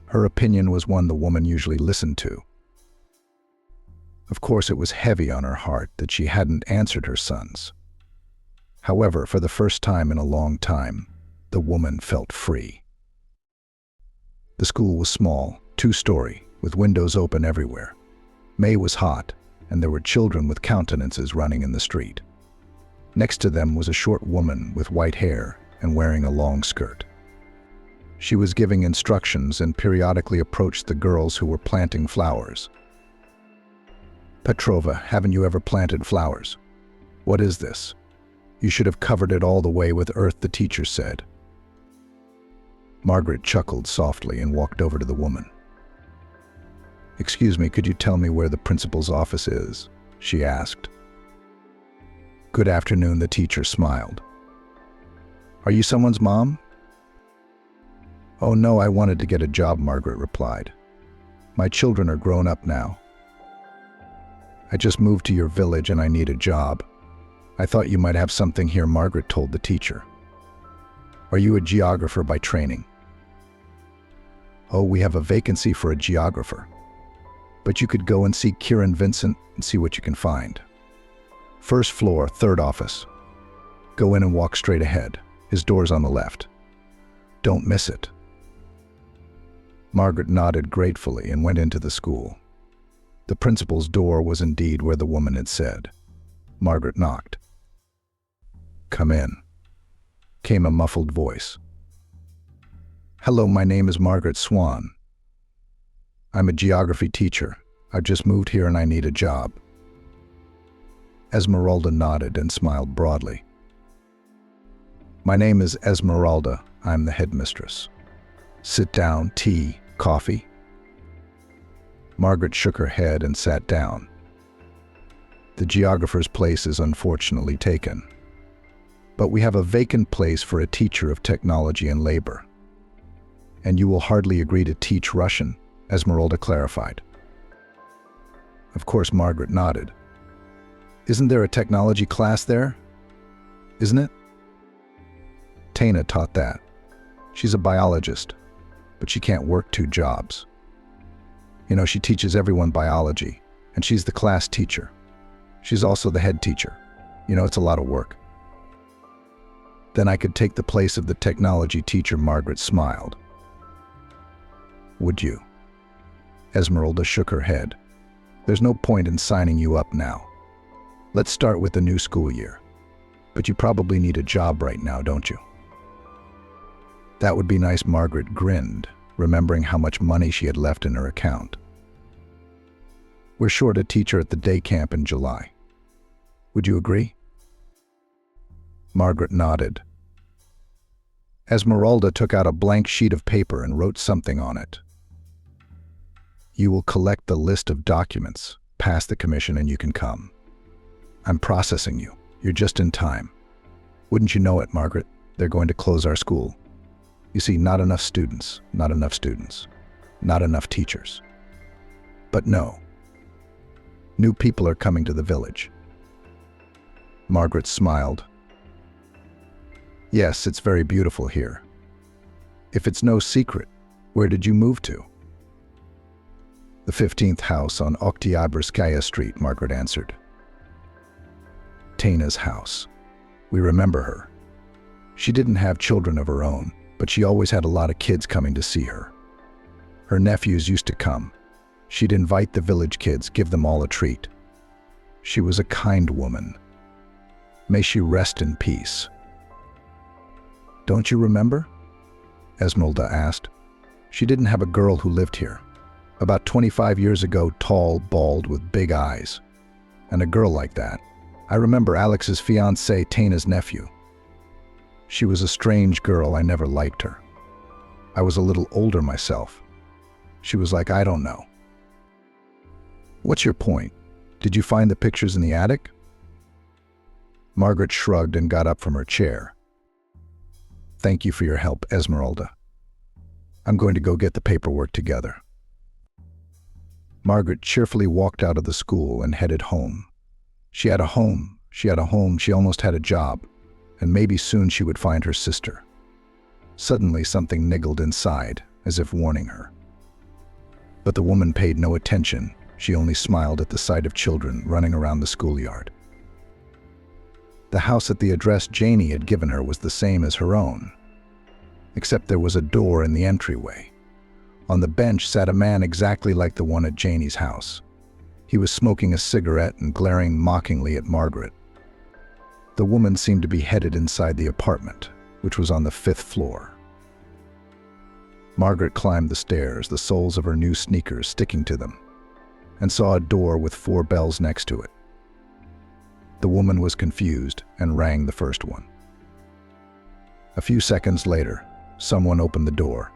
Her opinion was one the woman usually listened to. Of course, it was heavy on her heart that she hadn't answered her sons. However, for the first time in a long time, the woman felt free. The school was small, 2-story, with windows open everywhere. May was hot, and there were children with countenances running in the street. Next to them was a short woman with white hair and wearing a long skirt. She was giving instructions and periodically approached the girls who were planting flowers. "Petrova, haven't you ever planted flowers? What is this? You should have covered it all the way with earth," the teacher said. Margaret chuckled softly and walked over to the woman. "Excuse me, could you tell me where the principal's office is?" she asked. "Good afternoon," the teacher smiled. "Are you someone's mom?" "Oh no, I wanted to get a job," Margaret replied. "My children are grown up now. I just moved to your village and I need a job. I thought you might have something here," Margaret told the teacher. "Are you a geographer by training?" "Oh, we have a vacancy for a geographer. But you could go and see Kieran Vincent and see what you can find. First floor, 3rd office. Go in and walk straight ahead. His door's on the left. Don't miss it." Margaret nodded gratefully and went into the school. The principal's door was indeed where the woman had said. Margaret knocked. "Come in," came a muffled voice. "Hello, my name is Margaret Swan. I'm a geography teacher. I've just moved here and I need a job." Esmeralda nodded and smiled broadly. "My name is Esmeralda. I'm the headmistress. Sit down. Tea? Coffee?" Margaret shook her head and sat down. "The geographer's place is unfortunately taken. But we have a vacant place for a teacher of technology and labor. And you will hardly agree to teach Russian?" Esmeralda clarified. Of course, Margaret nodded. Isn't there a technology class there? Isn't it? Tana taught that. She's a biologist, but she can't work two jobs. She teaches everyone biology, and she's the class teacher. She's also the head teacher. It's a lot of work. Then I could take the place of the technology teacher, Margaret smiled. Would you? Esmeralda shook her head. There's no point in signing you up now. Let's start with the new school year. But you probably need a job right now, don't you? That would be nice, Margaret grinned, remembering how much money she had left in her account. We're short a teacher at the day camp in July. Would you agree? Margaret nodded. Esmeralda took out a blank sheet of paper and wrote something on it. You will collect the list of documents, pass the commission, and you can come. I'm processing you. You're just in time. Wouldn't you know it, Margaret? They're going to close our school. You see, not enough students, not enough teachers. But no. New people are coming to the village. Margaret smiled. Yes, it's very beautiful here. If it's no secret, where did you move to? The 15th house on Oktyabrskaya Street, Margaret answered. Tana's house. We remember her. She didn't have children of her own, but she always had a lot of kids coming to see her. Her nephews used to come. She'd invite the village kids, give them all a treat. She was a kind woman. May she rest in peace. Don't you remember? Esmeralda asked. She didn't have a girl who lived here. About 25 years ago, tall, bald, with big eyes. And a girl like that. I remember Alex's fiancé, Tana's nephew. She was a strange girl. I never liked her. I was a little older myself. She was like, I don't know. What's your point? Did you find the pictures in the attic? Margaret shrugged and got up from her chair. Thank you for your help, Esmeralda. I'm going to go get the paperwork together. Margaret cheerfully walked out of the school and headed home. She had a home, she almost had a job, and maybe soon she would find her sister. Suddenly something niggled inside, as if warning her. But the woman paid no attention. She only smiled at the sight of children running around the schoolyard. The house at the address Janie had given her was the same as her own, except there was a door in the entryway. On the bench sat a man exactly like the one at Janie's house. He was smoking a cigarette and glaring mockingly at Margaret. The woman seemed to be headed inside the apartment, which was on the 5th floor. Margaret climbed the stairs, the soles of her new sneakers sticking to them, and saw a door with 4 bells next to it. The woman was confused and rang the first one. A few seconds later, someone opened the door.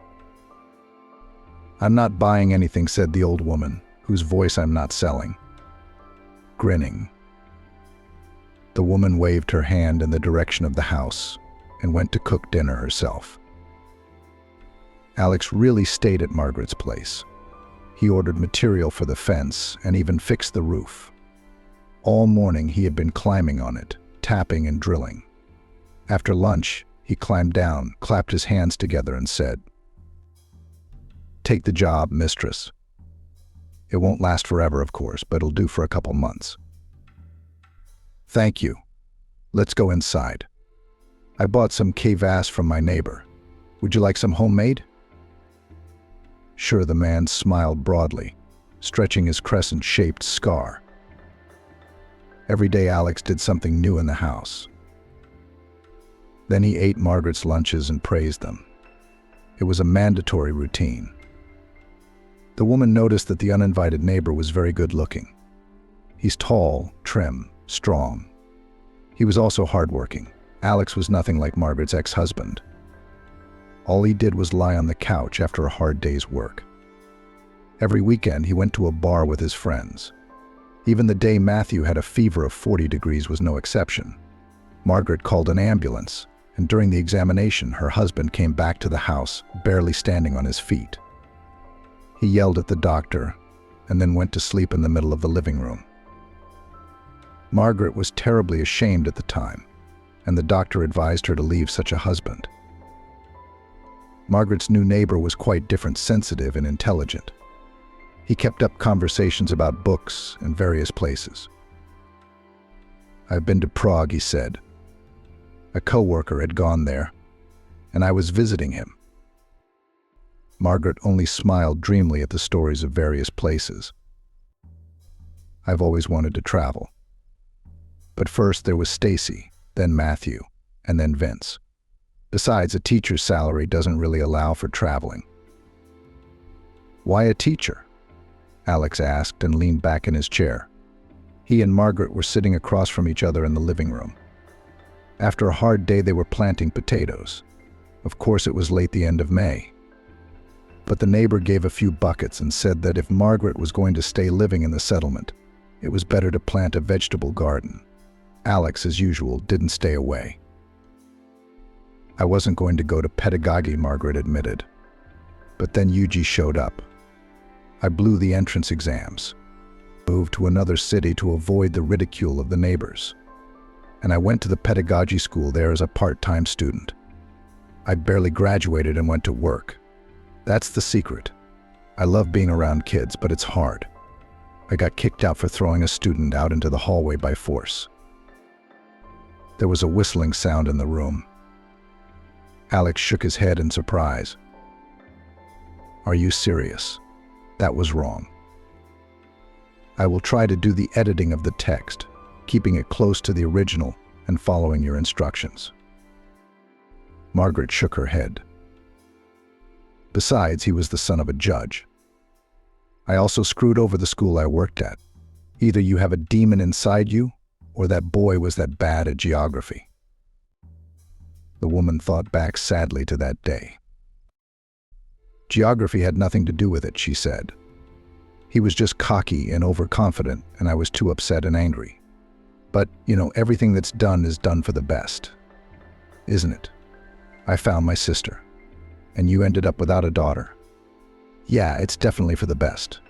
I'm not buying anything, said the old woman, whose voice I'm not selling. Grinning. The woman waved her hand in the direction of the house and went to cook dinner herself. Alex really stayed at Margaret's place. He ordered material for the fence and even fixed the roof. All morning he had been climbing on it, tapping and drilling. After lunch, he climbed down, clapped his hands together and said, Take the job, mistress. It won't last forever, of course, but it'll do for a couple months. Thank you. Let's go inside. I bought some kvass from my neighbor. Would you like some homemade? Sure, the man smiled broadly, stretching his crescent-shaped scar. Every day Alex did something new in the house. Then he ate Margaret's lunches and praised them. It was a mandatory routine. The woman noticed that the uninvited neighbor was very good-looking. He's tall, trim, strong. He was also hardworking. Alex was nothing like Margaret's ex-husband. All he did was lie on the couch after a hard day's work. Every weekend he went to a bar with his friends. Even the day Matthew had a fever of 40 degrees was no exception. Margaret called an ambulance, and during the examination, her husband came back to the house, barely standing on his feet. He yelled at the doctor and then went to sleep in the middle of the living room. Margaret was terribly ashamed at the time, and the doctor advised her to leave such a husband. Margaret's new neighbor was quite different, sensitive and intelligent. He kept up conversations about books and various places. "I've been to Prague," he said. A co-worker had gone there, and I was visiting him. Margaret only smiled dreamily at the stories of various places. "I've always wanted to travel." But first there was Stacy, then Matthew, and then Vince. Besides, a teacher's salary doesn't really allow for traveling. "Why a teacher?" Alex asked and leaned back in his chair. He and Margaret were sitting across from each other in the living room. After a hard day, they were planting potatoes. Of course, it was late the end of May. But the neighbor gave a few buckets and said that if Margaret was going to stay living in the settlement, it was better to plant a vegetable garden. Alex, as usual, didn't stay away. "I wasn't going to go to pedagogy," Margaret admitted. But then Yuji showed up. I blew the entrance exams, moved to another city to avoid the ridicule of the neighbors, and I went to the pedagogy school there as a part-time student. I barely graduated and went to work. That's the secret. I love being around kids, but it's hard. I got kicked out for throwing a student out into the hallway by force. There was a whistling sound in the room. Alex shook his head in surprise. "Are you serious? That was wrong." "I will try to do the editing of the text, keeping it close to the original and following your instructions." Margaret shook her head. Besides, he was the son of a judge. "I also screwed over the school I worked at. Either you have a demon inside you, or that boy was that bad at geography." The woman thought back sadly to that day. "Geography had nothing to do with it," she said. "He was just cocky and overconfident, and I was too upset and angry. But, everything that's done is done for the best, isn't it? I found my sister, and you ended up without a daughter. Yeah, it's definitely for the best."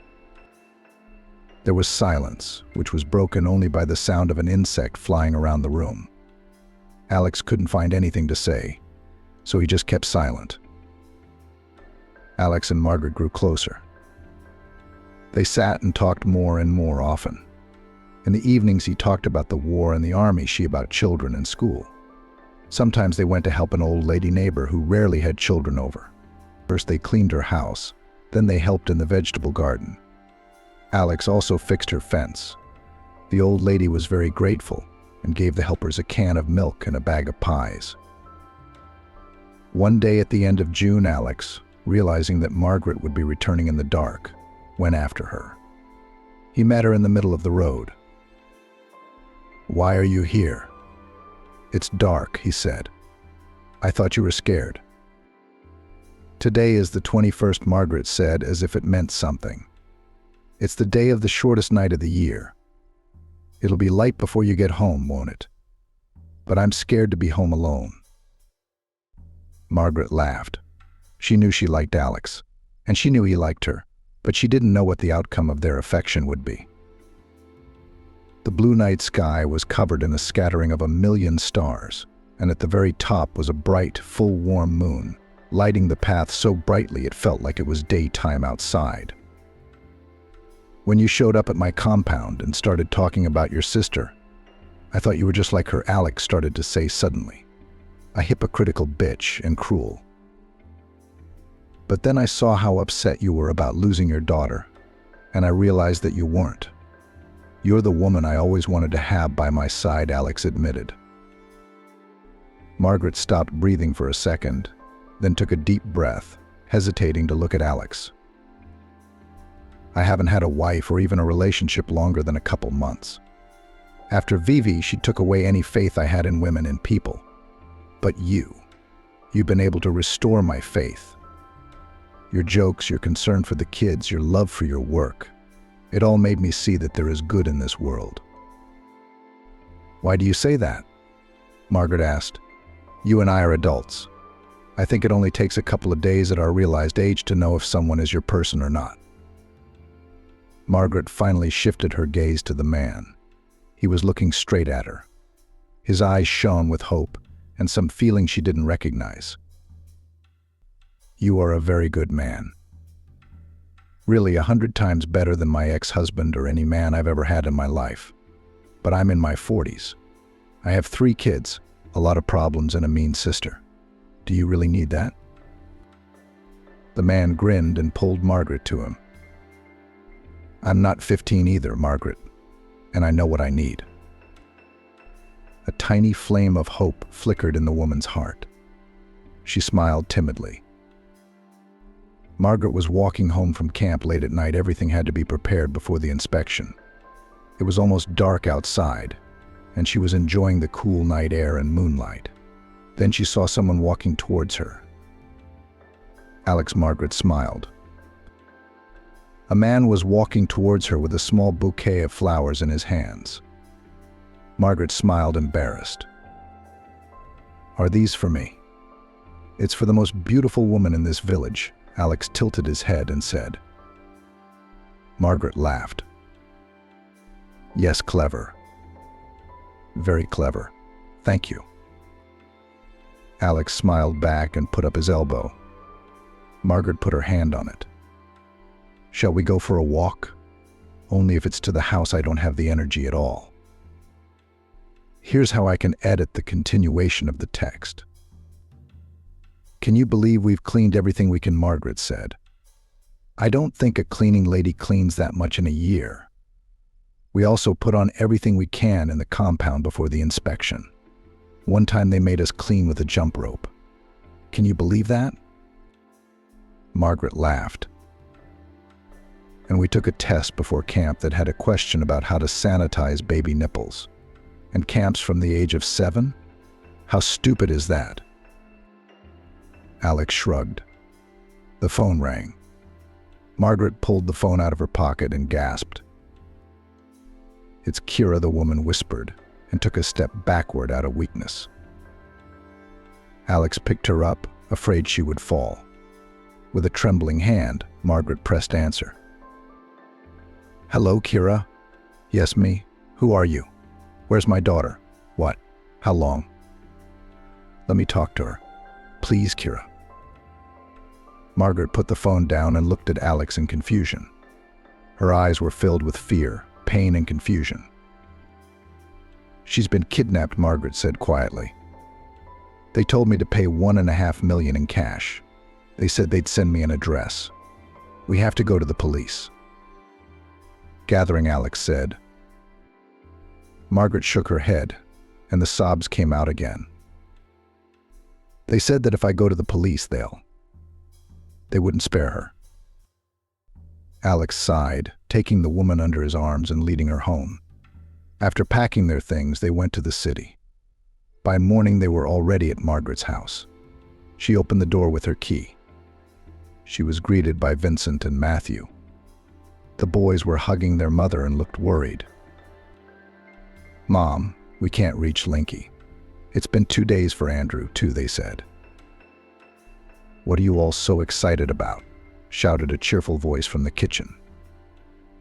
There was silence, which was broken only by the sound of an insect flying around the room. Alex couldn't find anything to say, so he just kept silent. Alex and Margaret grew closer. They sat and talked more and more often. In the evenings, he talked about the war and the army, she about children and school. Sometimes they went to help an old lady neighbor who rarely had children over. First they cleaned her house, then they helped in the vegetable garden. Alex also fixed her fence. The old lady was very grateful and gave the helpers a can of milk and a bag of pies. One day at the end of June, Alex, realizing that Margaret would be returning in the dark, went after her. He met her in the middle of the road. "Why are you here?" "It's dark," he said. "I thought you were scared." "Today is the 21st," Margaret said, as if it meant something. "It's the day of the shortest night of the year. It'll be light before you get home, won't it? But I'm scared to be home alone." Margaret laughed. She knew she liked Alex, and she knew he liked her, but she didn't know what the outcome of their affection would be. The blue night sky was covered in a scattering of 1,000,000 stars, and at the very top was a bright, full warm moon, lighting the path so brightly it felt like it was daytime outside. "When you showed up at my compound and started talking about your sister, I thought you were just like her," Alex started to say suddenly. "A hypocritical bitch and cruel. But then I saw how upset you were about losing your daughter, and I realized that you weren't. You're the woman I always wanted to have by my side," Alex admitted. Margaret stopped breathing for a second, then took a deep breath, hesitating to look at Alex. "I haven't had a wife or even a relationship longer than a couple months. After Vivi, she took away any faith I had in women and people. But you've been able to restore my faith. Your jokes, your concern for the kids, your love for your work. It all made me see that there is good in this world." "Why do you say that?" Margaret asked. "You and I are adults. I think it only takes a couple of days at our realized age to know if someone is your person or not. Margaret finally shifted her gaze to the man. He was looking straight at her. His eyes shone with hope and some feeling she didn't recognize. "You are a very good man. Really 100 times better than my ex-husband or any man I've ever had in my life. But I'm in my 40s. I have 3 kids, a lot of problems, and a mean sister. Do you really need that?" The man grinned and pulled Margaret to him. "I'm not 15 either, Margaret, and I know what I need." A tiny flame of hope flickered in the woman's heart. She smiled timidly. Margaret was walking home from camp late at night. Everything had to be prepared before the inspection. It was almost dark outside, and she was enjoying the cool night air and moonlight. Then she saw someone walking towards her. Margaret smiled. A man was walking towards her with a small bouquet of flowers in his hands. Margaret smiled, embarrassed. "Are these for me?" "It's for the most beautiful woman in this village." Alex tilted his head and said. Margaret laughed. "Yes, clever. Very clever. Thank you." Alex smiled back and put up his elbow. Margaret put her hand on it. "Shall we go for a walk? Only if it's to the house. I don't have the energy at all." Here's how I can edit the continuation of the text. "Can you believe we've cleaned everything we can?" Margaret said. "I don't think a cleaning lady cleans that much in a year. We also put on everything we can in the compound before the inspection. One time they made us clean with a jump rope. Can you believe that?" Margaret laughed. "And we took a test before camp that had a question about how to sanitize baby nipples. And camps from the age of 7? How stupid is that?" Alex shrugged. The phone rang. Margaret pulled the phone out of her pocket and gasped. "It's Kira," the woman whispered, and took a step backward out of weakness. Alex picked her up, afraid she would fall. With a trembling hand, Margaret pressed answer. "Hello, Kira." "Yes, me. Who are you? Where's my daughter? What? How long?" "Let me talk to her. Please, Kira." Margaret put the phone down and looked at Alex in confusion. Her eyes were filled with fear, pain, and confusion. "She's been kidnapped," Margaret said quietly. "They told me to pay $1.5 million in cash. They said they'd send me an address. We have to go to the police." Gathering, Alex said. Margaret shook her head, and the sobs came out again. "They said that if I go to the police, they wouldn't spare her." Alex sighed, taking the woman under his arms and leading her home. After packing their things, they went to the city. By morning, they were already at Margaret's house. She opened the door with her key. She was greeted by Vincent and Matthew. The boys were hugging their mother and looked worried. "Mom, we can't reach Linky. It's been 2 days for Andrew, too," they said. "What are you all so excited about?" shouted a cheerful voice from the kitchen.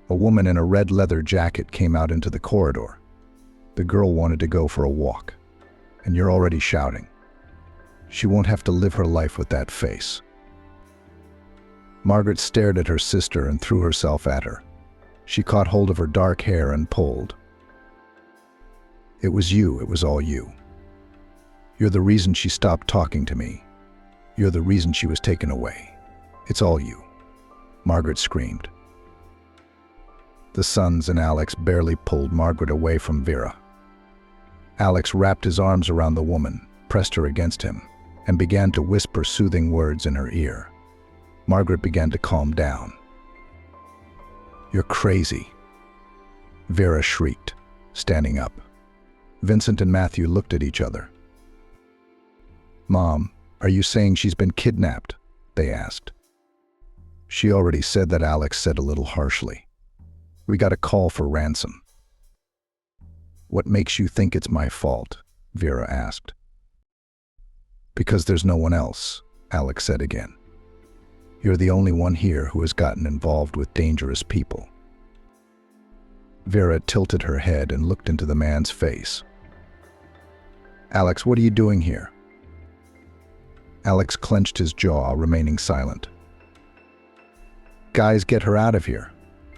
A woman in a red leather jacket came out into the corridor. The girl wanted to go for a walk. "And you're already shouting. She won't have to live her life with that face." Margaret stared at her sister and threw herself at her. She caught hold of her dark hair and pulled. "It was you, it was all you. You're the reason she stopped talking to me. You're the reason she was taken away. It's all you," Margaret screamed. The sons and Alex barely pulled Margaret away from Vera. Alex wrapped his arms around the woman, pressed her against him, and began to whisper soothing words in her ear. Margaret began to calm down. "You're crazy," Vera shrieked, standing up. Vincent and Matthew looked at each other. "Mom, are you saying she's been kidnapped?" they asked. "She already said that," Alex said a little harshly. "We got a call for ransom." "What makes you think it's my fault?" Vera asked. "Because there's no one else," Alex said again. "You're the only one here who has gotten involved with dangerous people. Vera tilted her head and looked into the man's face. "Alex, what are you doing here?" Alex clenched his jaw, remaining silent. "Guys, get her out of here.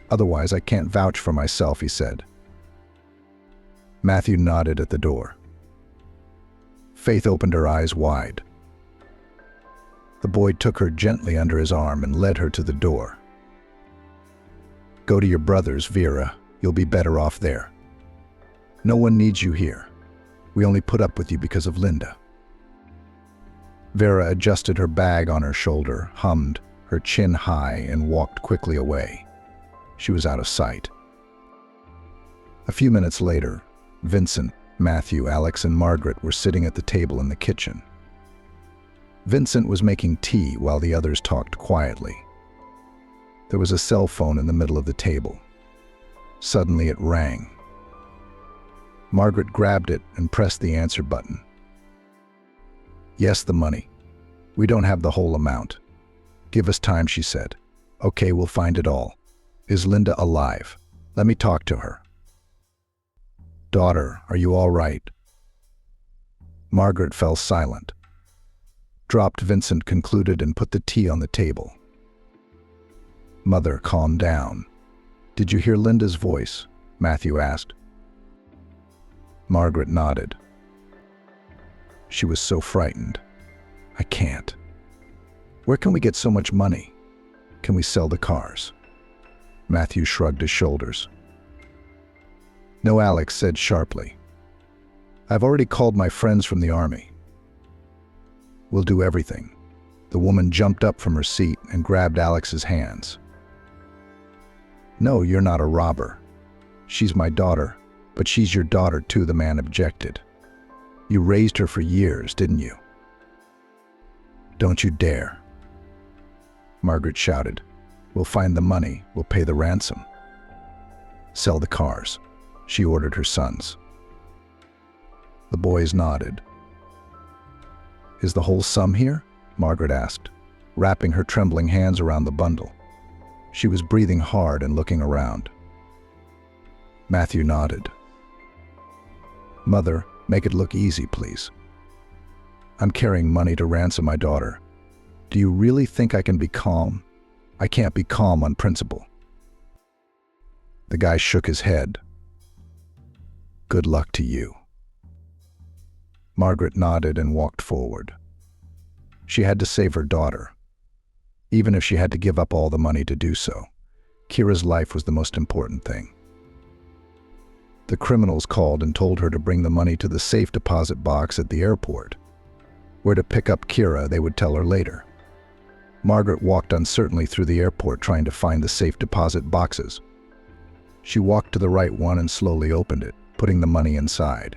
Otherwise, I can't vouch for myself," he said. Matthew nodded at the door. Faith opened her eyes wide. The boy took her gently under his arm and led her to the door. "Go to your brother's, Vera. You'll be better off there. No one needs you here. We only put up with you because of Linda." Vera adjusted her bag on her shoulder, hummed, her chin high, and walked quickly away. She was out of sight. A few minutes later, Vincent, Matthew, Alex, and Margaret were sitting at the table in the kitchen. Vincent was making tea while the others talked quietly. There was a cell phone in the middle of the table. Suddenly it rang. Margaret grabbed it and pressed the answer button. "Yes, the money. We don't have the whole amount. Give us time," she said. "Okay, we'll find it all. Is Linda alive? Let me talk to her." "Daughter, are you all right?" Margaret fell silent. Dropped, Vincent concluded and put the tea on the table. "Mother, calm down. Did you hear Linda's voice?" Matthew asked. Margaret nodded. She was so frightened. "I can't. Where can we get so much money? Can we sell the cars?" Matthew shrugged his shoulders. "No," Alex said sharply. "I've already called my friends from the army. We'll do everything." The woman jumped up from her seat and grabbed Alex's hands. "No, you're not a robber. She's my daughter, but she's your daughter too," the man objected. "You raised her for years, didn't you?" "Don't you dare." Margaret shouted. "We'll find the money. We'll pay the ransom. Sell the cars," she ordered her sons. The boys nodded. "Is the whole sum here?" Margaret asked, wrapping her trembling hands around the bundle. She was breathing hard and looking around. Matthew nodded. "Mother, make it look easy, please. I'm carrying money to ransom my daughter. Do you really think I can be calm? I can't be calm on principle." The guy shook his head. "Good luck to you." Margaret nodded and walked forward. She had to save her daughter, even if she had to give up all the money to do so. Kira's life was the most important thing. The criminals called and told her to bring the money to the safe deposit box at the airport. Where to pick up Kira, they would tell her later. Margaret walked uncertainly through the airport trying to find the safe deposit boxes. She walked to the right one and slowly opened it, putting the money inside.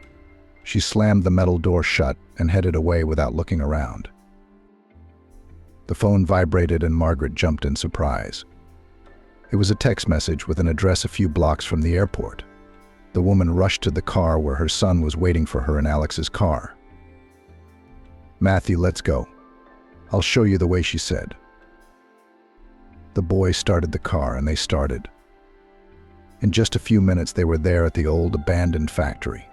She slammed the metal door shut and headed away without looking around. The phone vibrated and Margaret jumped in surprise. It was a text message with an address a few blocks from the airport. The woman rushed to the car where her son was waiting for her in Alex's car. "Matthew, let's go. I'll show you the way," she said. The boy started the car and they started. In just a few minutes they were there at the old abandoned factory.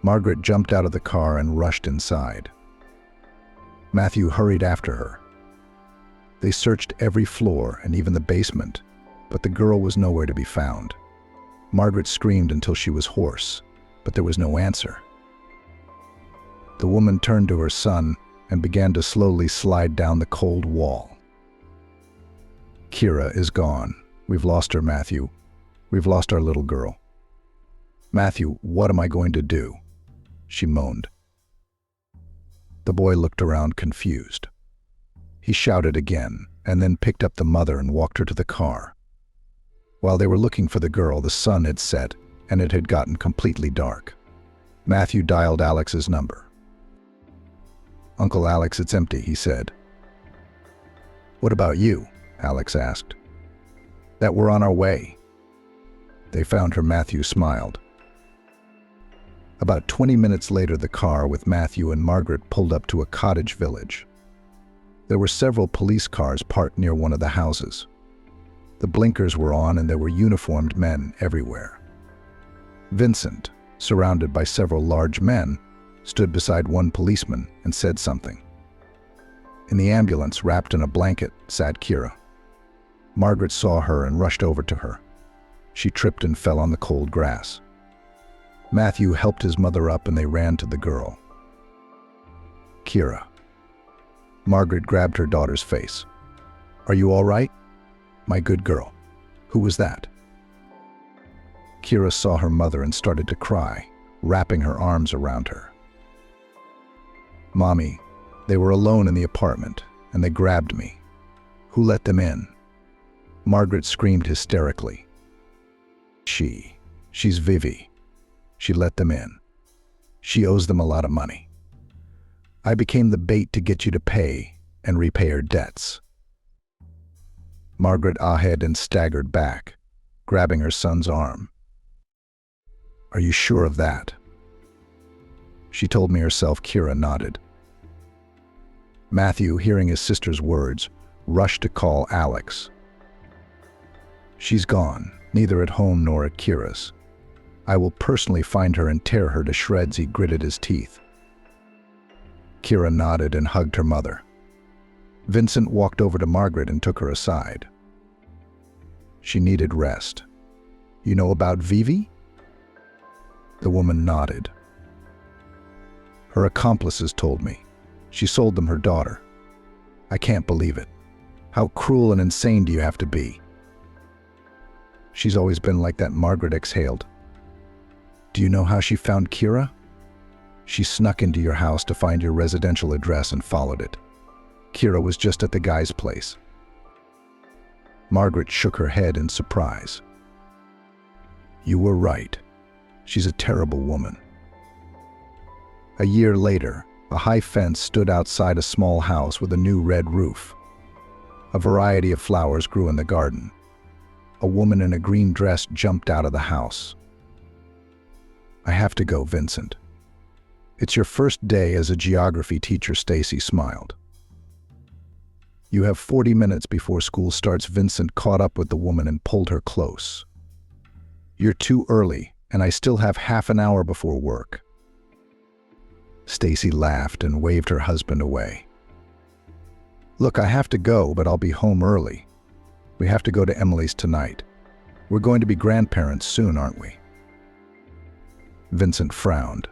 Margaret jumped out of the car and rushed inside. Matthew hurried after her. They searched every floor and even the basement, but the girl was nowhere to be found. Margaret screamed until she was hoarse, but there was no answer. The woman turned to her son and began to slowly slide down the cold wall. "Kira is gone. We've lost her, Matthew. We've lost our little girl." "Matthew, what am I going to do?" she moaned. The boy looked around confused. He shouted again and then picked up the mother and walked her to the car. While they were looking for the girl, the sun had set and it had gotten completely dark. Matthew dialed Alex's number. "Uncle Alex, it's empty," he said. "What about you?" Alex asked. "That we're on our way." They found her. Matthew smiled. About 20 minutes later, the car with Matthew and Margaret pulled up to a cottage village. There were several police cars parked near one of the houses. The blinkers were on and there were uniformed men everywhere. Vincent, surrounded by several large men, stood beside one policeman and said something. In the ambulance, wrapped in a blanket, sat Kira. Margaret saw her and rushed over to her. She tripped and fell on the cold grass. Matthew helped his mother up and they ran to the girl. Kira. Margaret grabbed her daughter's face. "Are you all right? My good girl. Who was that?" Kira saw her mother and started to cry, wrapping her arms around her. "Mommy, they were alone in the apartment, and they grabbed me. Who let them in?" Margaret screamed hysterically. She's Vivi. She let them in. She owes them a lot of money. I became the bait to get you to pay and repay her debts." Margaret ahed and staggered back, grabbing her son's arm. "Are you sure of that?" She told me herself. Kira nodded. Matthew, hearing his sister's words, rushed to call Alex. "She's gone, neither at home nor at Kira's. I will personally find her and tear her to shreds." He gritted his teeth. Kira nodded and hugged her mother. Vincent walked over to Margaret and took her aside. She needed rest. "You know about Vivi?" The woman nodded. "Her accomplices told me. She sold them her daughter. I can't believe it. How cruel and insane do you have to be?" "She's always been like that," Margaret exhaled. "Do you know how she found Kira?" "She snuck into your house to find your residential address and followed it. Kira was just at the guy's place." Margaret shook her head in surprise. "You were right. She's a terrible woman." A year later, a high fence stood outside a small house with a new red roof. A variety of flowers grew in the garden. A woman in a green dress jumped out of the house. "I have to go, Vincent." "It's your first day as a geography teacher," Stacy smiled. "You have 40 minutes before school starts." Vincent caught up with the woman and pulled her close. "You're too early, and I still have half an hour before work." Stacy laughed and waved her husband away. "Look, I have to go, but I'll be home early. We have to go to Emily's tonight. We're going to be grandparents soon, aren't we?" Vincent frowned.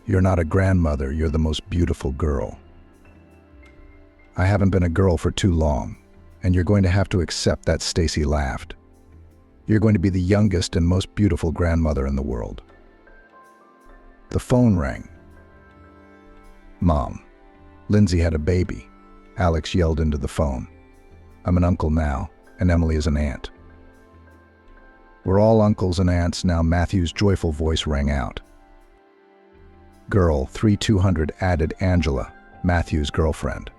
"You're not a grandmother, you're the most beautiful girl." "I haven't been a girl for too long, and you're going to have to accept that." Stacy laughed. "You're going to be the youngest and most beautiful grandmother in the world." The phone rang. "Mom, Lindsay had a baby." Alex yelled into the phone. "I'm an uncle now, and Emily is an aunt." "We're all uncles and aunts now." Matthew's joyful voice rang out. "Girl 3200," added Angela, Matthew's girlfriend.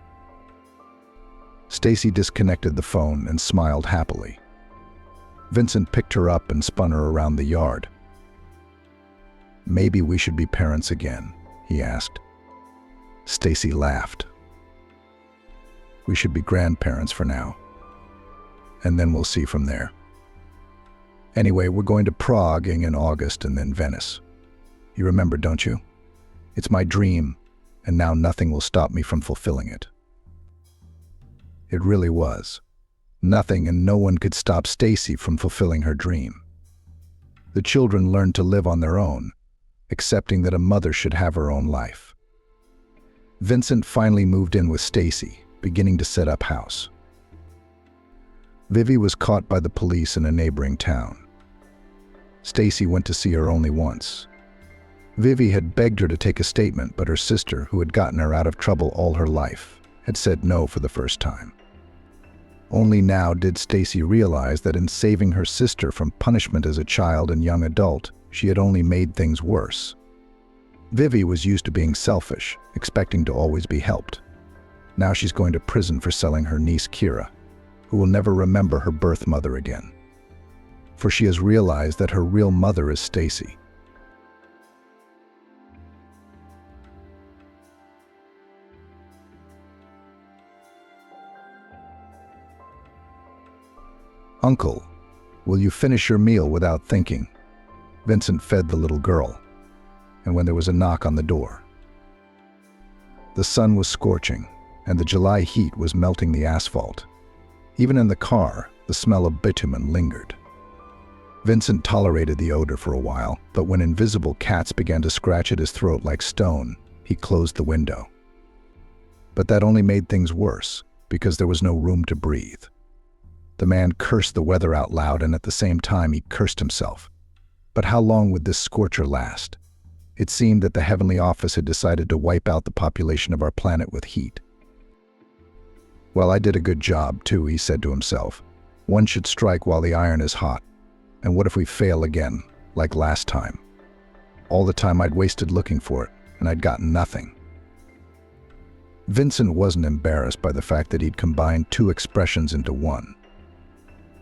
Stacy disconnected the phone and smiled happily. Vincent picked her up and spun her around the yard. "Maybe we should be parents again," he asked. Stacy laughed. "We should be grandparents for now, and then we'll see from there. Anyway, we're going to Prague in August and then Venice. You remember, don't you? It's my dream, and now nothing will stop me from fulfilling it." It really was. Nothing and no one could stop Stacy from fulfilling her dream. The children learned to live on their own, accepting that a mother should have her own life. Vincent finally moved in with Stacy, beginning to set up house. Vivi was caught by the police in a neighboring town. Stacy went to see her only once. Vivi had begged her to take a statement, but her sister, who had gotten her out of trouble all her life, had said no for the first time. Only now did Stacy realize that in saving her sister from punishment as a child and young adult, she had only made things worse. Vivi was used to being selfish, expecting to always be helped. Now she's going to prison for selling her niece Kira, who will never remember her birth mother again. For she has realized that her real mother is Stacy. "Uncle, will you finish your meal without thinking?" Vincent fed the little girl, and when there was a knock on the door. The sun was scorching, and the July heat was melting the asphalt. Even in the car, the smell of bitumen lingered. Vincent tolerated the odor for a while, but when invisible cats began to scratch at his throat like stone, he closed the window. But that only made things worse, because there was no room to breathe. The man cursed the weather out loud, and at the same time he cursed himself. But how long would this scorcher last? It seemed that the heavenly office had decided to wipe out the population of our planet with heat. "Well, I did a good job, too," he said to himself. "One should strike while the iron is hot. And what if we fail again, like last time? All the time I'd wasted looking for it, and I'd gotten nothing." Vincent wasn't embarrassed by the fact that he'd combined two expressions into one.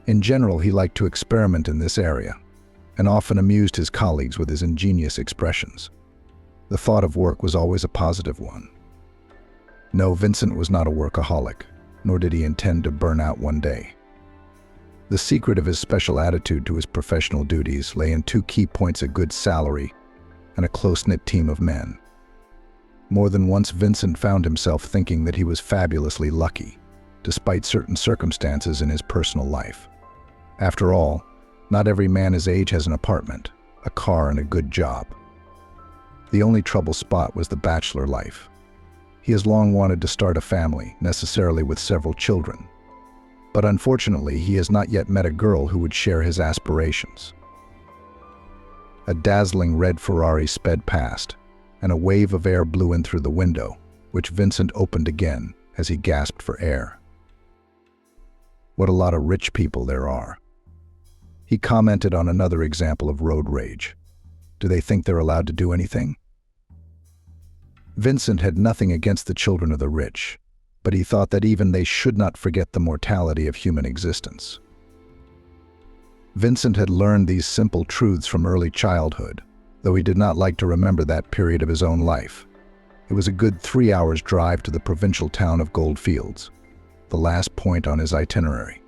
In general, he liked to experiment in this area, and often amused his colleagues with his ingenious expressions. The thought of work was always a positive one. No, Vincent was not a workaholic, nor did he intend to burn out one day. The secret of his special attitude to his professional duties lay in two key points: a good salary and a close-knit team of men. More than once, Vincent found himself thinking that he was fabulously lucky, despite certain circumstances in his personal life. After all, not every man his age has an apartment, a car, and a good job. The only trouble spot was the bachelor life. He has long wanted to start a family, necessarily with several children. But unfortunately, he has not yet met a girl who would share his aspirations. A dazzling red Ferrari sped past, and a wave of air blew in through the window, which Vincent opened again as he gasped for air. "What a lot of rich people there are." He commented on another example of road rage. Do they think they're allowed to do anything? Vincent had nothing against the children of the rich, but he thought that even they should not forget the mortality of human existence. Vincent had learned these simple truths from early childhood, though he did not like to remember that period of his own life. It was a good 3 hours' drive to the provincial town of Goldfields, the last point on his itinerary.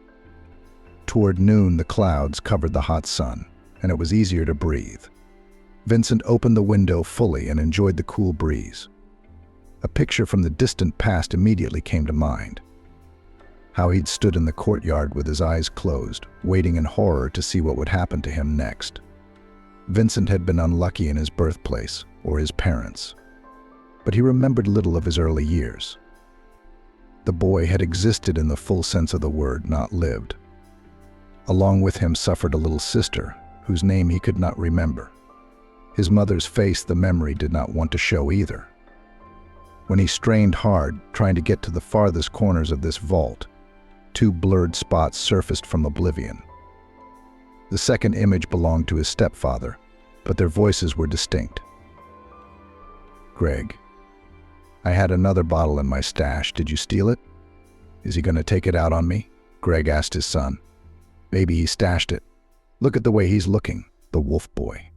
Toward noon, the clouds covered the hot sun, and it was easier to breathe. Vincent opened the window fully and enjoyed the cool breeze. A picture from the distant past immediately came to mind. How he'd stood in the courtyard with his eyes closed, waiting in horror to see what would happen to him next. Vincent had been unlucky in his birthplace or his parents, but he remembered little of his early years. The boy had existed in the full sense of the word, not lived. Along with him suffered a little sister, whose name he could not remember. His mother's face the memory did not want to show either. When he strained hard, trying to get to the farthest corners of this vault, two blurred spots surfaced from oblivion. The second image belonged to his stepfather, but their voices were distinct. "Greg, I had another bottle in my stash. Did you steal it? Is he going to take it out on me?" Greg asked his son. "Maybe he stashed it. Look at the way he's looking, the wolf boy."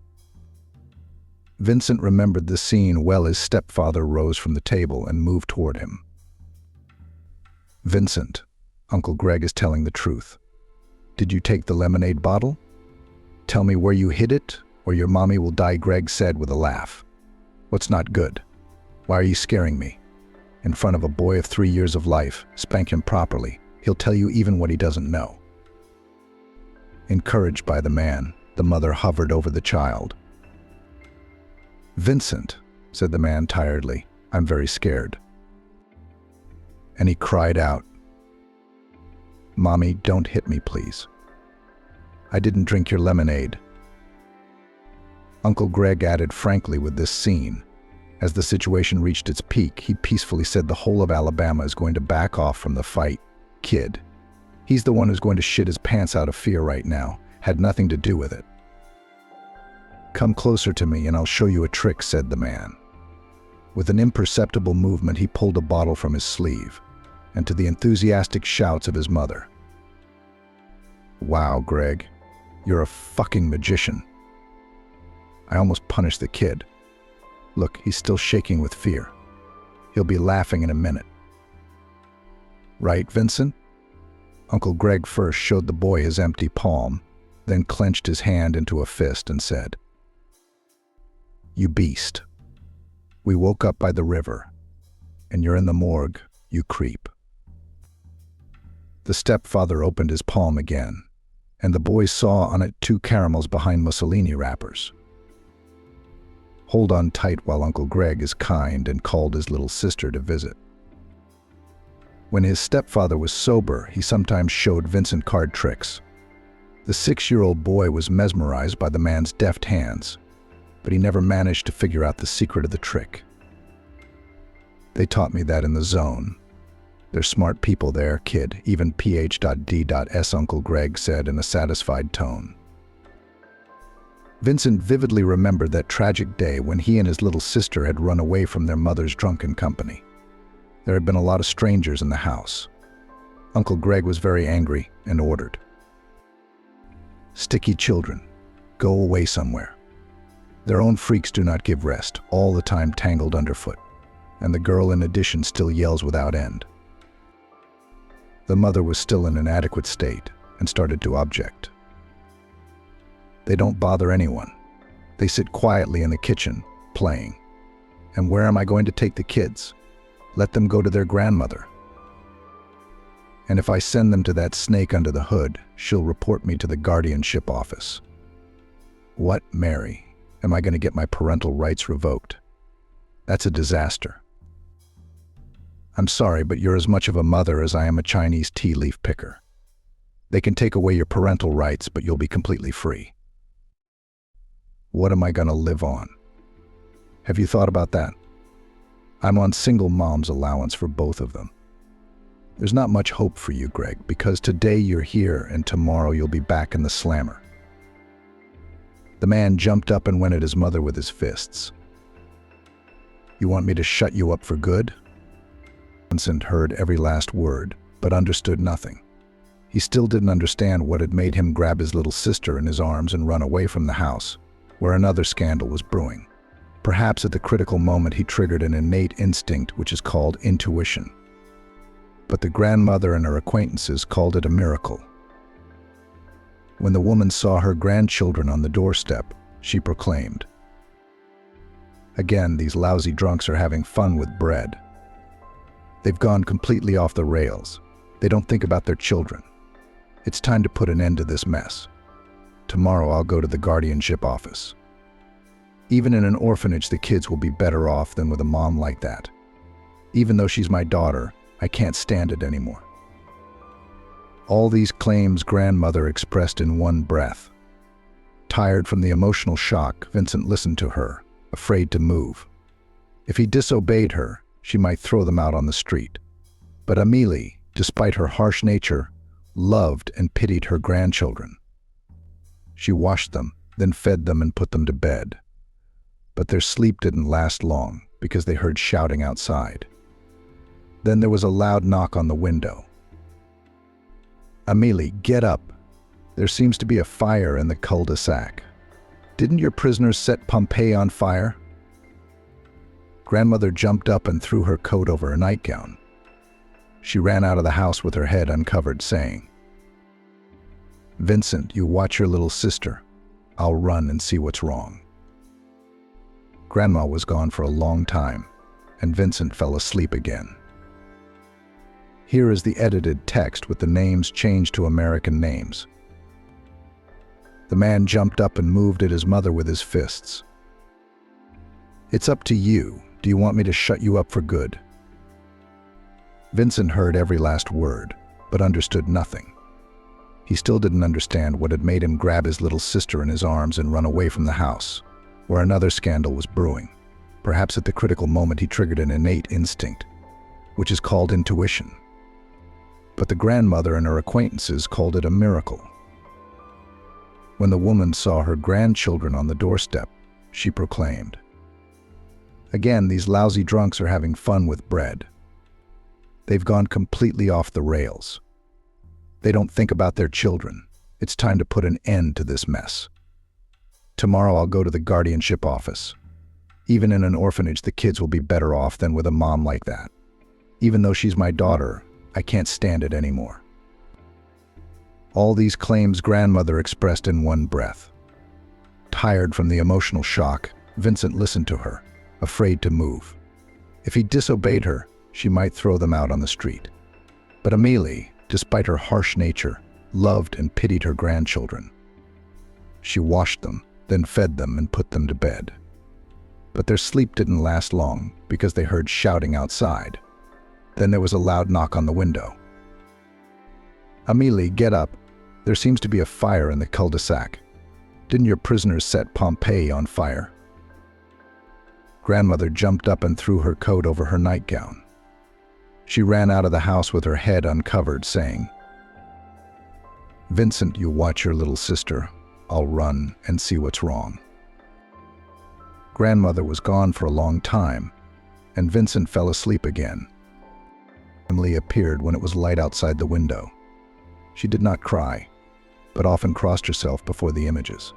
Vincent remembered the scene well. His stepfather rose from the table and moved toward him. "Vincent, Uncle Greg is telling the truth. Did you take the lemonade bottle? Tell me where you hid it, or your mommy will die," Greg said with a laugh. "What's not good? Why are you scaring me? In front of a boy of 3 years of life, spank him properly. He'll tell you even what he doesn't know." Encouraged by the man, the mother hovered over the child. "Vincent," said the man tiredly, "I'm very scared." And he cried out, "Mommy, don't hit me, please. I didn't drink your lemonade." Uncle Greg added frankly with this scene. As the situation reached its peak, he peacefully said, "The whole of Alabama is going to back off from the fight, kid. He's the one who's going to shit his pants out of fear right now. Had nothing to do with it." "Come closer to me and I'll show you a trick," said the man. With an imperceptible movement, he pulled a bottle from his sleeve, and to the enthusiastic shouts of his mother, "Wow, Greg, you're a fucking magician." I almost punished the kid. Look, he's still shaking with fear. He'll be laughing in a minute. "Right, Vincent?" Uncle Greg first showed the boy his empty palm, then clenched his hand into a fist and said, "You beast. We woke up by the river, and you're in the morgue, you creep." The stepfather opened his palm again, and the boy saw on it 2 caramels behind Mussolini wrappers. Hold on tight while Uncle Greg is kind and called his little sister to visit. When his stepfather was sober, he sometimes showed Vincent card tricks. The 6-year-old boy was mesmerized by the man's deft hands, but he never managed to figure out the secret of the trick. "They taught me that in the zone. They're smart people there, kid, even Ph.D.S. Uncle Greg said in a satisfied tone. Vincent vividly remembered that tragic day when he and his little sister had run away from their mother's drunken company. There had been a lot of strangers in the house. Uncle Greg was very angry and ordered, "Sticky children, go away somewhere. Their own freaks do not give rest, all the time tangled underfoot, and the girl in addition still yells without end." The mother was still in an adequate state and started to object. "They don't bother anyone. They sit quietly in the kitchen, playing. And where am I going to take the kids? Let them go to their grandmother. And if I send them to that snake under the hood, she'll report me to the guardianship office. What, Mary? Am I going to get my parental rights revoked? That's a disaster. I'm sorry, but you're as much of a mother as I am a Chinese tea leaf picker. They can take away your parental rights, but you'll be completely free. What am I going to live on? Have you thought about that? I'm on single mom's allowance for both of them. There's not much hope for you, Greg, because today you're here and tomorrow you'll be back in the slammer." The man jumped up and went at his mother with his fists. "You want me to shut you up for good?" Vincent heard every last word, but understood nothing. He still didn't understand what had made him grab his little sister in his arms and run away from the house, where another scandal was brewing. Perhaps at the critical moment he triggered an innate instinct which is called intuition. But the grandmother and her acquaintances called it a miracle. When the woman saw her grandchildren on the doorstep, she proclaimed, "Again, these lousy drunks are having fun with bread. They've gone completely off the rails. They don't think about their children. It's time to put an end to this mess. Tomorrow I'll go to the guardianship office. Even in an orphanage, the kids will be better off than with a mom like that. Even though she's my daughter, I can't stand it anymore." All these claims grandmother expressed in one breath. Tired from the emotional shock, Vincent listened to her, afraid to move. If he disobeyed her, she might throw them out on the street. But Amélie, despite her harsh nature, loved and pitied her grandchildren. She washed them, then fed them and put them to bed. But their sleep didn't last long because they heard shouting outside. Then there was a loud knock on the window. "Amélie, get up. There seems to be a fire in the cul-de-sac. Didn't your prisoners set Pompeii on fire?" Grandmother jumped up and threw her coat over her nightgown. She ran out of the house with her head uncovered, saying, "Vincent, you watch your little sister. I'll run and see what's wrong." Grandma was gone for a long time, and Vincent fell asleep again. Here is the edited text with the names changed to American names. The man jumped up and moved at his mother with his fists. "It's up to you. Do you want me to shut you up for good?" Vincent heard every last word, but understood nothing. He still didn't understand what had made him grab his little sister in his arms and run away from the house, where another scandal was brewing. Perhaps at the critical moment he triggered an innate instinct, which is called intuition. But the grandmother and her acquaintances called it a miracle. When the woman saw her grandchildren on the doorstep, she proclaimed, "Again, these lousy drunks are having fun with bread. They've gone completely off the rails. They don't think about their children. It's time to put an end to this mess. Tomorrow I'll go to the guardianship office. Even in an orphanage, the kids will be better off than with a mom like that. Even though she's my daughter, I can't stand it anymore." All these claims grandmother expressed in one breath. Tired from the emotional shock, Vincent listened to her, afraid to move. If he disobeyed her, she might throw them out on the street. But Amélie, despite her harsh nature, loved and pitied her grandchildren. She washed them, then fed them and put them to bed. But their sleep didn't last long because they heard shouting outside. Then there was a loud knock on the window. Amélie, get up. There seems to be a fire in the cul-de-sac. Didn't your prisoners set Pompeii on fire? Grandmother jumped up and threw her coat over her nightgown. She ran out of the house with her head uncovered, saying, "Vincent, you watch your little sister. I'll run and see what's wrong." Grandmother was gone for a long time, and Vincent fell asleep again. Emily appeared when it was light outside the window. She did not cry, but often crossed herself before the images.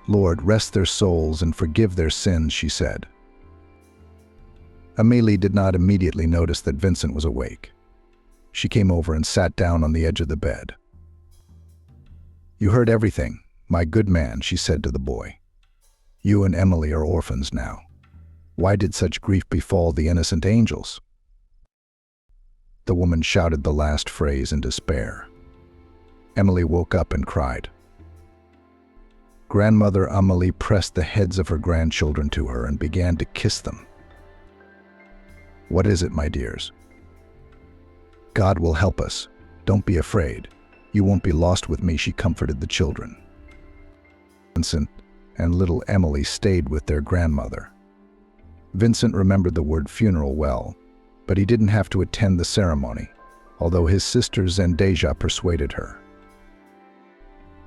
"Lord, rest their souls and forgive their sins," she said. Amélie did not immediately notice that Vincent was awake. She came over and sat down on the edge of the bed. "You heard everything, my good man," she said to the boy. "You and Emily are orphans now. Why did such grief befall the innocent angels?" The woman shouted the last phrase in despair. Emily woke up and cried. Grandmother Amélie pressed the heads of her grandchildren to her and began to kiss them. "What is it, my dears?" "God will help us. Don't be afraid. You won't be lost with me," she comforted the children. Vincent and little Emily stayed with their grandmother. Vincent remembered the word funeral well, but he didn't have to attend the ceremony, although his sister Zendaya persuaded her.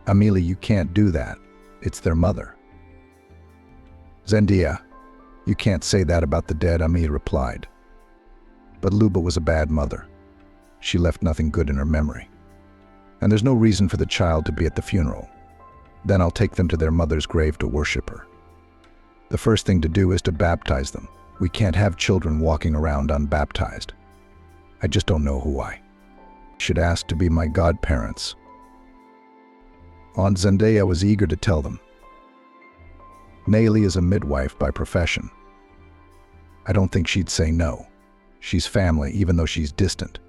"Amélie, you can't do that. It's their mother." "Zendaya, you can't say that about the dead," Amélie replied. "But Luba was a bad mother. She left nothing good in her memory. And there's no reason for the child to be at the funeral. Then I'll take them to their mother's grave to worship her. The first thing to do is to baptize them. We can't have children walking around unbaptized. I just don't know who I should ask to be my godparents." Aunt Zendaya was eager to tell them. "Nayli is a midwife by profession. I don't think she'd say no. She's family, even though she's distant.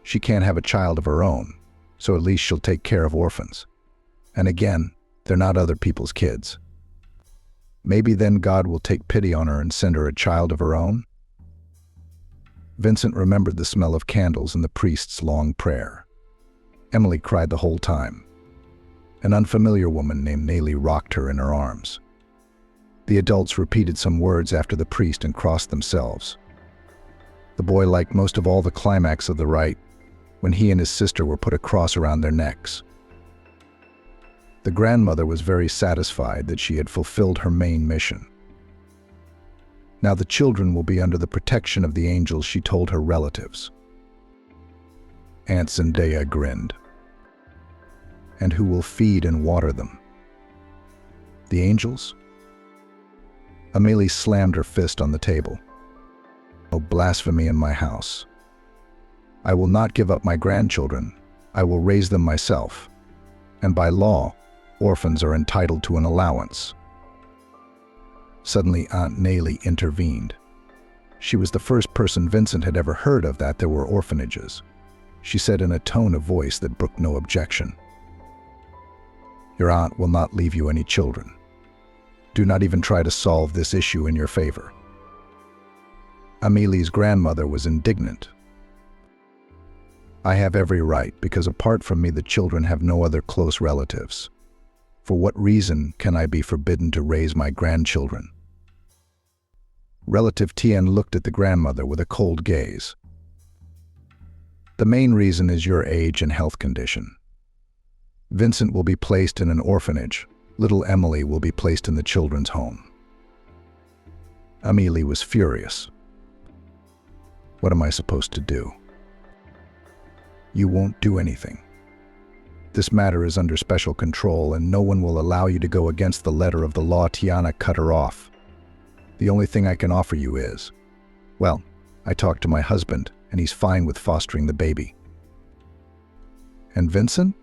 She can't have a child of her own, so at least she'll take care of orphans. And again, they're not other people's kids. Maybe then God will take pity on her and send her a child of her own?" Vincent remembered the smell of candles and the priest's long prayer. Emily cried the whole time. An unfamiliar woman named Nayli rocked her in her arms. The adults repeated some words after the priest and crossed themselves. The boy liked most of all the climax of the rite, when he and his sister were put a cross around their necks. The grandmother was very satisfied that she had fulfilled her main mission. Now the children will be under the protection of the angels, she told her relatives. Aunt Zendaya grinned. "And who will feed and water them? The angels?" Amélie slammed her fist on the table. "No blasphemy in my house. I will not give up my grandchildren. I will raise them myself. And by law, orphans are entitled to an allowance." Suddenly, Aunt Nayli intervened. She was the first person Vincent had ever heard of that there were orphanages. She said in a tone of voice that brooked no objection, "Your aunt will not leave you any children. Do not even try to solve this issue in your favor." Amélie's grandmother was indignant. "I have every right, because apart from me the children have no other close relatives. For what reason can I be forbidden to raise my grandchildren?" Relative Tien looked at the grandmother with a cold gaze. "The main reason is your age and health condition. Vincent will be placed in an orphanage. Little Emily will be placed in the children's home." Amélie was furious. "What am I supposed to do?" "You won't do anything. This matter is under special control and no one will allow you to go against the letter of the law." Tiana cut her off. "The only thing I can offer you is, well, I talked to my husband and he's fine with fostering the baby. And Vincent?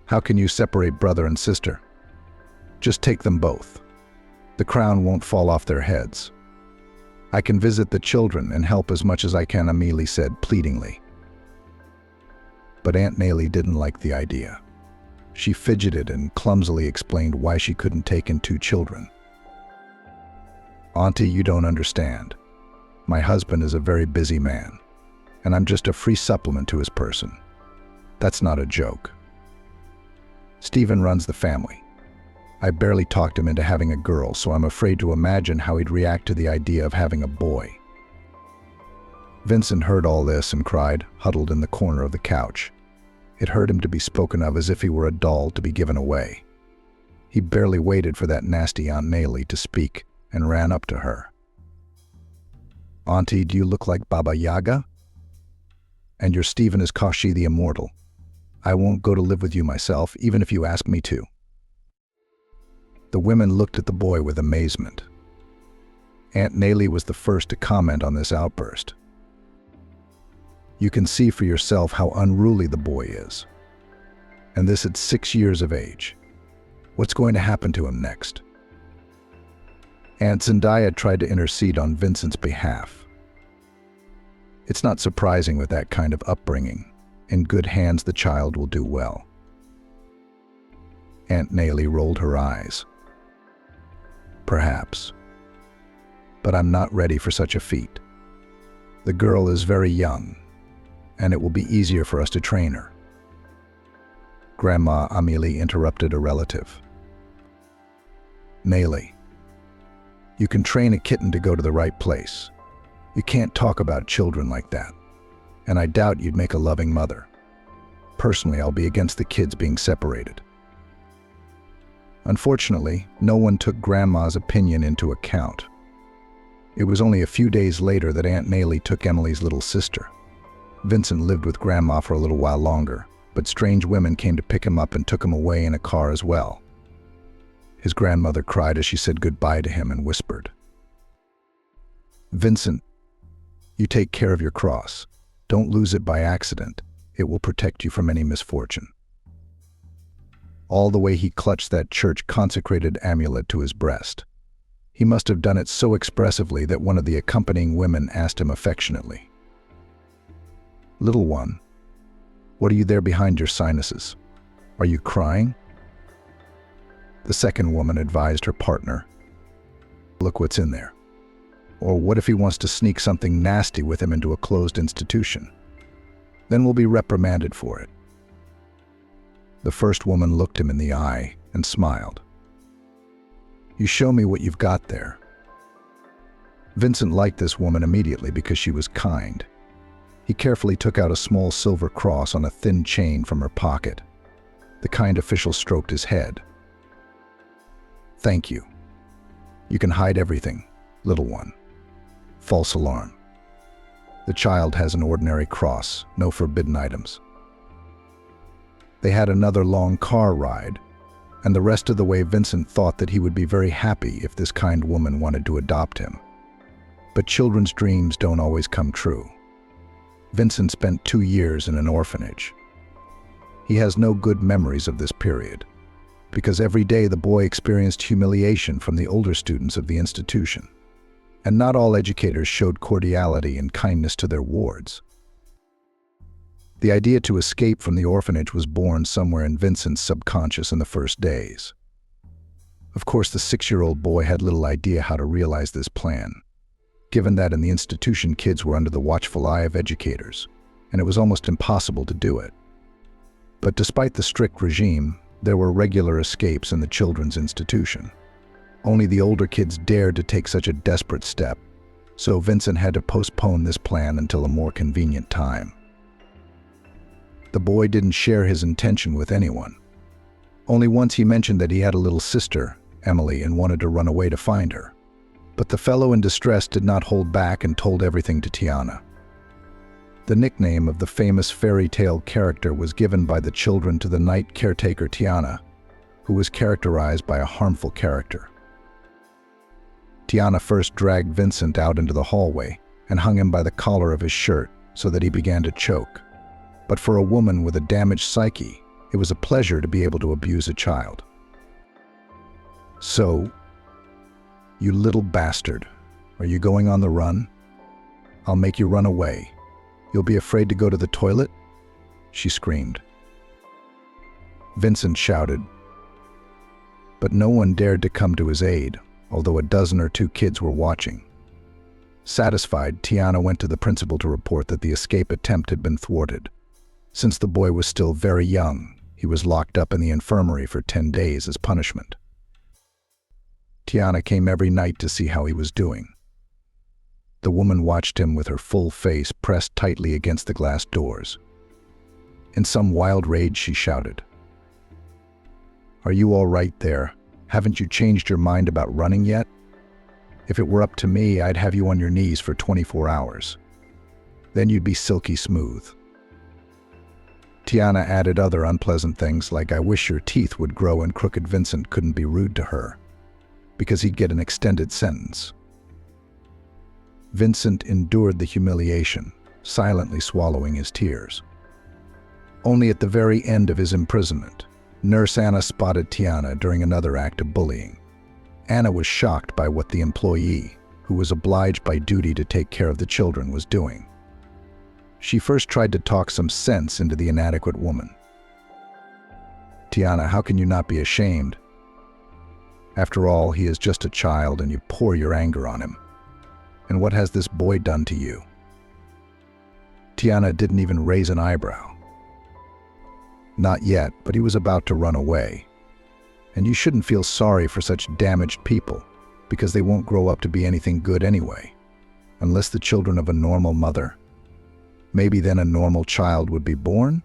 How can you separate brother and sister? Just take them both. The crown won't fall off their heads. I can visit the children and help as much as I can, Amelie said pleadingly. But Aunt Nellie didn't like the idea. She fidgeted and clumsily explained why she couldn't take in 2 children. Auntie, you don't understand. My husband is a very busy man, and I'm just a free supplement to his person. That's not a joke. Stephen runs the family. I barely talked him into having a girl, so I'm afraid to imagine how he'd react to the idea of having a boy. Vincent heard all this and cried, huddled in the corner of the couch. It hurt him to be spoken of as if he were a doll to be given away. He barely waited for that nasty Aunt Nellie to speak and ran up to her. Auntie, do you look like Baba Yaga? And your Stephen is Kashi the Immortal. I won't go to live with you myself, even if you ask me to. The women looked at the boy with amazement. Aunt Nellie was the first to comment on this outburst. You can see for yourself how unruly the boy is. And this at 6 years of age. What's going to happen to him next? Aunt Zendaya tried to intercede on Vincent's behalf. It's not surprising with that kind of upbringing. In good hands, the child will do well. Aunt Nellie rolled her eyes. Perhaps. But I'm not ready for such a feat. The girl is very young, and it will be easier for us to train her. Grandma Amelie interrupted a relative. Nellie, you can train a kitten to go to the right place. You can't talk about children like that, and I doubt you'd make a loving mother. Personally, I'll be against the kids being separated. Unfortunately, no one took Grandma's opinion into account. It was only a few days later that Aunt Nellie took Emily's little sister. Vincent lived with Grandma for a little while longer, but strange women came to pick him up and took him away in a car as well. His grandmother cried as she said goodbye to him and whispered, Vincent, you take care of your cross. Don't lose it by accident. It will protect you from any misfortune. All the way he clutched that church-consecrated amulet to his breast. He must have done it so expressively that one of the accompanying women asked him affectionately, Little one, what are you there behind your sinuses? Are you crying? The second woman advised her partner, Look what's in there. Or what if he wants to sneak something nasty with him into a closed institution? Then we'll be reprimanded for it. The first woman looked him in the eye and smiled. You show me what you've got there. Vincent liked this woman immediately because she was kind. He carefully took out a small silver cross on a thin chain from her pocket. The kind official stroked his head. Thank you. You can hide everything, little one. False alarm. The child has an ordinary cross, no forbidden items. They had another long car ride, and the rest of the way Vincent thought that he would be very happy if this kind woman wanted to adopt him. But children's dreams don't always come true. Vincent spent 2 years in an orphanage. He has no good memories of this period, because every day the boy experienced humiliation from the older students of the institution, and not all educators showed cordiality and kindness to their wards. The idea to escape from the orphanage was born somewhere in Vincent's subconscious in the first days. Of course, the 6-year-old boy had little idea how to realize this plan, given that in the institution kids were under the watchful eye of educators, and it was almost impossible to do it. But despite the strict regime, there were regular escapes in the children's institution. Only the older kids dared to take such a desperate step, so Vincent had to postpone this plan until a more convenient time. The boy didn't share his intention with anyone. Only once he mentioned that he had a little sister, Emily, and wanted to run away to find her. But the fellow in distress did not hold back and told everything to Tiana. The nickname of the famous fairy tale character was given by the children to the night caretaker Tiana, who was characterized by a harmful character. Tiana first dragged Vincent out into the hallway and hung him by the collar of his shirt so that he began to choke. But for a woman with a damaged psyche, it was a pleasure to be able to abuse a child. "So, you little bastard, are you going on the run? I'll make you run away. You'll be afraid to go to the toilet?" she screamed. Vincent shouted, but no one dared to come to his aid, although a dozen or two kids were watching. Satisfied, Tiana went to the principal to report that the escape attempt had been thwarted. Since the boy was still very young, he was locked up in the infirmary for 10 days as punishment. Tiana came every night to see how he was doing. The woman watched him with her full face pressed tightly against the glass doors. In some wild rage, she shouted, "Are you all right there? Haven't you changed your mind about running yet? If it were up to me, I'd have you on your knees for 24 hours. Then you'd be silky smooth." Tiana added other unpleasant things like, "I wish your teeth would grow," and crooked Vincent couldn't be rude to her, because he'd get an extended sentence. Vincent endured the humiliation, silently swallowing his tears. Only at the very end of his imprisonment, Nurse Anna spotted Tiana during another act of bullying. Anna was shocked by what the employee, who was obliged by duty to take care of the children, was doing. She first tried to talk some sense into the inadequate woman. "Tiana, how can you not be ashamed? After all, he is just a child and you pour your anger on him. And what has this boy done to you?" Tiana didn't even raise an eyebrow. "Not yet, but he was about to run away. And you shouldn't feel sorry for such damaged people, because they won't grow up to be anything good anyway, unless the children of a normal mother. Maybe then a normal child would be born?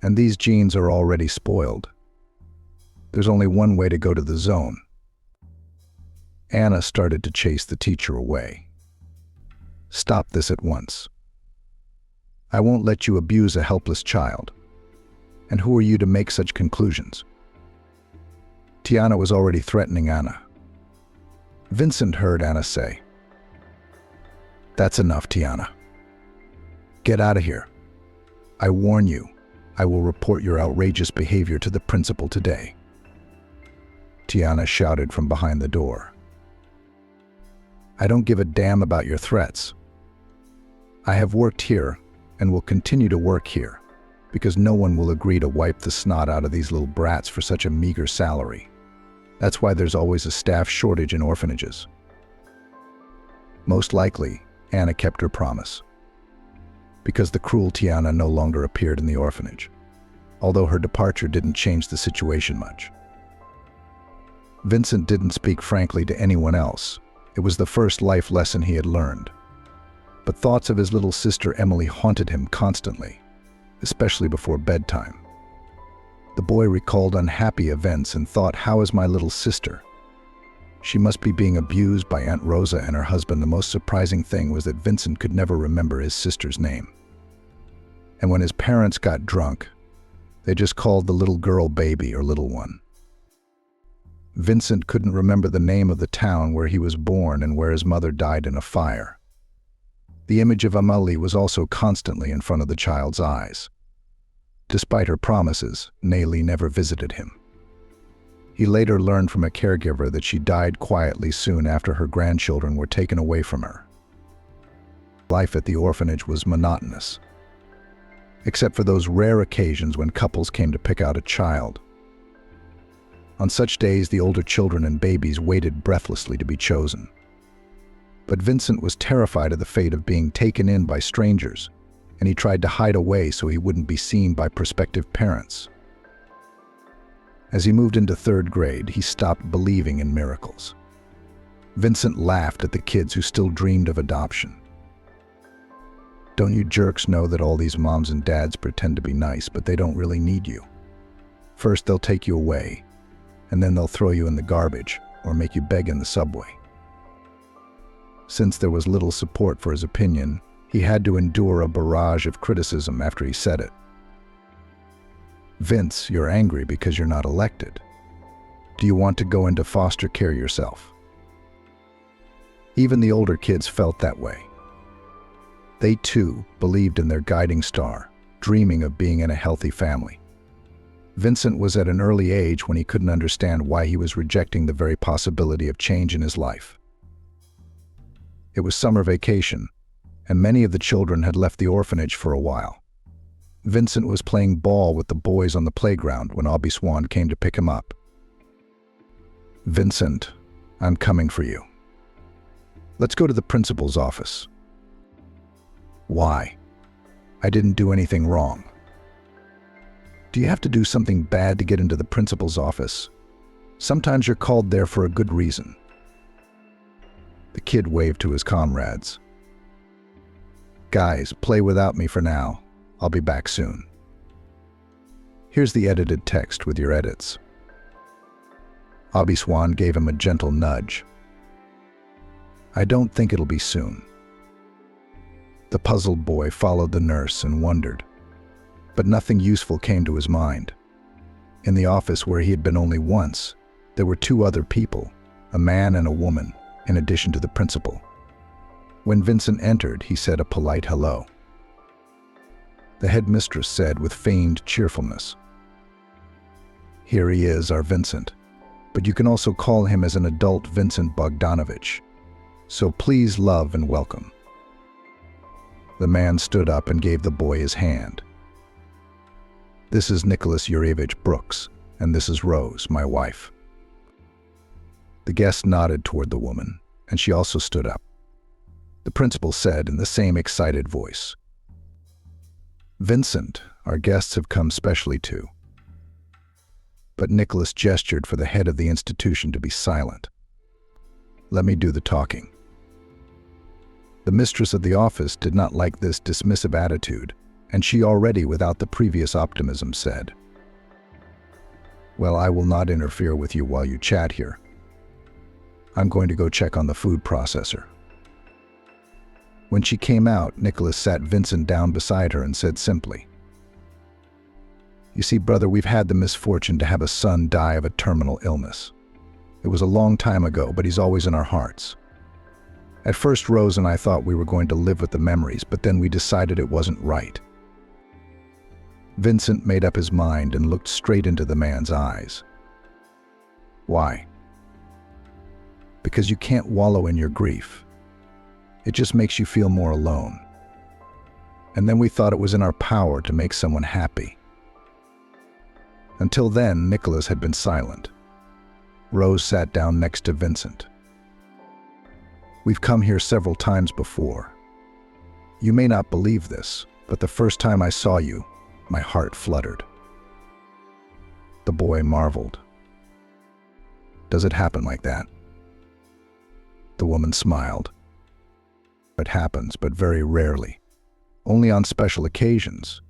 And these genes are already spoiled. There's only one way to go to the zone." Anna started to chase the teacher away. "Stop this at once. I won't let you abuse a helpless child. And who are you to make such conclusions?" Tiana was already threatening Anna. Vincent heard Anna say, "That's enough, Tiana. Get out of here. I warn you, I will report your outrageous behavior to the principal today." Tiana shouted from behind the door, "I don't give a damn about your threats. I have worked here and will continue to work here, because no one will agree to wipe the snot out of these little brats for such a meager salary. That's why there's always a staff shortage in orphanages." Most likely, Anna kept her promise, because the cruel Tiana no longer appeared in the orphanage, although her departure didn't change the situation much. Vincent didn't speak frankly to anyone else. It was the first life lesson he had learned. But thoughts of his little sister Emily haunted him constantly, especially before bedtime. The boy recalled unhappy events and thought, "How is my little sister? She must be being abused by Aunt Rosa and her husband." The most surprising thing was that Vincent could never remember his sister's name. And when his parents got drunk, they just called the little girl Baby or Little One. Vincent couldn't remember the name of the town where he was born and where his mother died in a fire. The image of Amelie was also constantly in front of the child's eyes. Despite her promises, Nelly never visited him. He later learned from a caregiver that she died quietly soon after her grandchildren were taken away from her. Life at the orphanage was monotonous, except for those rare occasions when couples came to pick out a child. On such days, the older children and babies waited breathlessly to be chosen. But Vincent was terrified of the fate of being taken in by strangers, and he tried to hide away so he wouldn't be seen by prospective parents. As he moved into 3rd grade, he stopped believing in miracles. Vincent laughed at the kids who still dreamed of adoption. "Don't you jerks know that all these moms and dads pretend to be nice, but they don't really need you? First they'll take you away, and then they'll throw you in the garbage or make you beg in the subway." Since there was little support for his opinion, he had to endure a barrage of criticism after he said it. "Vince, you're angry because you're not elected. Do you want to go into foster care yourself?" Even the older kids felt that way. They too believed in their guiding star, dreaming of being in a healthy family. Vincent was at an early age when he couldn't understand why he was rejecting the very possibility of change in his life. It was summer vacation, and many of the children had left the orphanage for a while. Vincent was playing ball with the boys on the playground when Abby Swan came to pick him up. "Vincent, I'm coming for you. Let's go to the principal's office." "Why? I didn't do anything wrong." "Do you have to do something bad to get into the principal's office? Sometimes you're called there for a good reason." The kid waved to his comrades. "Guys, play without me for now. I'll be back soon. Here's the edited text with your edits." Abby Swan gave him a gentle nudge. "I don't think it'll be soon." The puzzled boy followed the nurse and wondered, but nothing useful came to his mind. In the office where he had been only once, there were two other people, a man and a woman, in addition to the principal. When Vincent entered, he said a polite hello. The headmistress said with feigned cheerfulness, "Here he is, our Vincent, but you can also call him as an adult Vincent Bogdanovich. So please love and welcome." The man stood up and gave the boy his hand. "This is Nicholas Yurievich Brooks, and this is Rose, my wife." The guest nodded toward the woman, and she also stood up. The principal said in the same excited voice, "Vincent, our guests have come specially too." But Nicholas gestured for the head of the institution to be silent. "Let me do the talking." The mistress of the office did not like this dismissive attitude, and she already, without the previous optimism, said, "Well, I will not interfere with you while you chat here. I'm going to go check on the food processor." When she came out, Nicholas sat Vincent down beside her and said simply, "You see, brother, we've had the misfortune to have a son die of a terminal illness. It was a long time ago, but he's always in our hearts. At first, Rose and I thought we were going to live with the memories, but then we decided it wasn't right." Vincent made up his mind and looked straight into the man's eyes. "Why?" "Because you can't wallow in your grief. It just makes you feel more alone. And then we thought it was in our power to make someone happy." Until then, Nicholas had been silent. Rose sat down next to Vincent. "We've come here several times before. You may not believe this, but the first time I saw you, my heart fluttered." The boy marveled. "Does it happen like that?" The woman smiled. "It happens, but very rarely. Only on special occasions.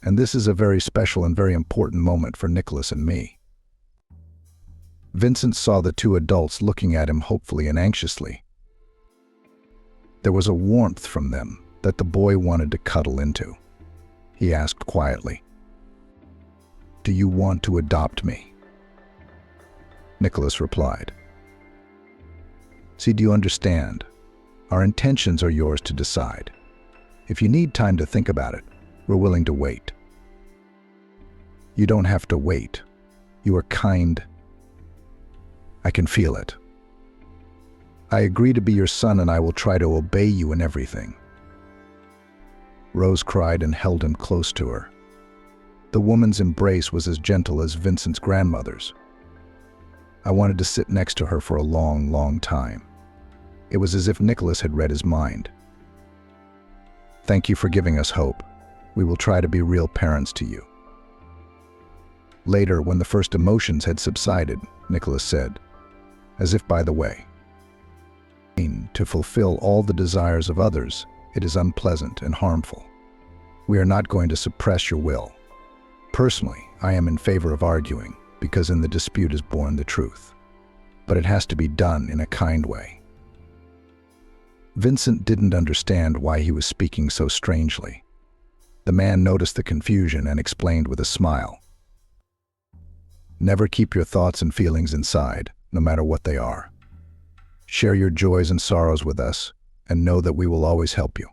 And this is a very special and very important moment for Nicholas and me." Vincent saw the two adults looking at him hopefully and anxiously. There was a warmth from them that the boy wanted to cuddle into. He asked quietly, "Do you want to adopt me?" Nicholas replied, "See, do you understand? Our intentions are yours to decide. If you need time to think about it, we're willing to wait." "You don't have to wait. You are kind. I can feel it. I agree to be your son, and I will try to obey you in everything." Rose cried and held him close to her. The woman's embrace was as gentle as Vincent's grandmother's. I wanted to sit next to her for a long, long time. It was as if Nicholas had read his mind. "Thank you for giving us hope. We will try to be real parents to you." Later, when the first emotions had subsided, Nicholas said, as if by the way, "To fulfill all the desires of others, it is unpleasant and harmful. We are not going to suppress your will. Personally, I am in favor of arguing, because in the dispute is born the truth. But it has to be done in a kind way." Vincent didn't understand why he was speaking so strangely. The man noticed the confusion and explained with a smile, "Never keep your thoughts and feelings inside, no matter what they are. Share your joys and sorrows with us, and know that we will always help you."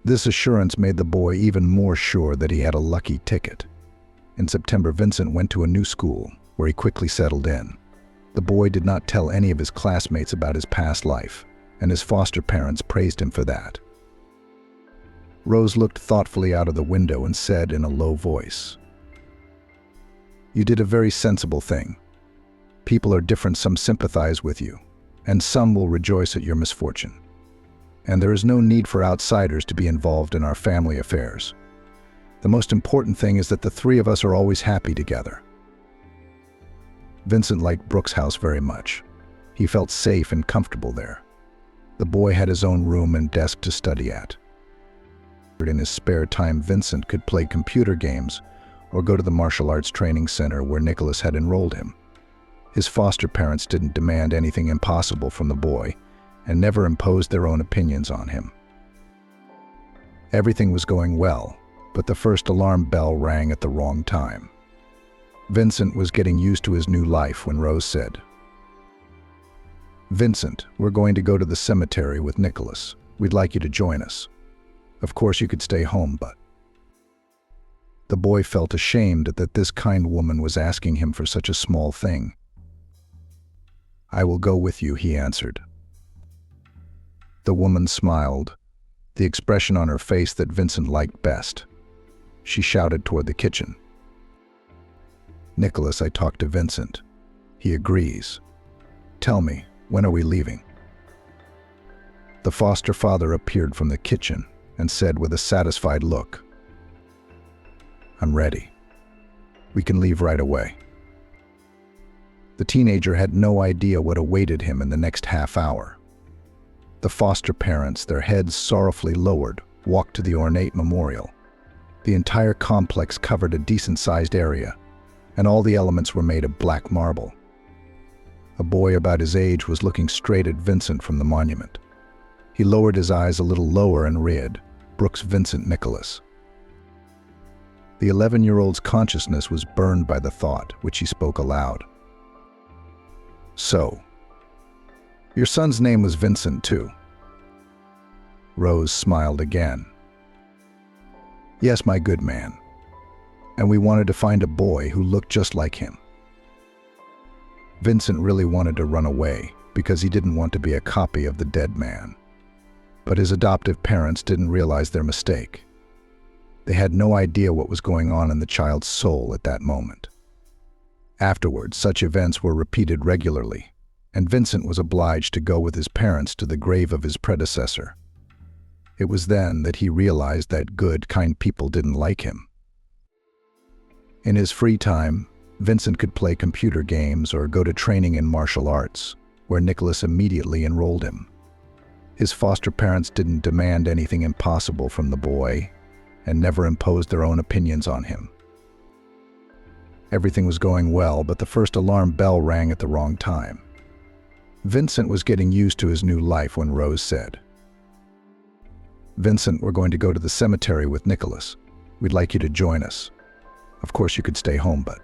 This assurance made the boy even more sure that he had a lucky ticket. In September, Vincent went to a new school, where he quickly settled in. The boy did not tell any of his classmates about his past life, and his foster parents praised him for that. Rose looked thoughtfully out of the window and said in a low voice, "You did a very sensible thing. People are different. Some sympathize with you, and some will rejoice at your misfortune. And there is no need for outsiders to be involved in our family affairs. The most important thing is that the three of us are always happy together." Vincent liked Brooks' house very much. He felt safe and comfortable there. The boy had his own room and desk to study at. In his spare time, Vincent could play computer games or go to the martial arts training center where Nicholas had enrolled him. His foster parents didn't demand anything impossible from the boy and never imposed their own opinions on him. Everything was going well, but the first alarm bell rang at the wrong time. Vincent was getting used to his new life when Rose said, "Vincent, we're going to go to the cemetery with Nicholas. We'd like you to join us. Of course, you could stay home, but..." The boy felt ashamed that this kind woman was asking him for such a small thing. "I will go with you," he answered. The woman smiled, the expression on her face that Vincent liked best. She shouted toward the kitchen, "Nicholas, I talked to Vincent. He agrees. Tell me, when are we leaving?" The foster father appeared from the kitchen and said with a satisfied look, "I'm ready. We can leave right away." The teenager had no idea what awaited him in the next half hour. The foster parents, their heads sorrowfully lowered, walked to the ornate memorial. The entire complex covered a decent-sized area, and all the elements were made of black marble. A boy about his age was looking straight at Vincent from the monument. He lowered his eyes a little lower and read, "Brooks Vincent Nicholas." The 11-year-old's consciousness was burned by the thought, which he spoke aloud. "So, your son's name was Vincent too?" Rose smiled again. "Yes, my good man. And we wanted to find a boy who looked just like him." Vincent really wanted to run away because he didn't want to be a copy of the dead man. But his adoptive parents didn't realize their mistake. They had no idea what was going on in the child's soul at that moment. Afterwards, such events were repeated regularly, and Vincent was obliged to go with his parents to the grave of his predecessor. It was then that he realized that good, kind people didn't like him. In his free time, Vincent could play computer games or go to training in martial arts, where Nicholas immediately enrolled him. His foster parents didn't demand anything impossible from the boy and never imposed their own opinions on him. Everything was going well, but the first alarm bell rang at the wrong time. Vincent was getting used to his new life when Rose said, "Vincent, we're going to go to the cemetery with Nicholas. We'd like you to join us. Of course, you could stay home, but..."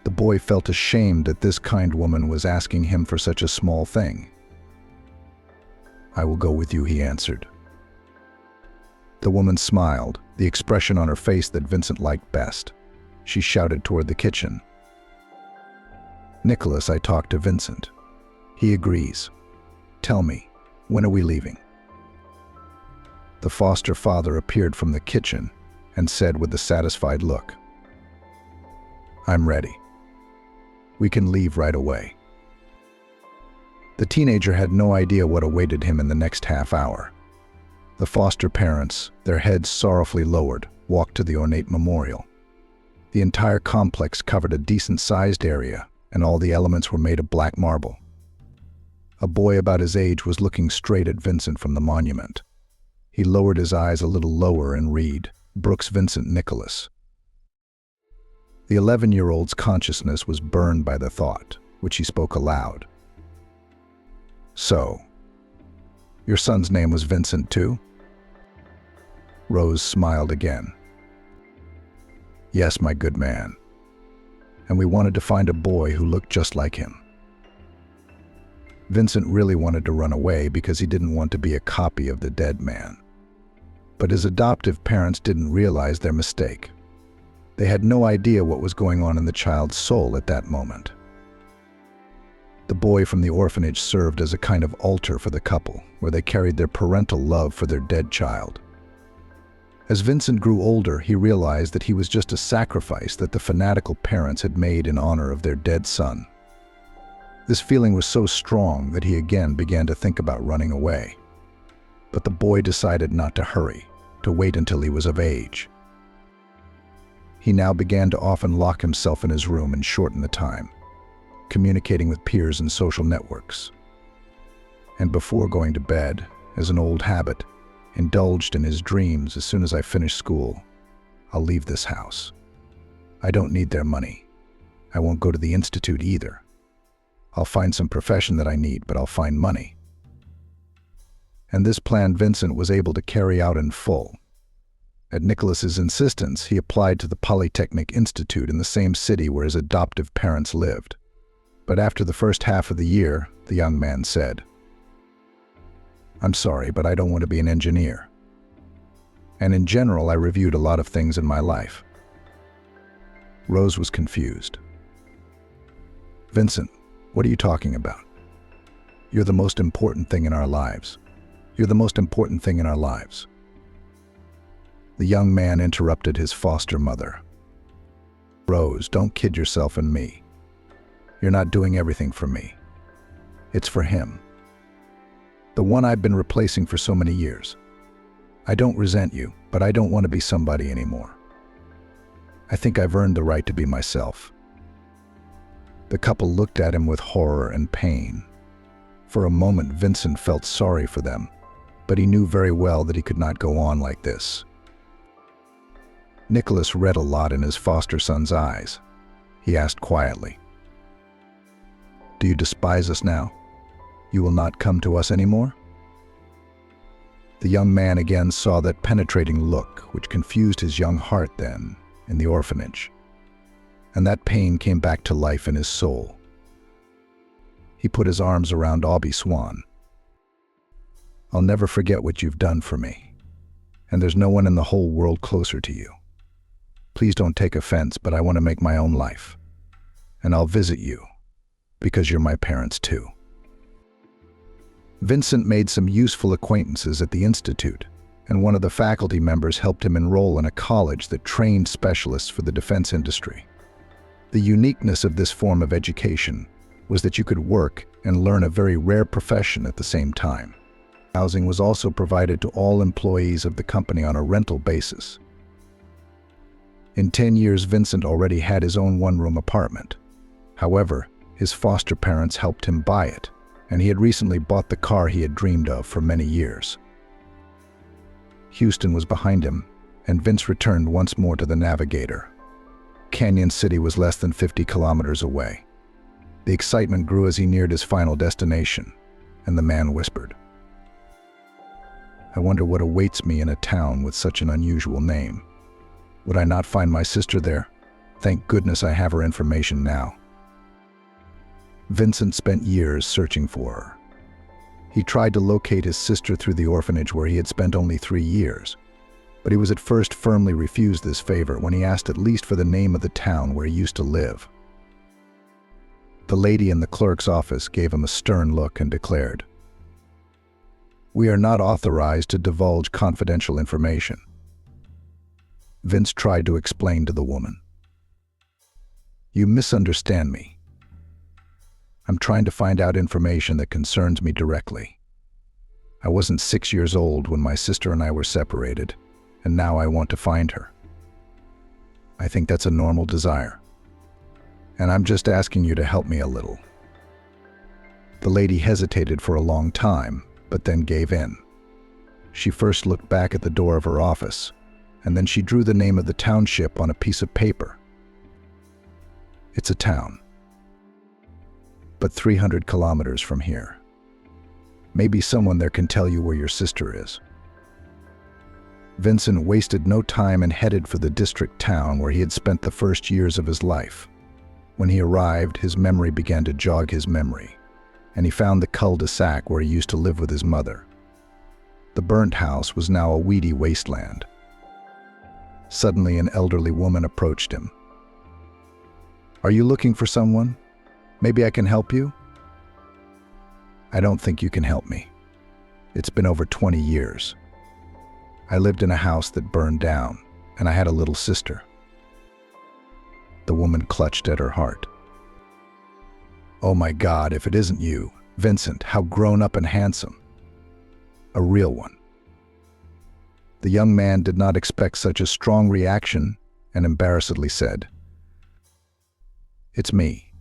The boy felt ashamed that this kind woman was asking him for such a small thing. "I will go with you," he answered. The woman smiled, the expression on her face that Vincent liked best. She shouted toward the kitchen, "Nicholas, I talked to Vincent. He agrees. Tell me, when are we leaving?" The foster father appeared from the kitchen and said with a satisfied look, "I'm ready. We can leave right away." The teenager had no idea what awaited him in the next half hour. The foster parents, their heads sorrowfully lowered, walked to the ornate memorial. The entire complex covered a decent-sized area, and all the elements were made of black marble. A boy about his age was looking straight at Vincent from the monument. He lowered his eyes a little lower and read, "Brooks Vincent Nicholas." The 11-year-old's consciousness was burned by the thought, which he spoke aloud. "So, your son's name was Vincent too?" Rose smiled again. "Yes, my good man. And we wanted to find a boy who looked just like him." Vincent really wanted to run away because he didn't want to be a copy of the dead man. But his adoptive parents didn't realize their mistake. They had no idea what was going on in the child's soul at that moment. The boy from the orphanage served as a kind of altar for the couple, where they carried their parental love for their dead child. As Vincent grew older, he realized that he was just a sacrifice that the fanatical parents had made in honor of their dead son. This feeling was so strong that he again began to think about running away. But the boy decided not to hurry, to wait until he was of age. He now began to often lock himself in his room and shorten the time, communicating with peers and social networks. And before going to bed, as an old habit, indulged in his dreams. As soon as I finish school, I'll leave this house. I don't need their money. I won't go to the institute either. I'll find some profession that I need, but I'll find money. And this plan Vincent was able to carry out in full. At Nicholas's insistence, he applied to the Polytechnic Institute in the same city where his adoptive parents lived. But after the first half of the year, the young man said, "I'm sorry, but I don't want to be an engineer. And in general, I reviewed a lot of things in my life." Rose was confused. "Vincent, what are you talking about? You're the most important thing in our lives. You're the most important thing in our lives." The young man interrupted his foster mother. "Rose, don't kid yourself and me. You're not doing everything for me. It's for him. The one I've been replacing for so many years. I don't resent you, but I don't want to be somebody anymore. I think I've earned the right to be myself." The couple looked at him with horror and pain. For a moment, Vincent felt sorry for them, but he knew very well that he could not go on like this. Nicholas read a lot in his foster son's eyes. He asked quietly, "Do you despise us now? You will not come to us anymore?" The young man again saw that penetrating look which confused his young heart then in the orphanage, and that pain came back to life in his soul. He put his arms around Aubrey Swan. "I'll never forget what you've done for me, and there's no one in the whole world closer to you. Please don't take offense, but I want to make my own life, and I'll visit you, because you're my parents too." Vincent made some useful acquaintances at the institute, and one of the faculty members helped him enroll in a college that trained specialists for the defense industry. The uniqueness of this form of education was that you could work and learn a very rare profession at the same time. Housing was also provided to all employees of the company on a rental basis. In 10 years, Vincent already had his own one-room apartment. However, his foster parents helped him buy it, and he had recently bought the car he had dreamed of for many years. Houston was behind him, and Vince returned once more to the Navigator. Canyon City was less than 50 kilometers away. The excitement grew as he neared his final destination, and the man whispered, "I wonder what awaits me in a town with such an unusual name. Would I not find my sister there? Thank goodness I have her information now." Vincent spent years searching for her. He tried to locate his sister through the orphanage where he had spent only 3 years, but he was at first firmly refused this favor when he asked at least for the name of the town where he used to live. The lady in the clerk's office gave him a stern look and declared, "We are not authorized to divulge confidential information." Vince tried to explain to the woman, "You misunderstand me. I'm trying to find out information that concerns me directly. I wasn't 6 years old when my sister and I were separated, and now I want to find her. I think that's a normal desire, and I'm just asking you to help me a little." The lady hesitated for a long time, but then gave in. She first looked back at the door of her office, and then she drew the name of the township on a piece of paper. "It's a town, but 300 kilometers from here. Maybe someone there can tell you where your sister is." Vincent wasted no time and headed for the district town where he had spent the first years of his life. When he arrived, his memory began to jog his memory, and he found the cul-de-sac where he used to live with his mother. The burnt house was now a weedy wasteland. Suddenly, an elderly woman approached him. "Are you looking for someone? Maybe I can help you?" "I don't think you can help me. It's been over 20 years. I lived in a house that burned down, and I had a little sister." The woman clutched at her heart. "Oh my God, if it isn't you, Vincent, how grown up and handsome. A real one." The young man did not expect such a strong reaction and embarrassedly said, "It's me.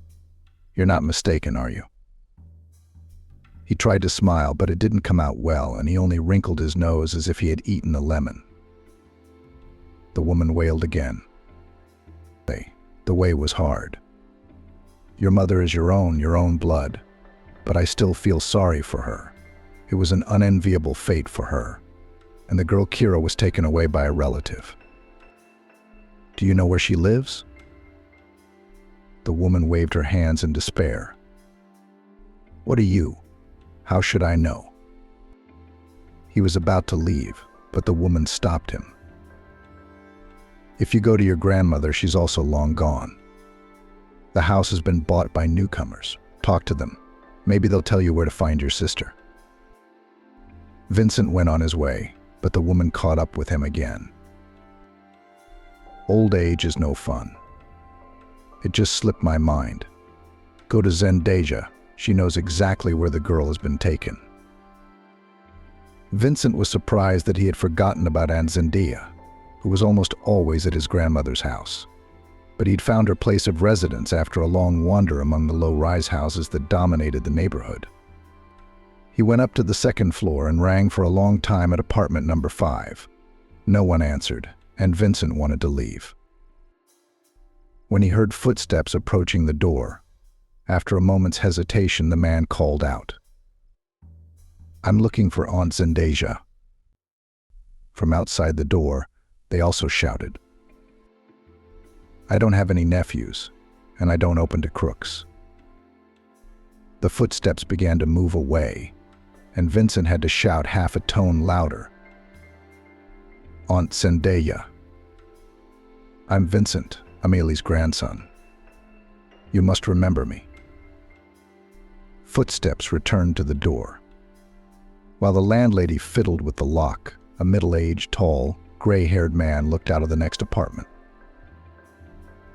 You're not mistaken, are you?" He tried to smile, but it didn't come out well, and he only wrinkled his nose as if he had eaten a lemon. The woman wailed again. The way was hard. Your mother is your own blood, but I still feel sorry for her. It was an unenviable fate for her, and the girl Kira was taken away by a relative. Do you know where she lives? The woman waved her hands in despair. What are you? How should I know? He was about to leave, but the woman stopped him. If you go to your grandmother, she's also long gone. The house has been bought by newcomers. Talk to them. Maybe they'll tell you where to find your sister. Vincent went on his way, but the woman caught up with him again. Old age is no fun. It just slipped my mind. Go to Zendaya. She knows exactly where the girl has been taken. Vincent was surprised that he had forgotten about Aunt Zendaya, who was almost always at his grandmother's house. But he'd found her place of residence after a long wander among the low-rise houses that dominated the neighborhood. He went up to the second floor and rang for a long time at apartment number 5. No one answered, and Vincent wanted to leave. When he heard footsteps approaching the door, after a moment's hesitation, the man called out, "I'm looking for Aunt Zendaya." From outside the door, they also shouted, "I don't have any nephews, and I don't open to crooks." The footsteps began to move away, and Vincent had to shout half a tone louder, "Aunt Zendaya. I'm Vincent, Amélie's grandson. You must remember me." Footsteps returned to the door. While the landlady fiddled with the lock, a middle-aged, tall, gray-haired man looked out of the next apartment.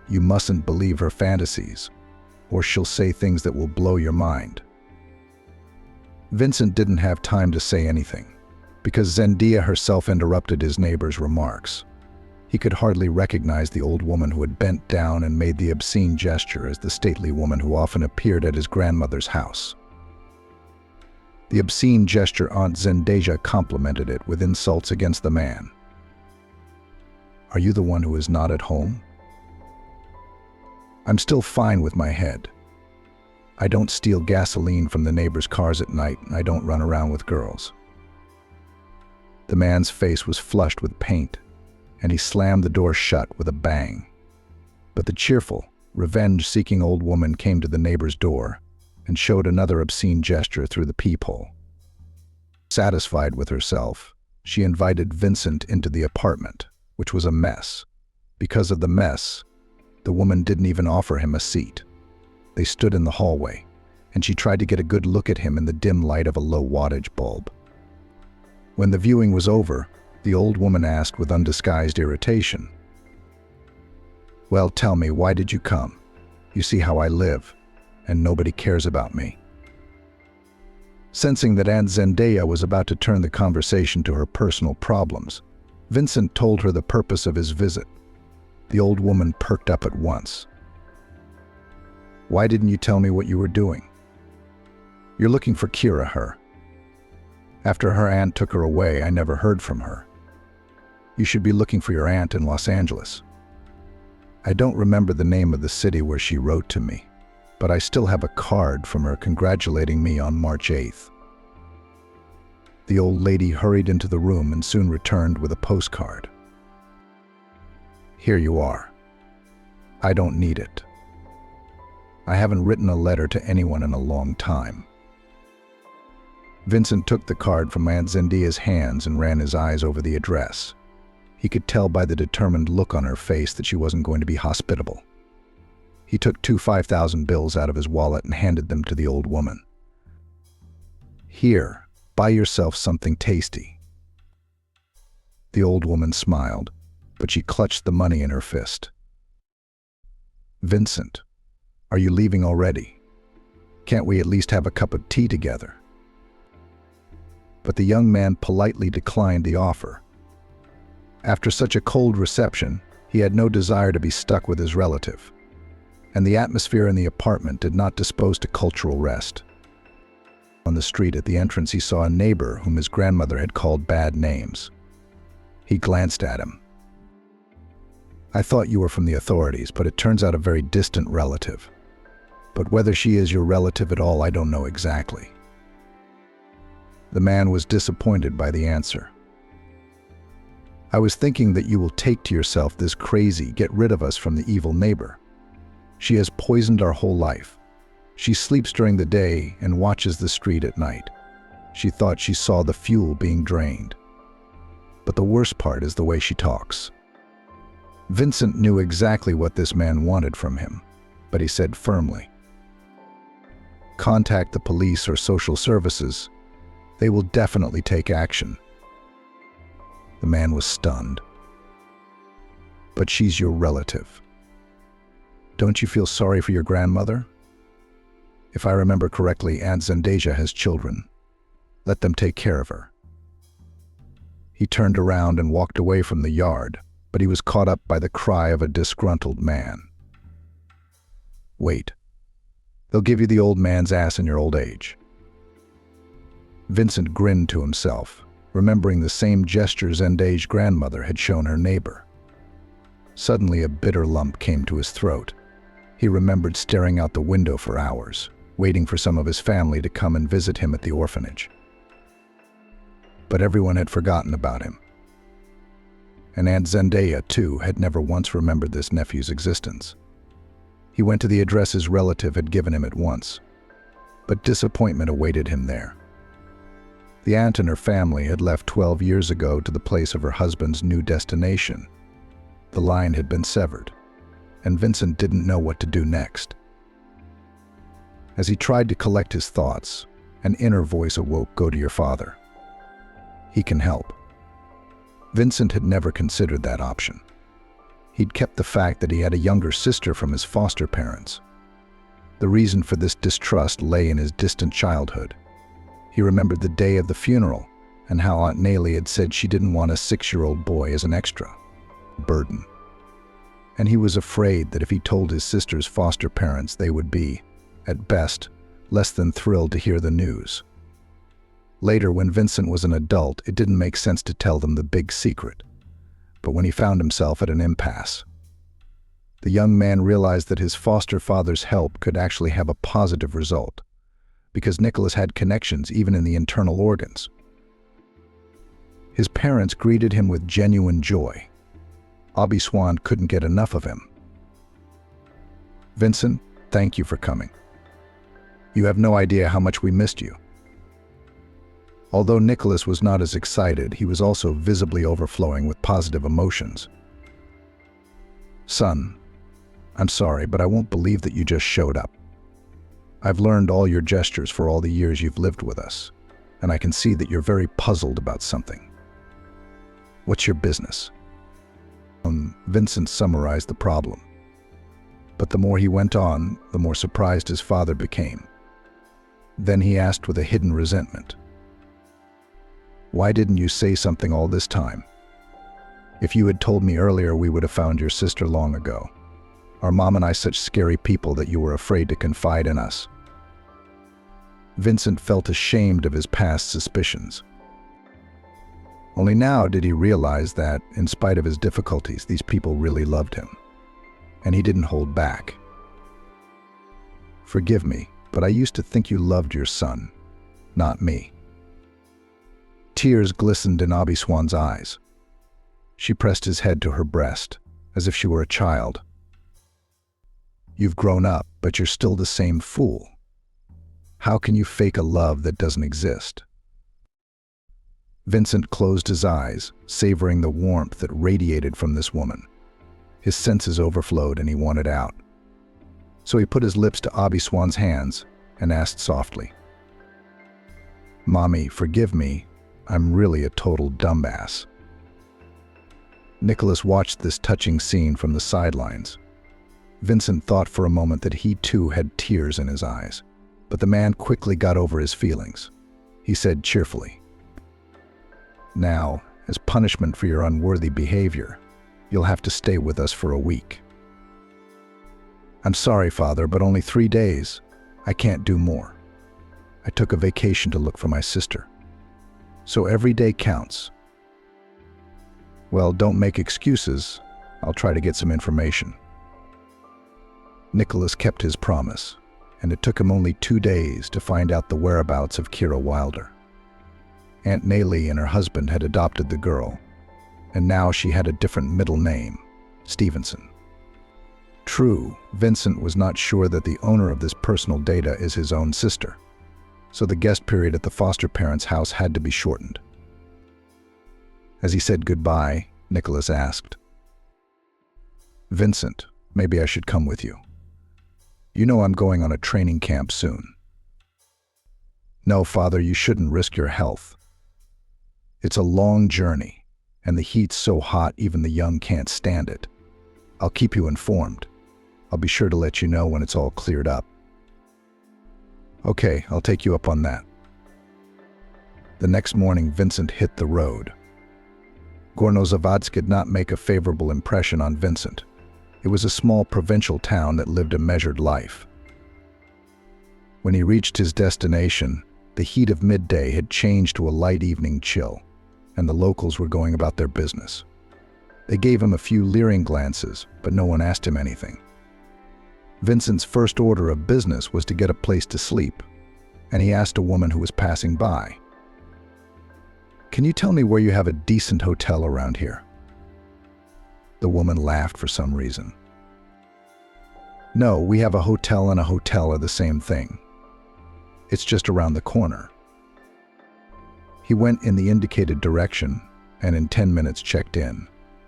"You mustn't believe her fantasies, or she'll say things that will blow your mind." Vincent didn't have time to say anything, because Zendaya herself interrupted his neighbor's remarks. He could hardly recognize the old woman who had bent down and made the obscene gesture as the stately woman who often appeared at his grandmother's house. The obscene gesture Aunt Zendaya complimented it with insults against the man. "Are you the one who is not at home?" "I'm still fine with my head. I don't steal gasoline from the neighbors' cars at night, and I don't run around with girls." The man's face was flushed with paint, and he slammed the door shut with a bang. But the cheerful, revenge-seeking old woman came to the neighbor's door and showed another obscene gesture through the peephole. Satisfied with herself, she invited Vincent into the apartment, which was a mess. Because of the mess, the woman didn't even offer him a seat. They stood in the hallway, and she tried to get a good look at him in the dim light of a low-wattage bulb. When the viewing was over, the old woman asked with undisguised irritation, "Well, tell me, why did you come? You see how I live, and nobody cares about me." Sensing that Aunt Zendaya was about to turn the conversation to her personal problems, Vincent told her the purpose of his visit. The old woman perked up at once. "Why didn't you tell me what you were doing?" "You're looking for Kira, her. After her aunt took her away, I never heard from her. You should be looking for your aunt in Los Angeles. I don't remember the name of the city where she wrote to me, but I still have a card from her congratulating me on March 8th. The old lady hurried into the room and soon returned with a postcard. "Here you are. I don't need it. I haven't written a letter to anyone in a long time." Vincent took the card from Aunt Zendia's hands and ran his eyes over the address. He could tell by the determined look on her face that she wasn't going to be hospitable. He took 2 5,000 bills out of his wallet and handed them to the old woman. "Here, buy yourself something tasty." The old woman smiled, but she clutched the money in her fist. "Vincent, are you leaving already? Can't we at least have a cup of tea together?" But the young man politely declined the offer. After such a cold reception, he had no desire to be stuck with his relative, and the atmosphere in the apartment did not dispose to cultural rest. On the street at the entrance, he saw a neighbor whom his grandmother had called bad names. He glanced at him. "I thought you were from the authorities, but it turns out a very distant relative. But whether she is your relative at all, I don't know exactly." The man was disappointed by the answer. "I was thinking that you will take to yourself this crazy, get rid of us from the evil neighbor. She has poisoned our whole life. She sleeps during the day and watches the street at night. She thought she saw the fuel being drained. But the worst part is the way she talks." Vincent knew exactly what this man wanted from him, but he said firmly, "Contact the police or social services. They will definitely take action." The man was stunned. "But she's your relative. Don't you feel sorry for your grandmother? If I remember correctly, Aunt Zendaja has children. Let them take care of her." He turned around and walked away from the yard, but he was caught up by the cry of a disgruntled man. "Wait. They'll give you the old man's ass in your old age." Vincent grinned to himself, remembering the same gesture Zendaja's grandmother had shown her neighbor. Suddenly a bitter lump came to his throat. He remembered staring out the window for hours, waiting for some of his family to come and visit him at the orphanage. But everyone had forgotten about him. And Aunt Zendaja, too, had never once remembered this nephew's existence. He went to the address his relative had given him at once, but disappointment awaited him there. The aunt and her family had left 12 years ago to the place of her husband's new destination. The line had been severed, and Vincent didn't know what to do next. As he tried to collect his thoughts, an inner voice awoke, "Go to your father. He can help." Vincent had never considered that option. He'd kept the fact that he had a younger sister from his foster parents. The reason for this distrust lay in his distant childhood. He remembered the day of the funeral and how Aunt Nellie had said she didn't want a 6-year-old boy as an extra burden. And he was afraid that if he told his sister's foster parents, they would be, at best, less than thrilled to hear the news. Later, when Vincent was an adult, it didn't make sense to tell them the big secret. But when he found himself at an impasse, the young man realized that his foster father's help could actually have a positive result, because Nicholas had connections even in the internal organs. His parents greeted him with genuine joy. Abi Swan couldn't get enough of him. "Vincent, thank you for coming. You have no idea how much we missed you." Although Nicholas was not as excited, he was also visibly overflowing with positive emotions. "Son, I'm sorry, but I won't believe that you just showed up. I've learned all your gestures for all the years you've lived with us, and I can see that you're very puzzled about something. What's your business?" Vincent summarized the problem. But the more he went on, the more surprised his father became. Then he asked with a hidden resentment, "Why didn't you say something all this time? If you had told me earlier, we would have found your sister long ago. Are Mom and I such scary people that you were afraid to confide in us?" Vincent felt ashamed of his past suspicions. Only now did he realize that, in spite of his difficulties, these people really loved him, and he didn't hold back. "Forgive me, but I used to think you loved your son, not me." Tears glistened in Abi Swan's eyes. She pressed his head to her breast, as if she were a child. "You've grown up, but you're still the same fool. How can you fake a love that doesn't exist?" Vincent closed his eyes, savoring the warmth that radiated from this woman. His senses overflowed and he wanted out. So he put his lips to Abi Swan's hands and asked softly, "Mommy, forgive me. I'm really a total dumbass." Nicholas watched this touching scene from the sidelines. Vincent thought for a moment that he too had tears in his eyes, but the man quickly got over his feelings. He said cheerfully, "Now, as punishment for your unworthy behavior, you'll have to stay with us for a week." "I'm sorry, Father, but only 3 days. I can't do more. I took a vacation to look for my sister. So every day counts." "Well, don't make excuses. I'll try to get some information." Nicholas kept his promise, and it took him only 2 days to find out the whereabouts of Kira Wilder. Aunt Nayli and her husband had adopted the girl, and now she had a different middle name, Stevenson. True, Vincent was not sure that the owner of this personal data is his own sister, so the guest period at the foster parents' house had to be shortened. As he said goodbye, Nicholas asked, "Vincent, maybe I should come with you. You know I'm going on a training camp soon." "No, Father, you shouldn't risk your health. It's a long journey, and the heat's so hot even the young can't stand it. I'll keep you informed. I'll be sure to let you know when it's all cleared up." "Okay, I'll take you up on that." The next morning, Vincent hit the road. Gornozavodsk did not make a favorable impression on Vincent. It was a small provincial town that lived a measured life. When he reached his destination, the heat of midday had changed to a light evening chill, and the locals were going about their business. They gave him a few leering glances, but no one asked him anything. Vincent's first order of business was to get a place to sleep, and he asked a woman who was passing by, "Can you tell me where you have a decent hotel around here?" The woman laughed for some reason. "No, we have a hotel and a hotel are the same thing. It's just around the corner." He went in the indicated direction and in 10 minutes checked in,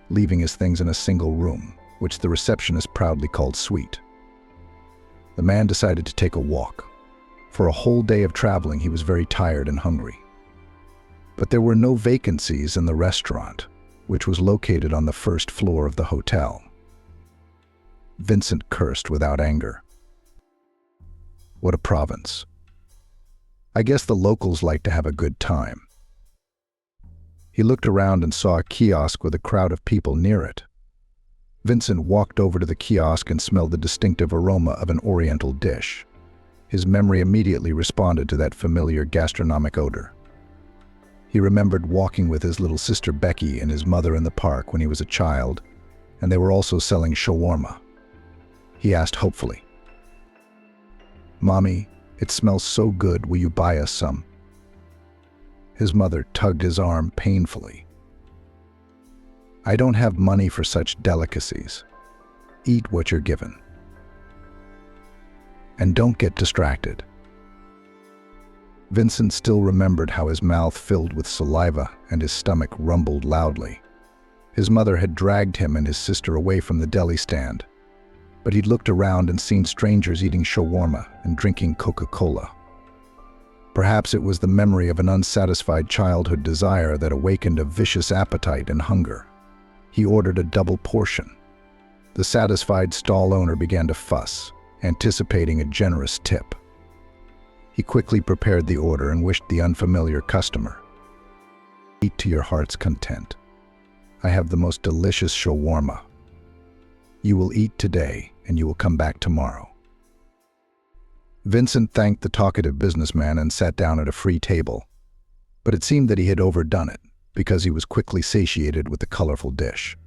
leaving his things in a single room, which the receptionist proudly called suite. The man decided to take a walk. For a whole day of traveling, he was very tired and hungry. But there were no vacancies in the restaurant, which was located on the first floor of the hotel. Vincent cursed without anger. What a province. I guess the locals like to have a good time. He looked around and saw a kiosk with a crowd of people near it. Vincent walked over to the kiosk and smelled the distinctive aroma of an oriental dish. His memory immediately responded to that familiar gastronomic odor. He remembered walking with his little sister Becky and his mother in the park when he was a child, and they were also selling shawarma. He asked hopefully, "Mommy, it smells so good, will you buy us some?" His mother tugged his arm painfully. "I don't have money for such delicacies. Eat what you're given. And don't get distracted." Vincent still remembered how his mouth filled with saliva and his stomach rumbled loudly. His mother had dragged him and his sister away from the deli stand, but he'd looked around and seen strangers eating shawarma and drinking Coca-Cola. Perhaps it was the memory of an unsatisfied childhood desire that awakened a vicious appetite and hunger. He ordered a double portion. The satisfied stall owner began to fuss, anticipating a generous tip. He quickly prepared the order and wished the unfamiliar customer, "Eat to your heart's content. I have the most delicious shawarma. You will eat today and you will come back tomorrow." Vincent thanked the talkative businessman and sat down at a free table, but it seemed that he had overdone it because he was quickly satiated with the colorful dish.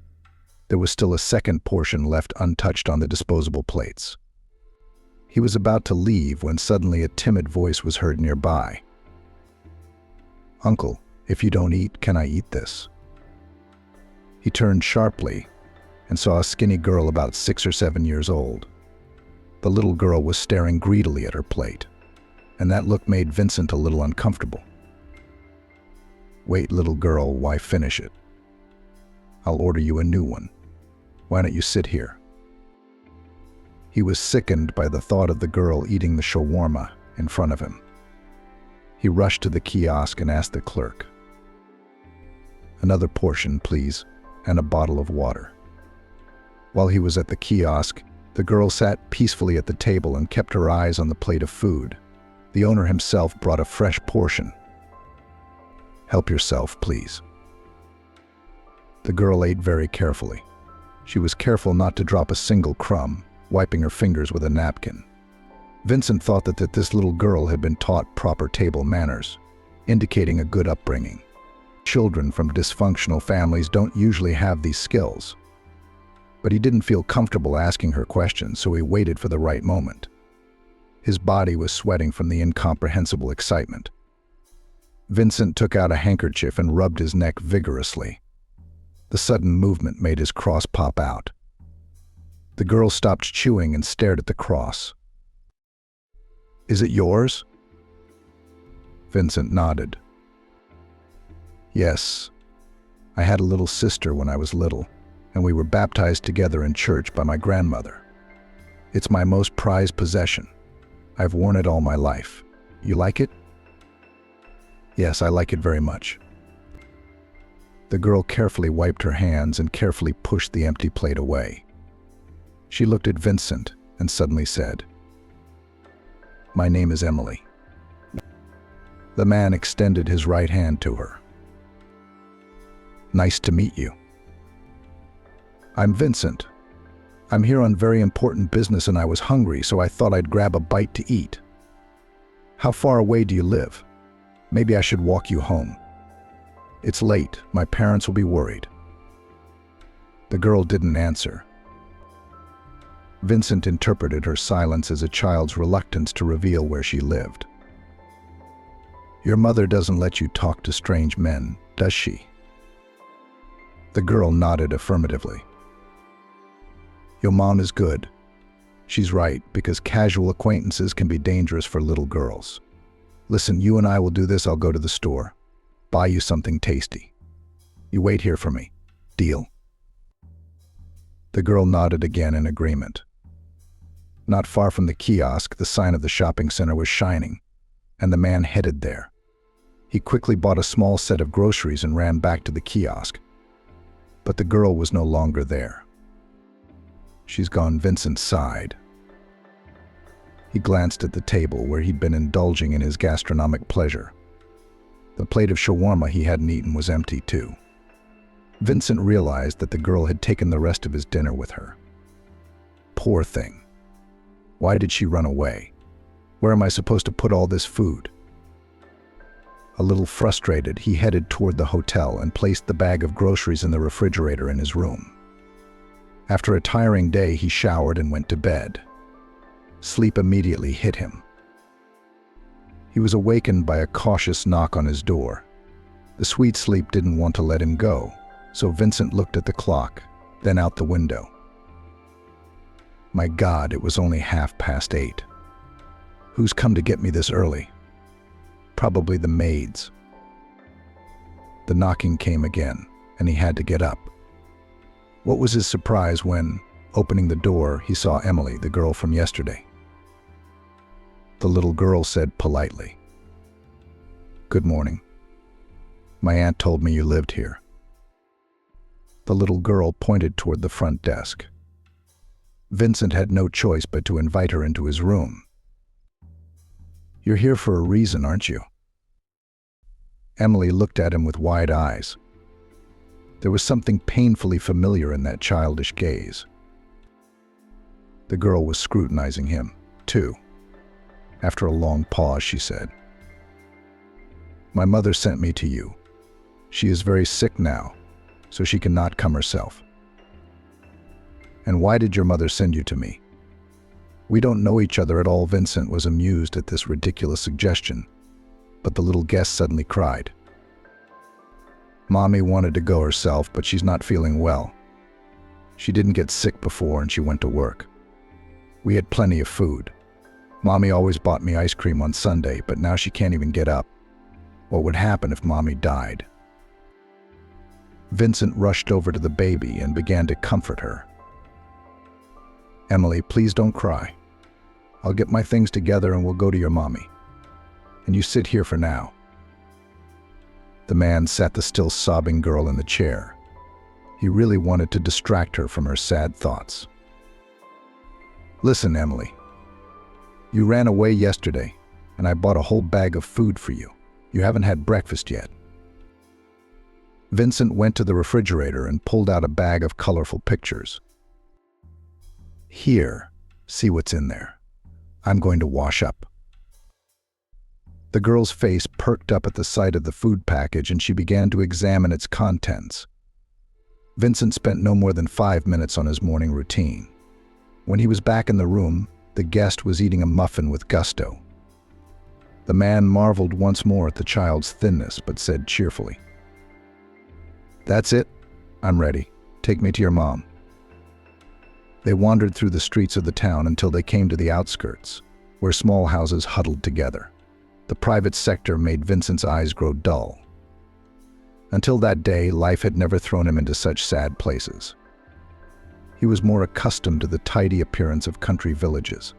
There was still a second portion left untouched on the disposable plates. He was about to leave when suddenly a timid voice was heard nearby. "Uncle, if you don't eat, can I eat this?" He turned sharply and saw a skinny girl about 6 or 7 years old. The little girl was staring greedily at her plate, and that look made Vincent a little uncomfortable. Wait, little girl, why finish it? I'll order you a new one. Why don't you sit here? He was sickened by the thought of the girl eating the shawarma in front of him. He rushed to the kiosk and asked the clerk, "Another portion, please, and a bottle of water." While he was at the kiosk, the girl sat peacefully at the table and kept her eyes on the plate of food. The owner himself brought a fresh portion. "Help yourself, please." The girl ate very carefully. She was careful not to drop a single crumb, wiping her fingers with a napkin. Vincent thought that this little girl had been taught proper table manners, indicating a good upbringing. Children from dysfunctional families don't usually have these skills. But he didn't feel comfortable asking her questions, so he waited for the right moment. His body was sweating from the incomprehensible excitement. Vincent took out a handkerchief and rubbed his neck vigorously. The sudden movement made his cross pop out. The girl stopped chewing and stared at the cross. "Is it yours?" Vincent nodded. "Yes. I had a little sister when I was little, and we were baptized together in church by my grandmother. It's my most prized possession. I've worn it all my life. You like it?" "Yes, I like it very much." The girl carefully wiped her hands and carefully pushed the empty plate away. She looked at Vincent and suddenly said, "My name is Emily." The man extended his right hand to her. "Nice to meet you." "I'm Vincent. I'm here on very important business and I was hungry, so I thought I'd grab a bite to eat. How far away do you live? Maybe I should walk you home." "It's late. My parents will be worried." The girl didn't answer. Vincent interpreted her silence as a child's reluctance to reveal where she lived. "Your mother doesn't let you talk to strange men, does she?" The girl nodded affirmatively. "Your mom is good. She's right, because casual acquaintances can be dangerous for little girls. Listen, you and I will do this. I'll go to the store, buy you something tasty. You wait here for me. Deal?" The girl nodded again in agreement. Not far from the kiosk, the sign of the shopping center was shining, and the man headed there. He quickly bought a small set of groceries and ran back to the kiosk. But the girl was no longer there. "She's gone," Vincent sighed. He glanced at the table where he'd been indulging in his gastronomic pleasure. The plate of shawarma he hadn't eaten was empty too. Vincent realized that the girl had taken the rest of his dinner with her. Poor thing. Why did she run away? Where am I supposed to put all this food? A little frustrated, he headed toward the hotel and placed the bag of groceries in the refrigerator in his room. After a tiring day, he showered and went to bed. Sleep immediately hit him. He was awakened by a cautious knock on his door. The sweet sleep didn't want to let him go, so Vincent looked at the clock, then out the window. My God, it was only 8:30. Who's come to get me this early? Probably the maids. The knocking came again, and he had to get up. What was his surprise when, opening the door, he saw Emily, the girl from yesterday. The little girl said politely, "Good morning. My aunt told me you lived here." The little girl pointed toward the front desk. Vincent had no choice but to invite her into his room. "You're here for a reason, aren't you?" Emily looked at him with wide eyes. There was something painfully familiar in that childish gaze. The girl was scrutinizing him, too. After a long pause, she said, "My mother sent me to you. She is very sick now, so she cannot come herself." "And why did your mother send you to me?" "We don't know each other at all." Vincent was amused at this ridiculous suggestion, but the little guest suddenly cried. "Mommy wanted to go herself, but she's not feeling well. She didn't get sick before and she went to work. We had plenty of food. Mommy always bought me ice cream on Sunday, but now she can't even get up. What would happen if Mommy died?" Vincent rushed over to the baby and began to comfort her. "Emily, please don't cry. I'll get my things together and we'll go to your mommy. And you sit here for now." The man sat the still sobbing girl in the chair. He really wanted to distract her from her sad thoughts. "Listen, Emily. You ran away yesterday, and I bought a whole bag of food for you. You haven't had breakfast yet." Vincent went to the refrigerator and pulled out a bag of colorful pictures. "Here, see what's in there. I'm going to wash up." The girl's face perked up at the sight of the food package and she began to examine its contents. Vincent spent no more than 5 minutes on his morning routine. When he was back in the room, the guest was eating a muffin with gusto. The man marveled once more at the child's thinness, but said cheerfully, "That's it. I'm ready. Take me to your mom." They wandered through the streets of the town until they came to the outskirts, where small houses huddled together. The private sector made Vincent's eyes grow dull. Until that day, life had never thrown him into such sad places. He was more accustomed to the tidy appearance of country villages.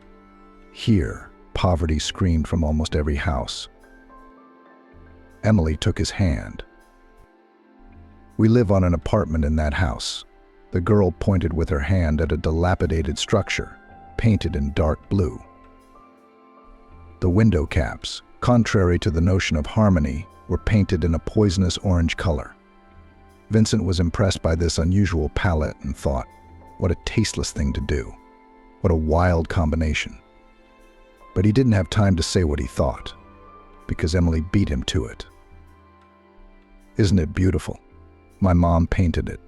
Here, poverty screamed from almost every house. Emily took his hand. "We live on an apartment in that house." The girl pointed with her hand at a dilapidated structure, painted in dark blue. The window caps, contrary to the notion of harmony, were painted in a poisonous orange color. Vincent was impressed by this unusual palette and thought, what a tasteless thing to do. What a wild combination. But he didn't have time to say what he thought, because Emily beat him to it. "Isn't it beautiful? My mom painted it.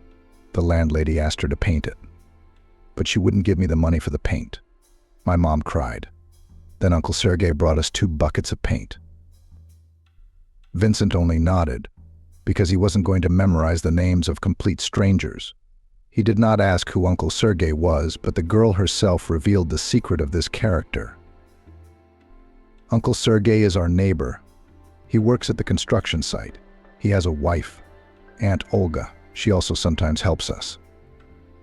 The landlady asked her to paint it. But she wouldn't give me the money for the paint. My mom cried. Then Uncle Sergei brought us 2 buckets of paint." Vincent only nodded, because he wasn't going to memorize the names of complete strangers. He did not ask who Uncle Sergei was, but the girl herself revealed the secret of this character. "Uncle Sergei is our neighbor. He works at the construction site. He has a wife, Aunt Olga. She also sometimes helps us.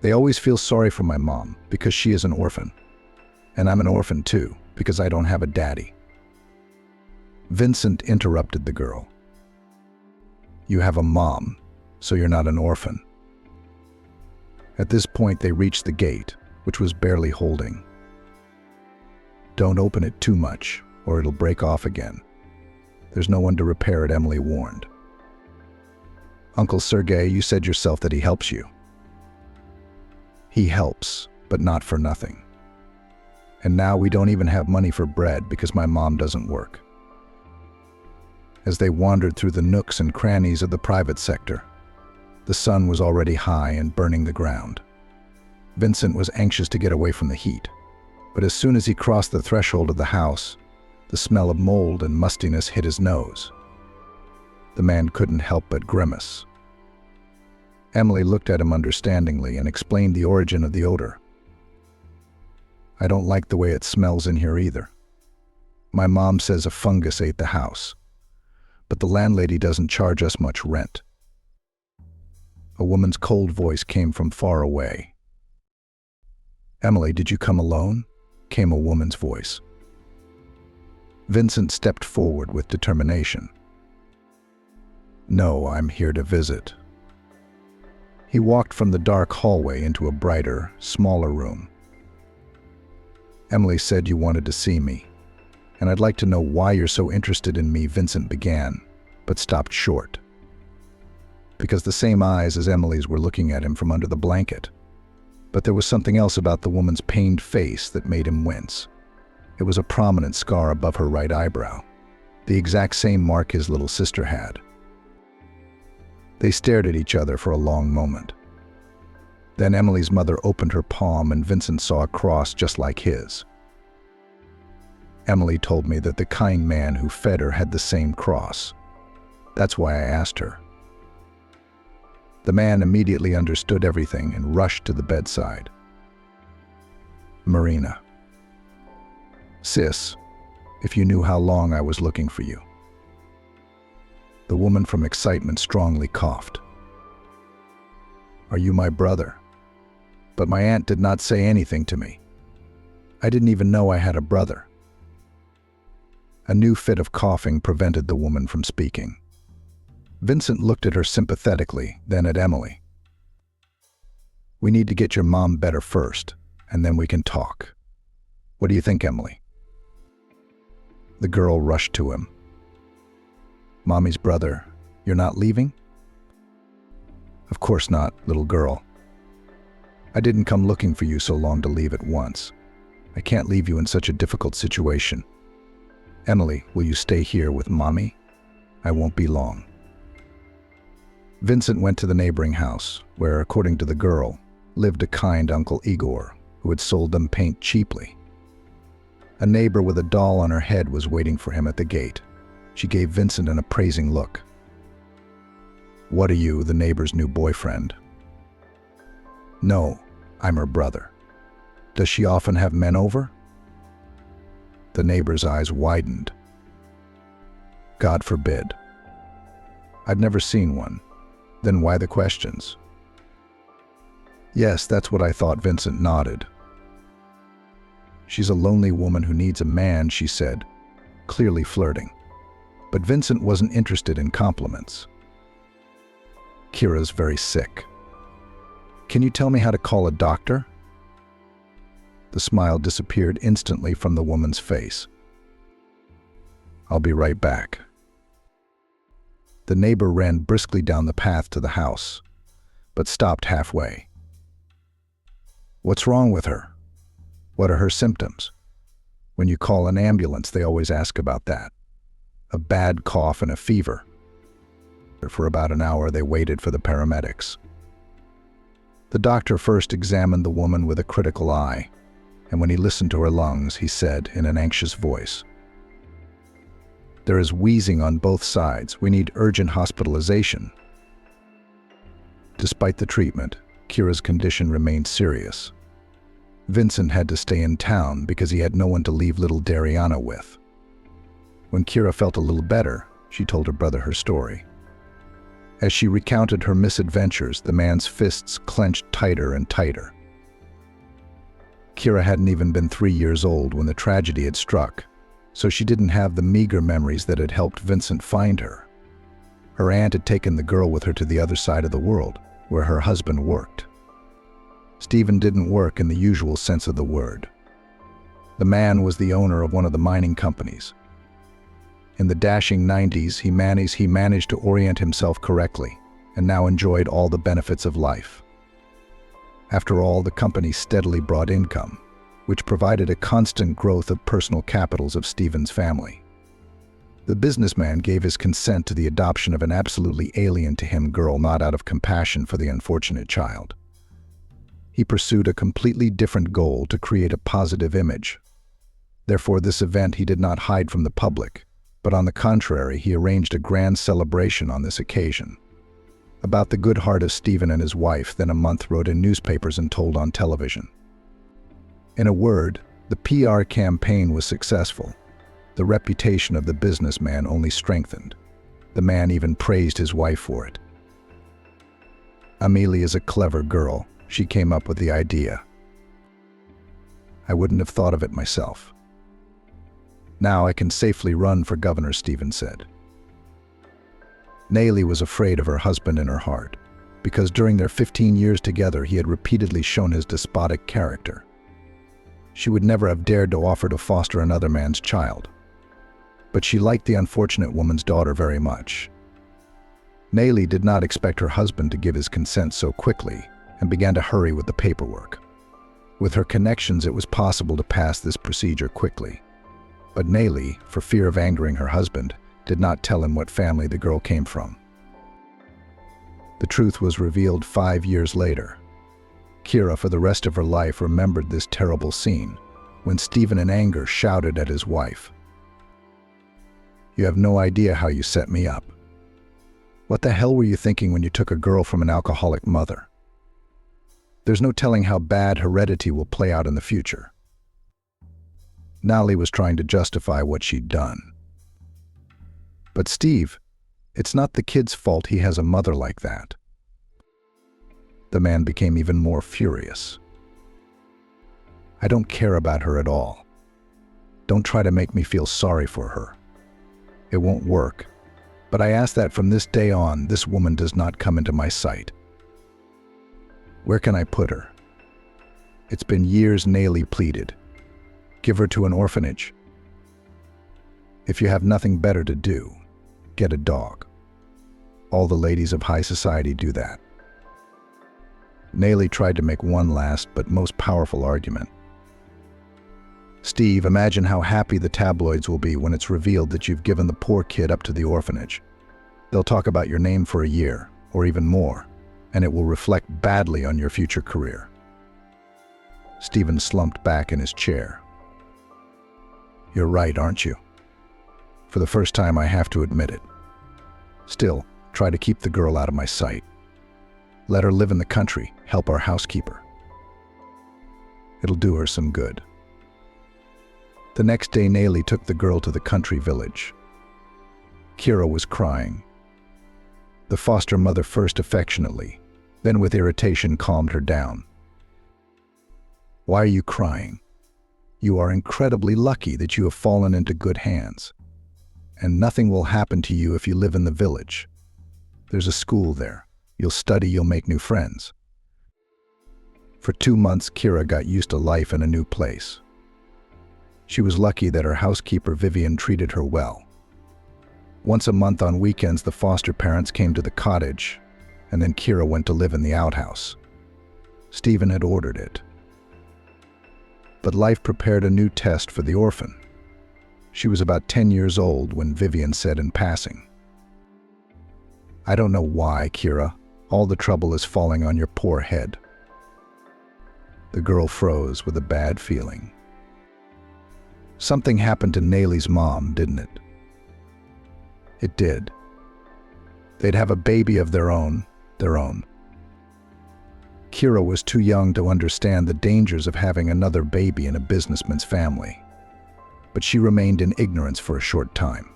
They always feel sorry for my mom because she is an orphan. And I'm an orphan too, because I don't have a daddy." Vincent interrupted the girl. "You have a mom, so you're not an orphan." At this point, they reached the gate, which was barely holding. "Don't open it too much, or it'll break off again. There's no one to repair it," Emily warned. "Uncle Sergei, you said yourself that he helps you." "He helps, but not for nothing. And now we don't even have money for bread because my mom doesn't work." As they wandered through the nooks and crannies of the private sector, the sun was already high and burning the ground. Vincent was anxious to get away from the heat, but as soon as he crossed the threshold of the house, the smell of mold and mustiness hit his nose. The man couldn't help but grimace. Emily looked at him understandingly and explained the origin of the odor. "I don't like the way it smells in here either. My mom says a fungus ate the house, but the landlady doesn't charge us much rent." A woman's cold voice came from far away. "Emily, did you come alone?" came a woman's voice. Vincent stepped forward with determination. "No, I'm here to visit." He walked from the dark hallway into a brighter, smaller room. "Emily said you wanted to see me, and I'd like to know why you're so interested in me," Vincent began, but stopped short. Because the same eyes as Emily's were looking at him from under the blanket. But there was something else about the woman's pained face that made him wince. It was a prominent scar above her right eyebrow, the exact same mark his little sister had. They stared at each other for a long moment. Then Emily's mother opened her palm and Vincent saw a cross just like his. "Emily told me that the kind man who fed her had the same cross. That's why I asked her." The man immediately understood everything and rushed to the bedside. "Marina. Sis, if you knew how long I was looking for you." The woman from excitement strongly coughed. "Are you my brother?" But my aunt did not say anything to me. I didn't even know I had a brother. A new fit of coughing prevented the woman from speaking. Vincent looked at her sympathetically, then at Emily. "We need to get your mom better first, and then we can talk. What do you think, Emily?" The girl rushed to him. "Mommy's brother, you're not leaving?" "Of course not, little girl. I didn't come looking for you so long to leave at once. I can't leave you in such a difficult situation. Emily, will you stay here with Mommy? I won't be long." Vincent went to the neighboring house, where, according to the girl, lived a kind Uncle Igor, who had sold them paint cheaply. A neighbor with a doll on her head was waiting for him at the gate. She gave Vincent an appraising look. "What are you, the neighbor's new boyfriend?" "No, I'm her brother. Does she often have men over?" The neighbor's eyes widened. "God forbid. I've never seen one. Then why the questions?" "Yes, that's what I thought," Vincent nodded. "She's a lonely woman who needs a man," she said, clearly flirting. But Vincent wasn't interested in compliments. "Kira's very sick. Can you tell me how to call a doctor?" The smile disappeared instantly from the woman's face. "I'll be right back." The neighbor ran briskly down the path to the house, but stopped halfway. "What's wrong with her? What are her symptoms? When you call an ambulance, they always ask about that. A bad cough and a fever." For about an hour, they waited for the paramedics. The doctor first examined the woman with a critical eye, and when he listened to her lungs, he said in an anxious voice, "There is wheezing on both sides. We need urgent hospitalization." Despite the treatment, Kira's condition remained serious. Vincent had to stay in town because he had no one to leave little Dariana with. When Kira felt a little better, she told her brother her story. As she recounted her misadventures, the man's fists clenched tighter and tighter. Kira hadn't even been 3 years old when the tragedy had struck, so she didn't have the meager memories that had helped Vincent find her. Her aunt had taken the girl with her to the other side of the world, where her husband worked. Stephen didn't work in the usual sense of the word. The man was the owner of one of the mining companies. In the dashing 90s, he managed to orient himself correctly, and now enjoyed all the benefits of life. After all, the company steadily brought income, which provided a constant growth of personal capitals of Stephen's family. The businessman gave his consent to the adoption of an absolutely alien to him girl, not out of compassion for the unfortunate child. He pursued a completely different goal: to create a positive image. Therefore, this event he did not hide from the public, but on the contrary, he arranged a grand celebration on this occasion. About the good heart of Stephen and his wife, then a month wrote in newspapers and told on television. In a word, the PR campaign was successful. The reputation of the businessman only strengthened. The man even praised his wife for it. Amelie is a clever girl. She came up with the idea. I wouldn't have thought of it myself. Now I can safely run for governor, Stephen said. Nayli was afraid of her husband in her heart, because during their 15 years together he had repeatedly shown his despotic character. She would never have dared to offer to foster another man's child. But she liked the unfortunate woman's daughter very much. Nayli did not expect her husband to give his consent so quickly and began to hurry with the paperwork. With her connections, it was possible to pass this procedure quickly. But Nayli, for fear of angering her husband, did not tell him what family the girl came from. The truth was revealed 5 years later. Kira, for the rest of her life, remembered this terrible scene when Stephen, in anger, shouted at his wife, "You have no idea how you set me up. What the hell were you thinking when you took a girl from an alcoholic mother? There's no telling how bad heredity will play out in the future." Nayli was trying to justify what she'd done. "But Steve, it's not the kid's fault he has a mother like that." The man became even more furious. I don't care about her at all. Don't try to make me feel sorry for her. It won't work. But I ask that from this day on, this woman does not come into my sight. Where can I put her? It's been years, Naley pleaded. Give her to an orphanage. If you have nothing better to do, get a dog. All the ladies of high society do that. Naley tried to make one last but most powerful argument. Steve, imagine how happy the tabloids will be when it's revealed that you've given the poor kid up to the orphanage. They'll talk about your name for a year, or even more, and it will reflect badly on your future career. Stephen slumped back in his chair. You're right, aren't you? For the first time, I have to admit it. Still, try to keep the girl out of my sight. Let her live in the country, help our housekeeper. It'll do her some good. The next day, Naley took the girl to the country village. Kira was crying. The foster mother first affectionately, then with irritation calmed her down. Why are you crying? You are incredibly lucky that you have fallen into good hands. And nothing will happen to you if you live in the village. There's a school there. You'll study, you'll make new friends. For 2 months, Kira got used to life in a new place. She was lucky that her housekeeper Vivian treated her well. Once a month on weekends, the foster parents came to the cottage, and then Kira went to live in the outhouse. Stephen had ordered it. But life prepared a new test for the orphan. She was about 10 years old when Vivian said in passing, I don't know why, Kira. All the trouble is falling on your poor head. The girl froze with a bad feeling. Something happened to Naley's mom, didn't it? It did. They'd have a baby of their own. Kira was too young to understand the dangers of having another baby in a businessman's family. But she remained in ignorance for a short time.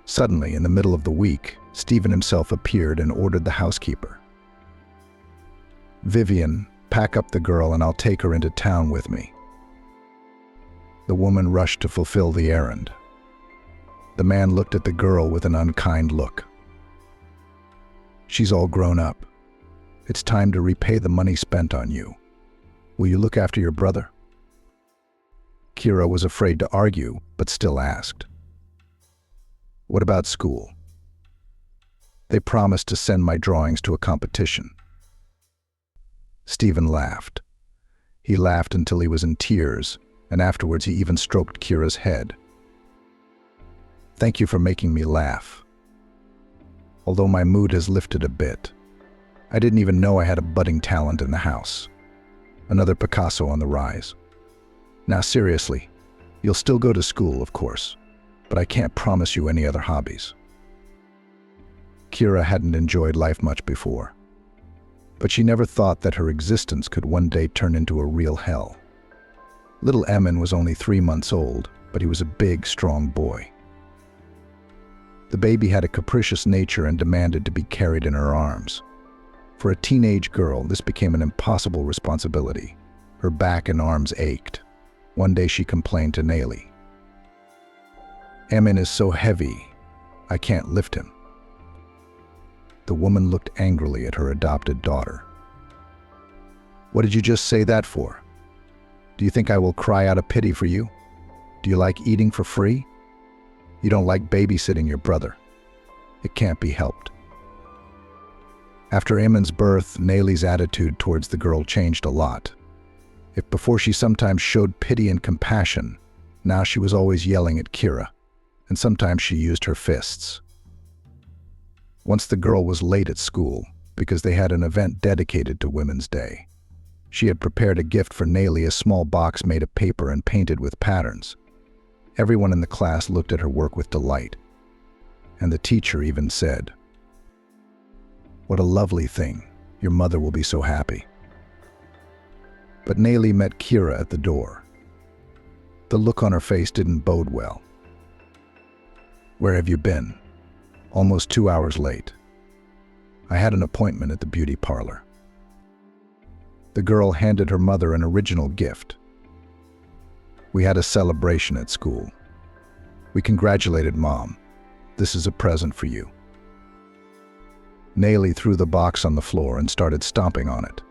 Suddenly, in the middle of the week, Stephen himself appeared and ordered the housekeeper. Vivian, pack up the girl and I'll take her into town with me. The woman rushed to fulfill the errand. The man looked at the girl with an unkind look. She's all grown up. It's time to repay the money spent on you. Will you look after your brother? Kira was afraid to argue, but still asked. What about school? They promised to send my drawings to a competition. Stephen laughed. He laughed until he was in tears, and afterwards he even stroked Kira's head. Thank you for making me laugh. Although my mood has lifted a bit, I didn't even know I had a budding talent in the house. Another Picasso on the rise. Now seriously, you'll still go to school, of course, but I can't promise you any other hobbies. Kira hadn't enjoyed life much before, but she never thought that her existence could one day turn into a real hell. Little Emin was only 3 months old, but he was a big, strong boy. The baby had a capricious nature and demanded to be carried in her arms. For a teenage girl, this became an impossible responsibility. Her back and arms ached. One day she complained to Naley. Emin is so heavy, I can't lift him. The woman looked angrily at her adopted daughter. What did you just say that for? Do you think I will cry out of pity for you? Do you like eating for free? You don't like babysitting your brother. It can't be helped. After Emin's birth, Naley's attitude towards the girl changed a lot. If before she sometimes showed pity and compassion, now she was always yelling at Kira, and sometimes she used her fists. Once the girl was late at school because they had an event dedicated to Women's Day. She had prepared a gift for Naley, a small box made of paper and painted with patterns. Everyone in the class looked at her work with delight, and the teacher even said, "What a lovely thing. Your mother will be so happy." But Naley met Kira at the door. The look on her face didn't bode well. "Where have you been?" "Almost 2 hours late. I had an appointment at the beauty parlor." The girl handed her mother an original gift. We had a celebration at school. We congratulated Mom. This is a present for you. Nayli threw the box on the floor and started stomping on it.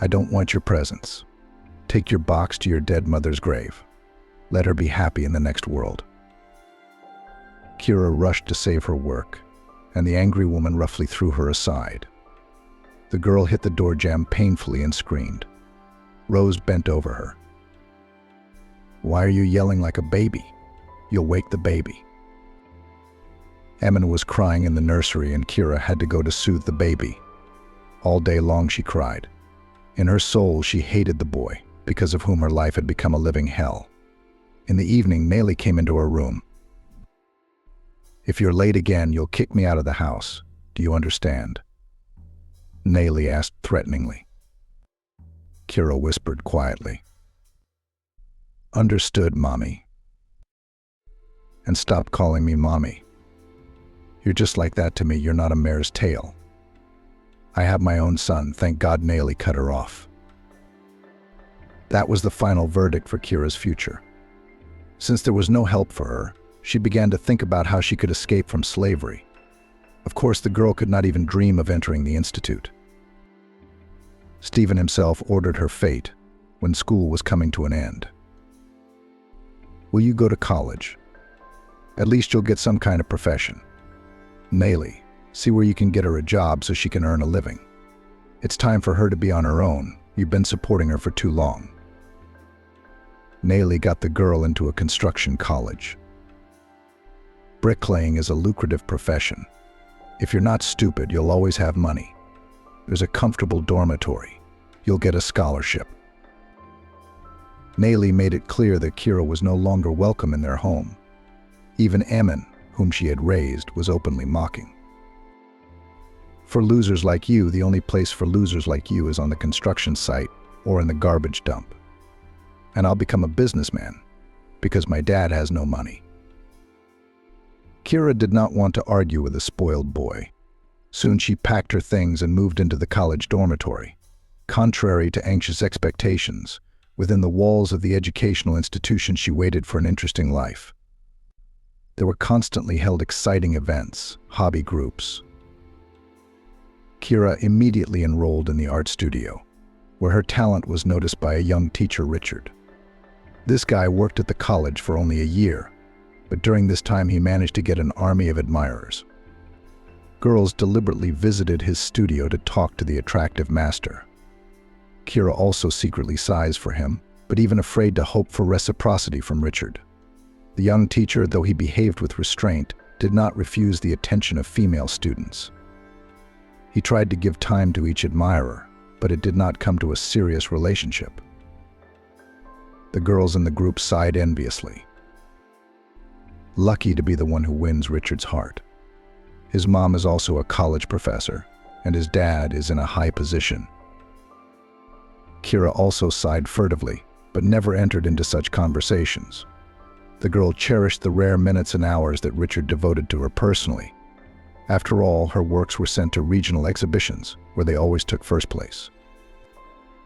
I don't want your presents. Take your box to your dead mother's grave. Let her be happy in the next world. Kira rushed to save her work, and the angry woman roughly threw her aside. The girl hit the door jamb painfully and screamed. Rose bent over her. Why are you yelling like a baby? You'll wake the baby. Emma was crying in the nursery, and Kira had to go to soothe the baby. All day long she cried. In her soul she hated the boy, because of whom her life had become a living hell. In the evening, Nayli came into her room. If you're late again, you'll kick me out of the house. Do you understand? Nayli asked threateningly. Kira whispered quietly. Understood, Mommy. And stop calling me Mommy. You're just like that to me. You're not a mare's tail. I have my own son. Thank God Nayli cut her off. That was the final verdict for Kira's future. Since there was no help for her, she began to think about how she could escape from slavery. Of course, the girl could not even dream of entering the institute. Stephen himself ordered her fate when school was coming to an end. Will you go to college? At least you'll get some kind of profession. Nayli, see where you can get her a job so she can earn a living. It's time for her to be on her own. You've been supporting her for too long. Nayli got the girl into a construction college. Bricklaying is a lucrative profession. If you're not stupid, you'll always have money. There's a comfortable dormitory. You'll get a scholarship. Nayli made it clear that Kira was no longer welcome in their home. Even Emin, whom she had raised, was openly mocking. For losers like you, the only place for losers like you is on the construction site or in the garbage dump. And I'll become a businessman because my dad has no money. Kira did not want to argue with a spoiled boy. Soon she packed her things and moved into the college dormitory. Contrary to anxious expectations, within the walls of the educational institution she waited for an interesting life. There were constantly held exciting events, hobby groups. Kira immediately enrolled in the art studio, where her talent was noticed by a young teacher, Richard. This guy worked at the college for only a year, but during this time he managed to get an army of admirers. Girls deliberately visited his studio to talk to the attractive master. Kira also secretly sighs for him, but even afraid to hope for reciprocity from Richard. The young teacher, though he behaved with restraint, did not refuse the attention of female students. He tried to give time to each admirer, but it did not come to a serious relationship. The girls in the group sighed enviously. Lucky to be the one who wins Richard's heart. His mom is also a college professor, and his dad is in a high position. Kira also sighed furtively, but never entered into such conversations. The girl cherished the rare minutes and hours that Richard devoted to her personally. After all, her works were sent to regional exhibitions, where they always took first place.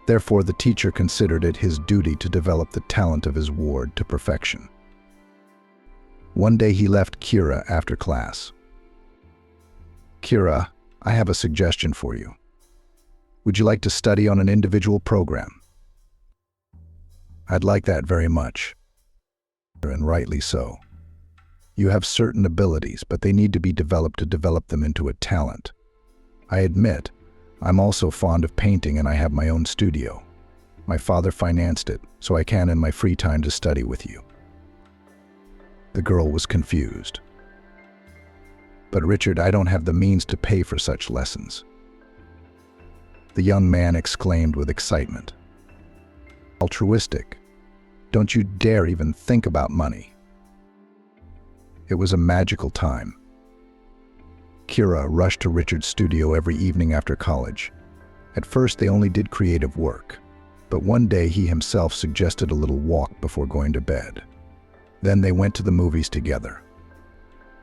Therefore, the teacher considered it his duty to develop the talent of his ward to perfection. One day he left Kira after class. Kira, I have a suggestion for you. Would you like to study on an individual program? I'd like that very much. And rightly so. You have certain abilities, but they need to be developed to develop them into a talent. I admit, I'm also fond of painting and I have my own studio. My father financed it, so I can in my free time to study with you. The girl was confused. But Richard, I don't have the means to pay for such lessons. The young man exclaimed with excitement. Altruistic. Don't you dare even think about money. It was a magical time. Kira rushed to Richard's studio every evening after college. At first, they only did creative work, but one day he himself suggested a little walk before going to bed. Then they went to the movies together.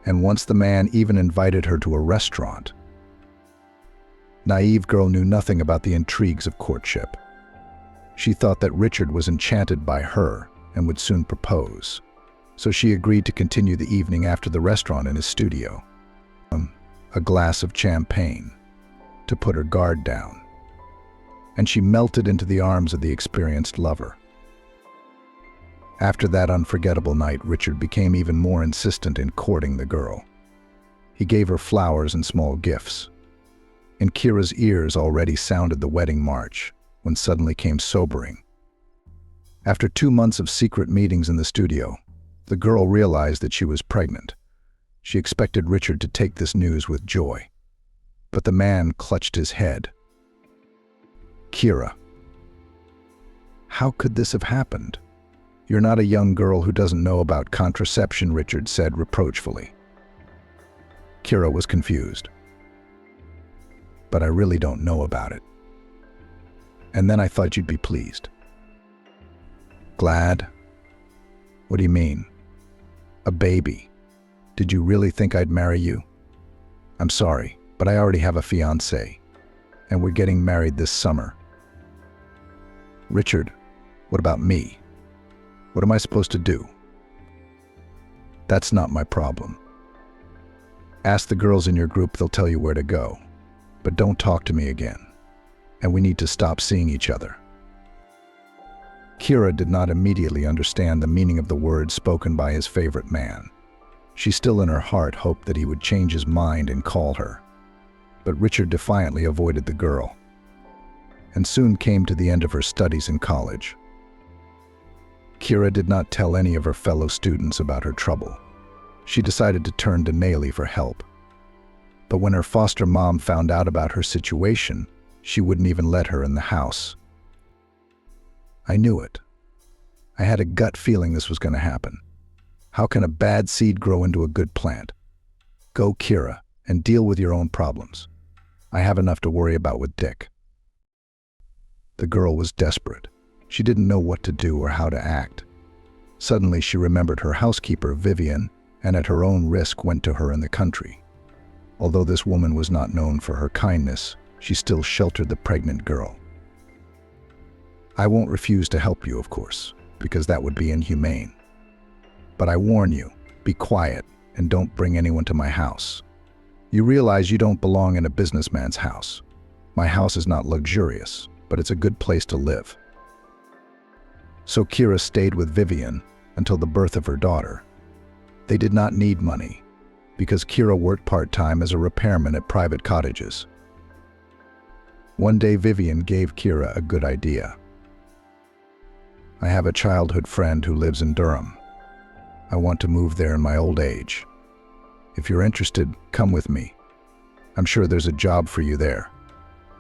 And once the man even invited her to a restaurant. Naive girl knew nothing about the intrigues of courtship. She thought that Richard was enchanted by her and would soon propose. So she agreed to continue the evening after the restaurant in his studio. A glass of champagne to put her guard down. And she melted into the arms of the experienced lover. After that unforgettable night, Richard became even more insistent in courting the girl. He gave her flowers and small gifts. In Kira's ears already sounded the wedding march, when suddenly came sobering. After 2 months of secret meetings in the studio, the girl realized that she was pregnant. She expected Richard to take this news with joy. But the man clutched his head. Kira. How could this have happened? You're not a young girl who doesn't know about contraception, Richard said reproachfully. Kira was confused. But I really don't know about it. And then I thought you'd be pleased. Glad? What do you mean? A baby. Did you really think I'd marry you? I'm sorry, but I already have a fiancé, and we're getting married this summer. Richard, what about me? What am I supposed to do? That's not my problem. Ask the girls in your group, they'll tell you where to go. But don't talk to me again. And we need to stop seeing each other. Kira did not immediately understand the meaning of the words spoken by his favorite man. She still in her heart hoped that he would change his mind and call her. But Richard defiantly avoided the girl, and soon came to the end of her studies in college. Kira did not tell any of her fellow students about her trouble. She decided to turn to Nayli for help. But when her foster mom found out about her situation, she wouldn't even let her in the house. I knew it. I had a gut feeling this was going to happen. How can a bad seed grow into a good plant? Go, Kira, and deal with your own problems. I have enough to worry about with Dick. The girl was desperate. She didn't know what to do or how to act. Suddenly she remembered her housekeeper, Vivian, and at her own risk went to her in the country. Although this woman was not known for her kindness, she still sheltered the pregnant girl. I won't refuse to help you, of course, because that would be inhumane. But I warn you, be quiet and don't bring anyone to my house. You realize you don't belong in a businessman's house. My house is not luxurious, but it's a good place to live. So Kira stayed with Vivian until the birth of her daughter. They did not need money, because Kira worked part-time as a repairman at private cottages. One day Vivian gave Kira a good idea. I have a childhood friend who lives in Durham. I want to move there in my old age. If you're interested, come with me. I'm sure there's a job for you there.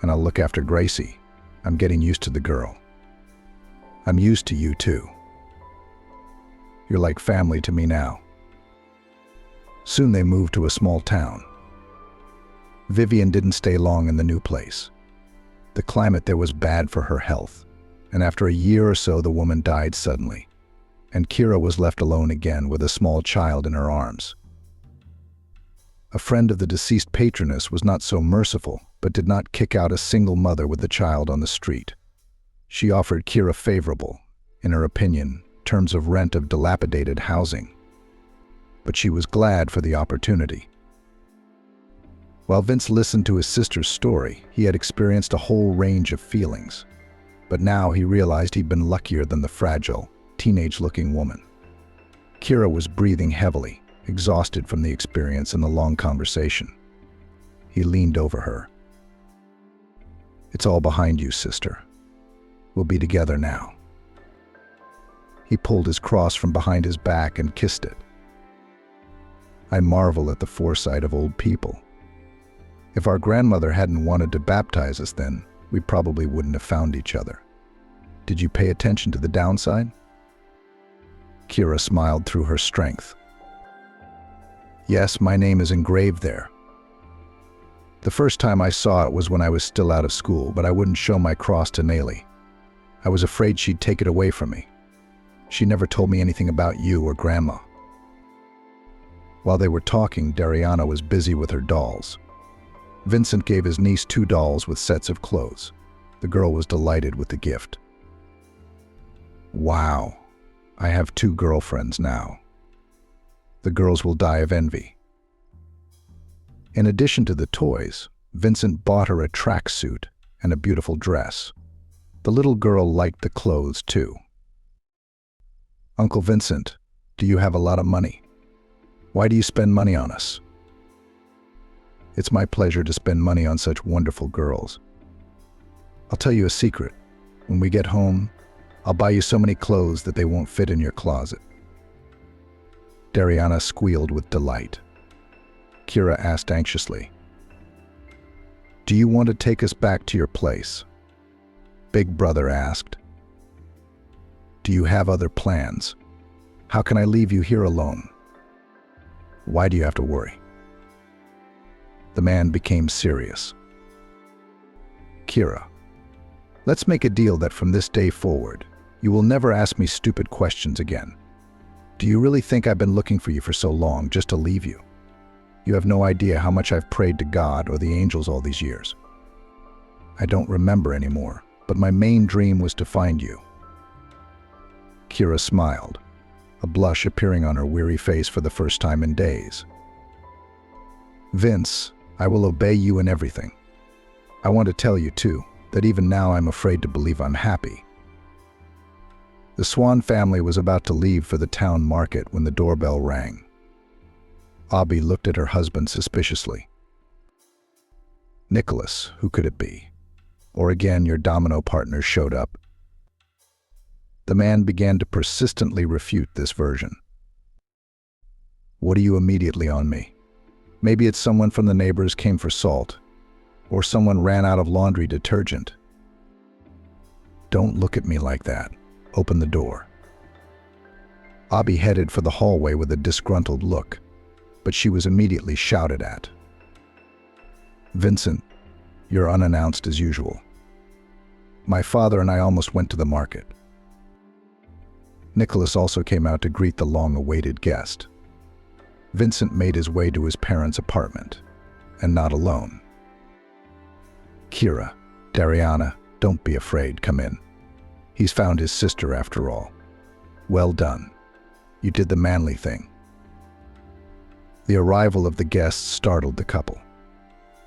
And I'll look after Gracie. I'm getting used to the girl. I'm used to you too. You're like family to me now. Soon they moved to a small town. Vivian didn't stay long in the new place. The climate there was bad for her health, and after a year or so the woman died suddenly, and Kira was left alone again with a small child in her arms. A friend of the deceased patroness was not so merciful, but did not kick out a single mother with the child on the street. She offered Kira favorable, in her opinion, terms of rent of dilapidated housing. But she was glad for the opportunity. While Vince listened to his sister's story, he had experienced a whole range of feelings. But now he realized he'd been luckier than the fragile, teenage-looking woman. Kira was breathing heavily, exhausted from the experience and the long conversation. He leaned over her. It's all behind you, sister. We'll be together now. He pulled his cross from behind his back and kissed it. I marvel at the foresight of old people. If our grandmother hadn't wanted to baptize us then, we probably wouldn't have found each other. Did you pay attention to the downside? Kira smiled through her strength. Yes, my name is engraved there. The first time I saw it was when I was still out of school, but I wouldn't show my cross to Nayli. I was afraid she'd take it away from me. She never told me anything about you or Grandma. While they were talking, Dariana was busy with her dolls. Vincent gave his niece 2 dolls with sets of clothes. The girl was delighted with the gift. Wow, I have 2 girlfriends now. The girls will die of envy. In addition to the toys, Vincent bought her a tracksuit and a beautiful dress. The little girl liked the clothes too. Uncle Vincent, do you have a lot of money? Why do you spend money on us? It's my pleasure to spend money on such wonderful girls. I'll tell you a secret. When we get home, I'll buy you so many clothes that they won't fit in your closet. Dariana squealed with delight. Kira asked anxiously, "Do you want to take us back to your place?" Big Brother asked. "Do you have other plans? How can I leave you here alone? Why do you have to worry?" The man became serious. "Kira, let's make a deal that from this day forward, you will never ask me stupid questions again. Do you really think I've been looking for you for so long just to leave you? You have no idea how much I've prayed to God or the angels all these years. I don't remember anymore, but my main dream was to find you." Kira smiled, a blush appearing on her weary face for the first time in days. "Vince, I will obey you in everything. I want to tell you, too, that even now I'm afraid to believe I'm happy." The Swan family was about to leave for the town market when the doorbell rang. Abby looked at her husband suspiciously. "Nicholas, who could it be? Or again your domino partner showed up?" The man began to persistently refute this version. "What are you immediately on me? Maybe it's someone from the neighbors came for salt, or someone ran out of laundry detergent." "Don't look at me like that. Open the door." Abby headed for the hallway with a disgruntled look, but she was immediately shouted at. "Vincent, you're unannounced as usual. My father and I almost went to the market." Nicholas also came out to greet the long-awaited guest. Vincent made his way to his parents' apartment, and not alone. "Kira, Dariana, don't be afraid, come in. He's found his sister after all. Well done. You did the manly thing." The arrival of the guests startled the couple,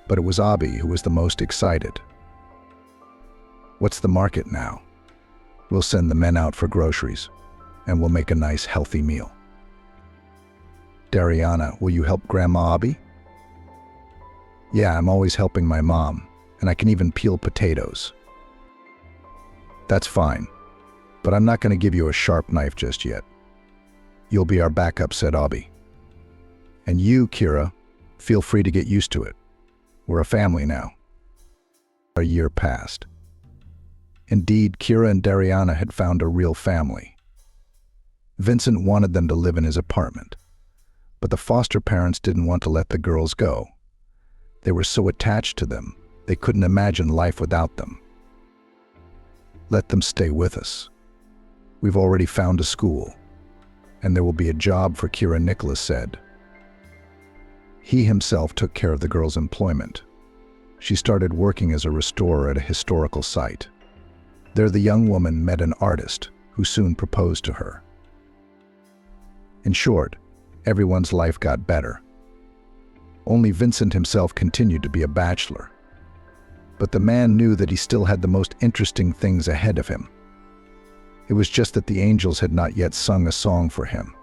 but it was Abby who was the most excited. "What's the market now? We'll send the men out for groceries, and we'll make a nice healthy meal." "Dariana, will you help Grandma Abby?" "Yeah, I'm always helping my mom, and I can even peel potatoes." "That's fine, but I'm not going to give you a sharp knife just yet. You'll be our backup," said Abby. "And you, Kira, feel free to get used to it. We're a family now." A year passed. Indeed, Kira and Dariana had found a real family. Vincent wanted them to live in his apartment, but the foster parents didn't want to let the girls go. They were so attached to them, they couldn't imagine life without them. "Let them stay with us. We've already found a school, and there will be a job for Kira," Nicholas said. He himself took care of the girl's employment. She started working as a restorer at a historical site. There the young woman met an artist who soon proposed to her. In short, everyone's life got better. Only Vincent himself continued to be a bachelor. But the man knew that he still had the most interesting things ahead of him. It was just that the angels had not yet sung a song for him.